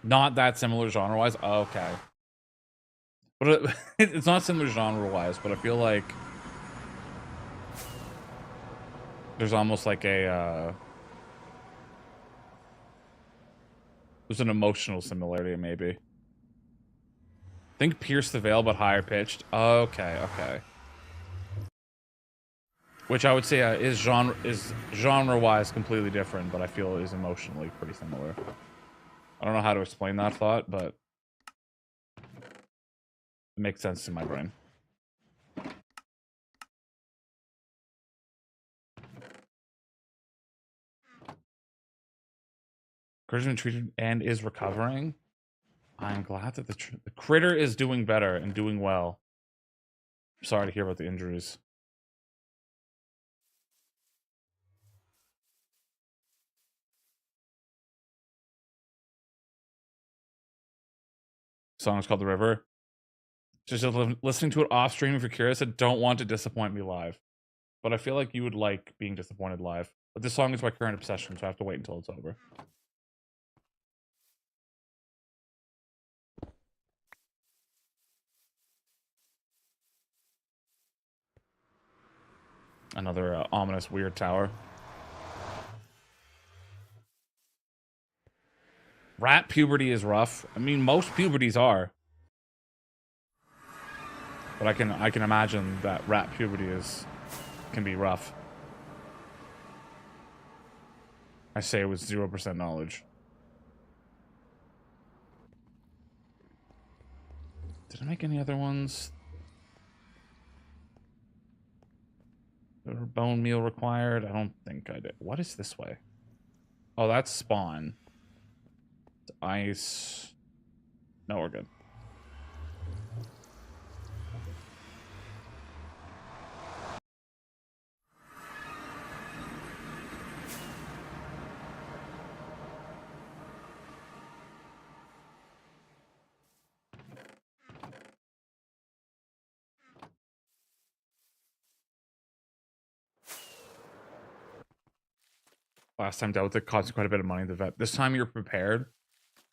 Not that similar genre-wise? Oh, okay. But it's not similar genre-wise, but I feel like there's almost like a there's an emotional similarity, maybe. Think Pierce the Veil, but higher pitched. Okay. Which I would say is genre-wise completely different, but I feel is emotionally pretty similar. I don't know how to explain that thought, but it makes sense in my brain. Encouragement treated and is recovering. I'm glad that the critter is doing better and doing well. I'm sorry to hear about the injuries. The song is called The River. Just listening to it off stream if you're curious. I don't want to disappoint me live. But I feel like you would like being disappointed live. But this song is my current obsession, so I have to wait until it's over. Another ominous, weird tower. Rat puberty is rough. I mean, most puberties are. But I can imagine that rat puberty can be rough. I say it with 0% knowledge. Did I make any other ones? Bone meal required? I don't think I did. What is this way? Oh, that's spawn. It's ice. No, we're good. Last time dealt with it cost quite a bit of money. The vet. This time you're prepared.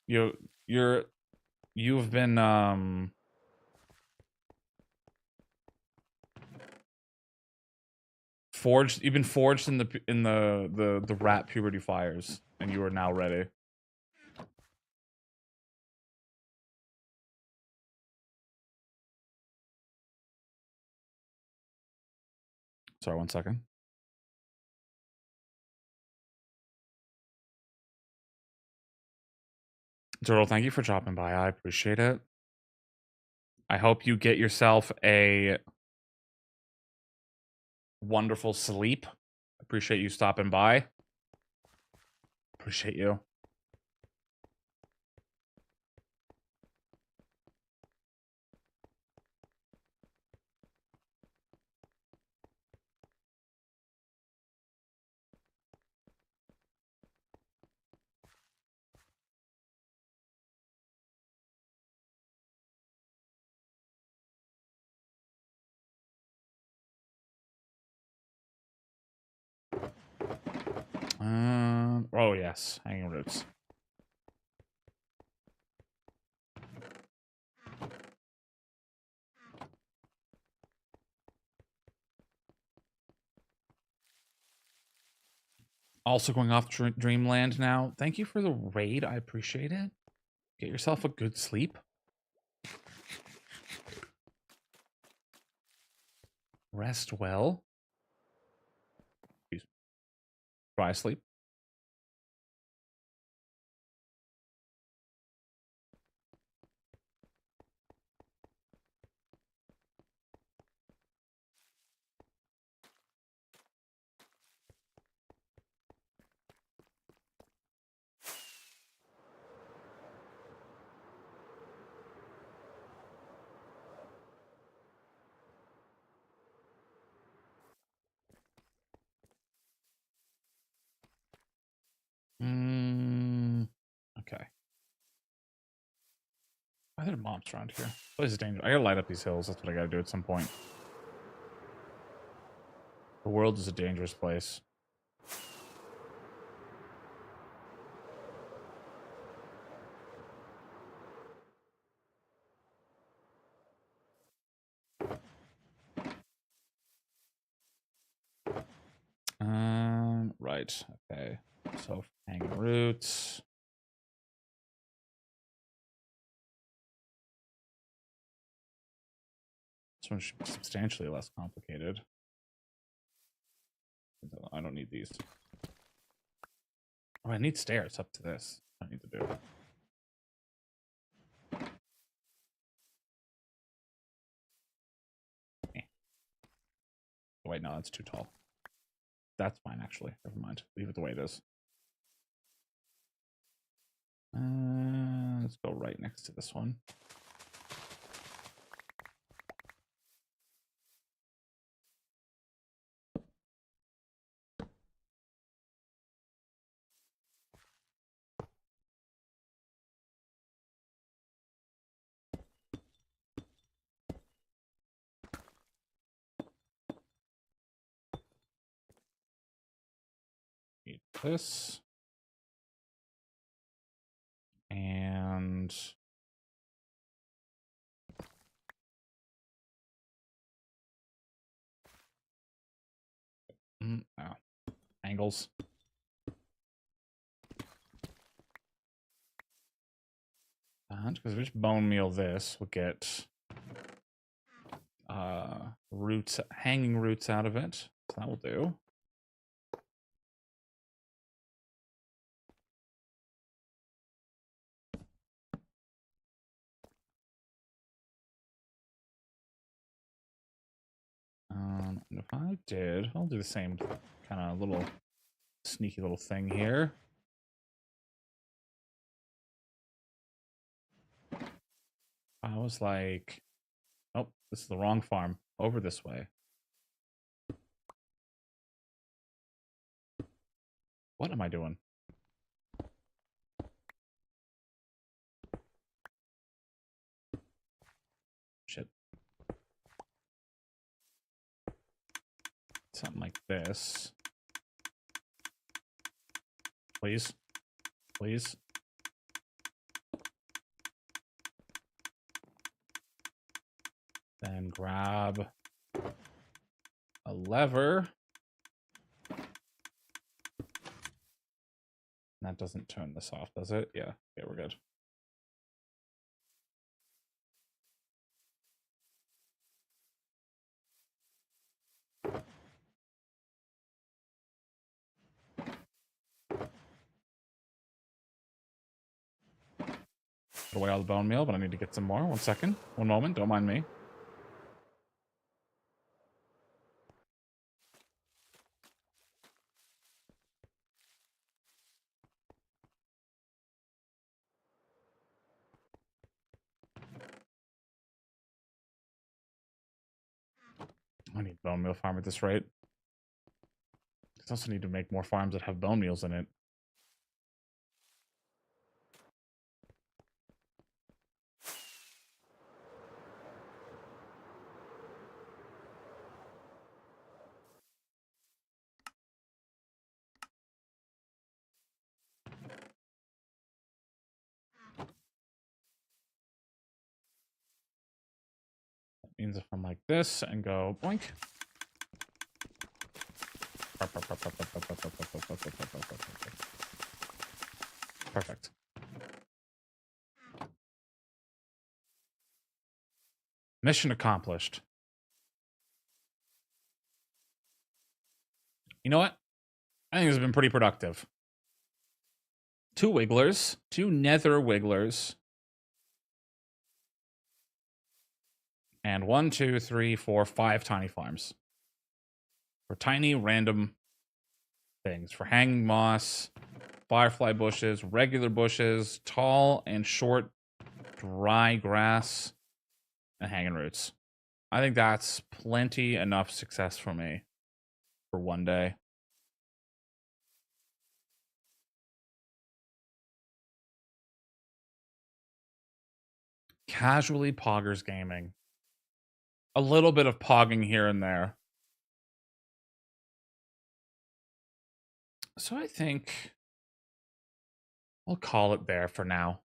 You've been forged. You've been forged in the rat puberty fires, and you are now ready. Sorry, 1 second. Turtle, thank you for dropping by. I appreciate it. I hope you get yourself a wonderful sleep. Appreciate you stopping by. Appreciate you. Oh yes, hanging roots. Also going off Dreamland now. Thank you for the raid. I appreciate it. Get yourself a good sleep. Rest well. Try sleep. Okay. Why are there mobs around here? This place is dangerous. I gotta light up these hills. That's what I gotta do at some point. The world is a dangerous place. Right. Okay. So hanging roots. This one should be substantially less complicated. I don't need these. Oh, I need stairs up to this. I need to do. Eh. Oh, wait, no, that's too tall. That's fine, actually. Never mind. Leave it the way it is. Let's go right next to this one. Need this. And oh. Angles. Because we just bone meal this, we'll get roots, hanging roots out of it. So that will do. If I did, I'll do the same kind of little sneaky little thing here. I was like, oh, this is the wrong farm. Over this way. What am I doing? Shit. Something like this. Please. Please. Then grab a lever. That doesn't turn this off, does it? Yeah. Okay, we're good. Put away all the bone meal, but I need to get some more. 1 second. 1 moment. Don't mind me. I need bone meal farm at this rate. I also need to make more farms that have bone meals in it. That means if I'm like this and go boink. Perfect. Mission accomplished. You know what? I think this has been pretty productive. 2 wigglers, 2 nether wigglers. And 1, 2, 3, 4, 5 tiny farms. For tiny random things. For hanging moss, firefly bushes, regular bushes, tall and short dry grass, and hanging roots. I think that's plenty enough success for me for one day. Casually poggers gaming. A little bit of pogging here and there. So I think I'll call it there for now.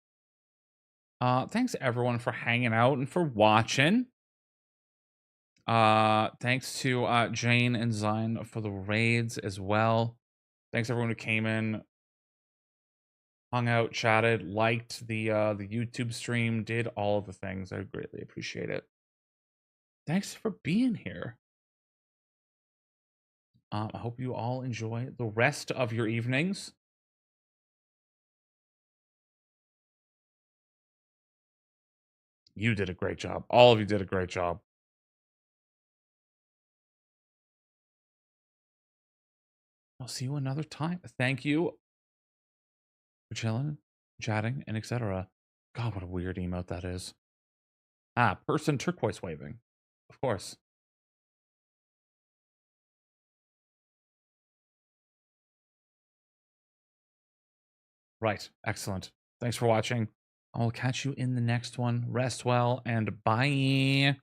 Thanks everyone for hanging out and for watching. Thanks to Jane and Zine for the raids as well. Thanks everyone who came in, hung out, chatted, liked the YouTube stream, did all of the things. I greatly appreciate it. Thanks for being here. I hope you all enjoy the rest of your evenings. You did a great job. All of you did a great job. I'll see you another time. Thank you for chilling, chatting, and etc. God, what a weird emote that is. Person turquoise waving. Of course. Right. Excellent. Thanks for watching. I'll catch you in the next one. Rest well and bye.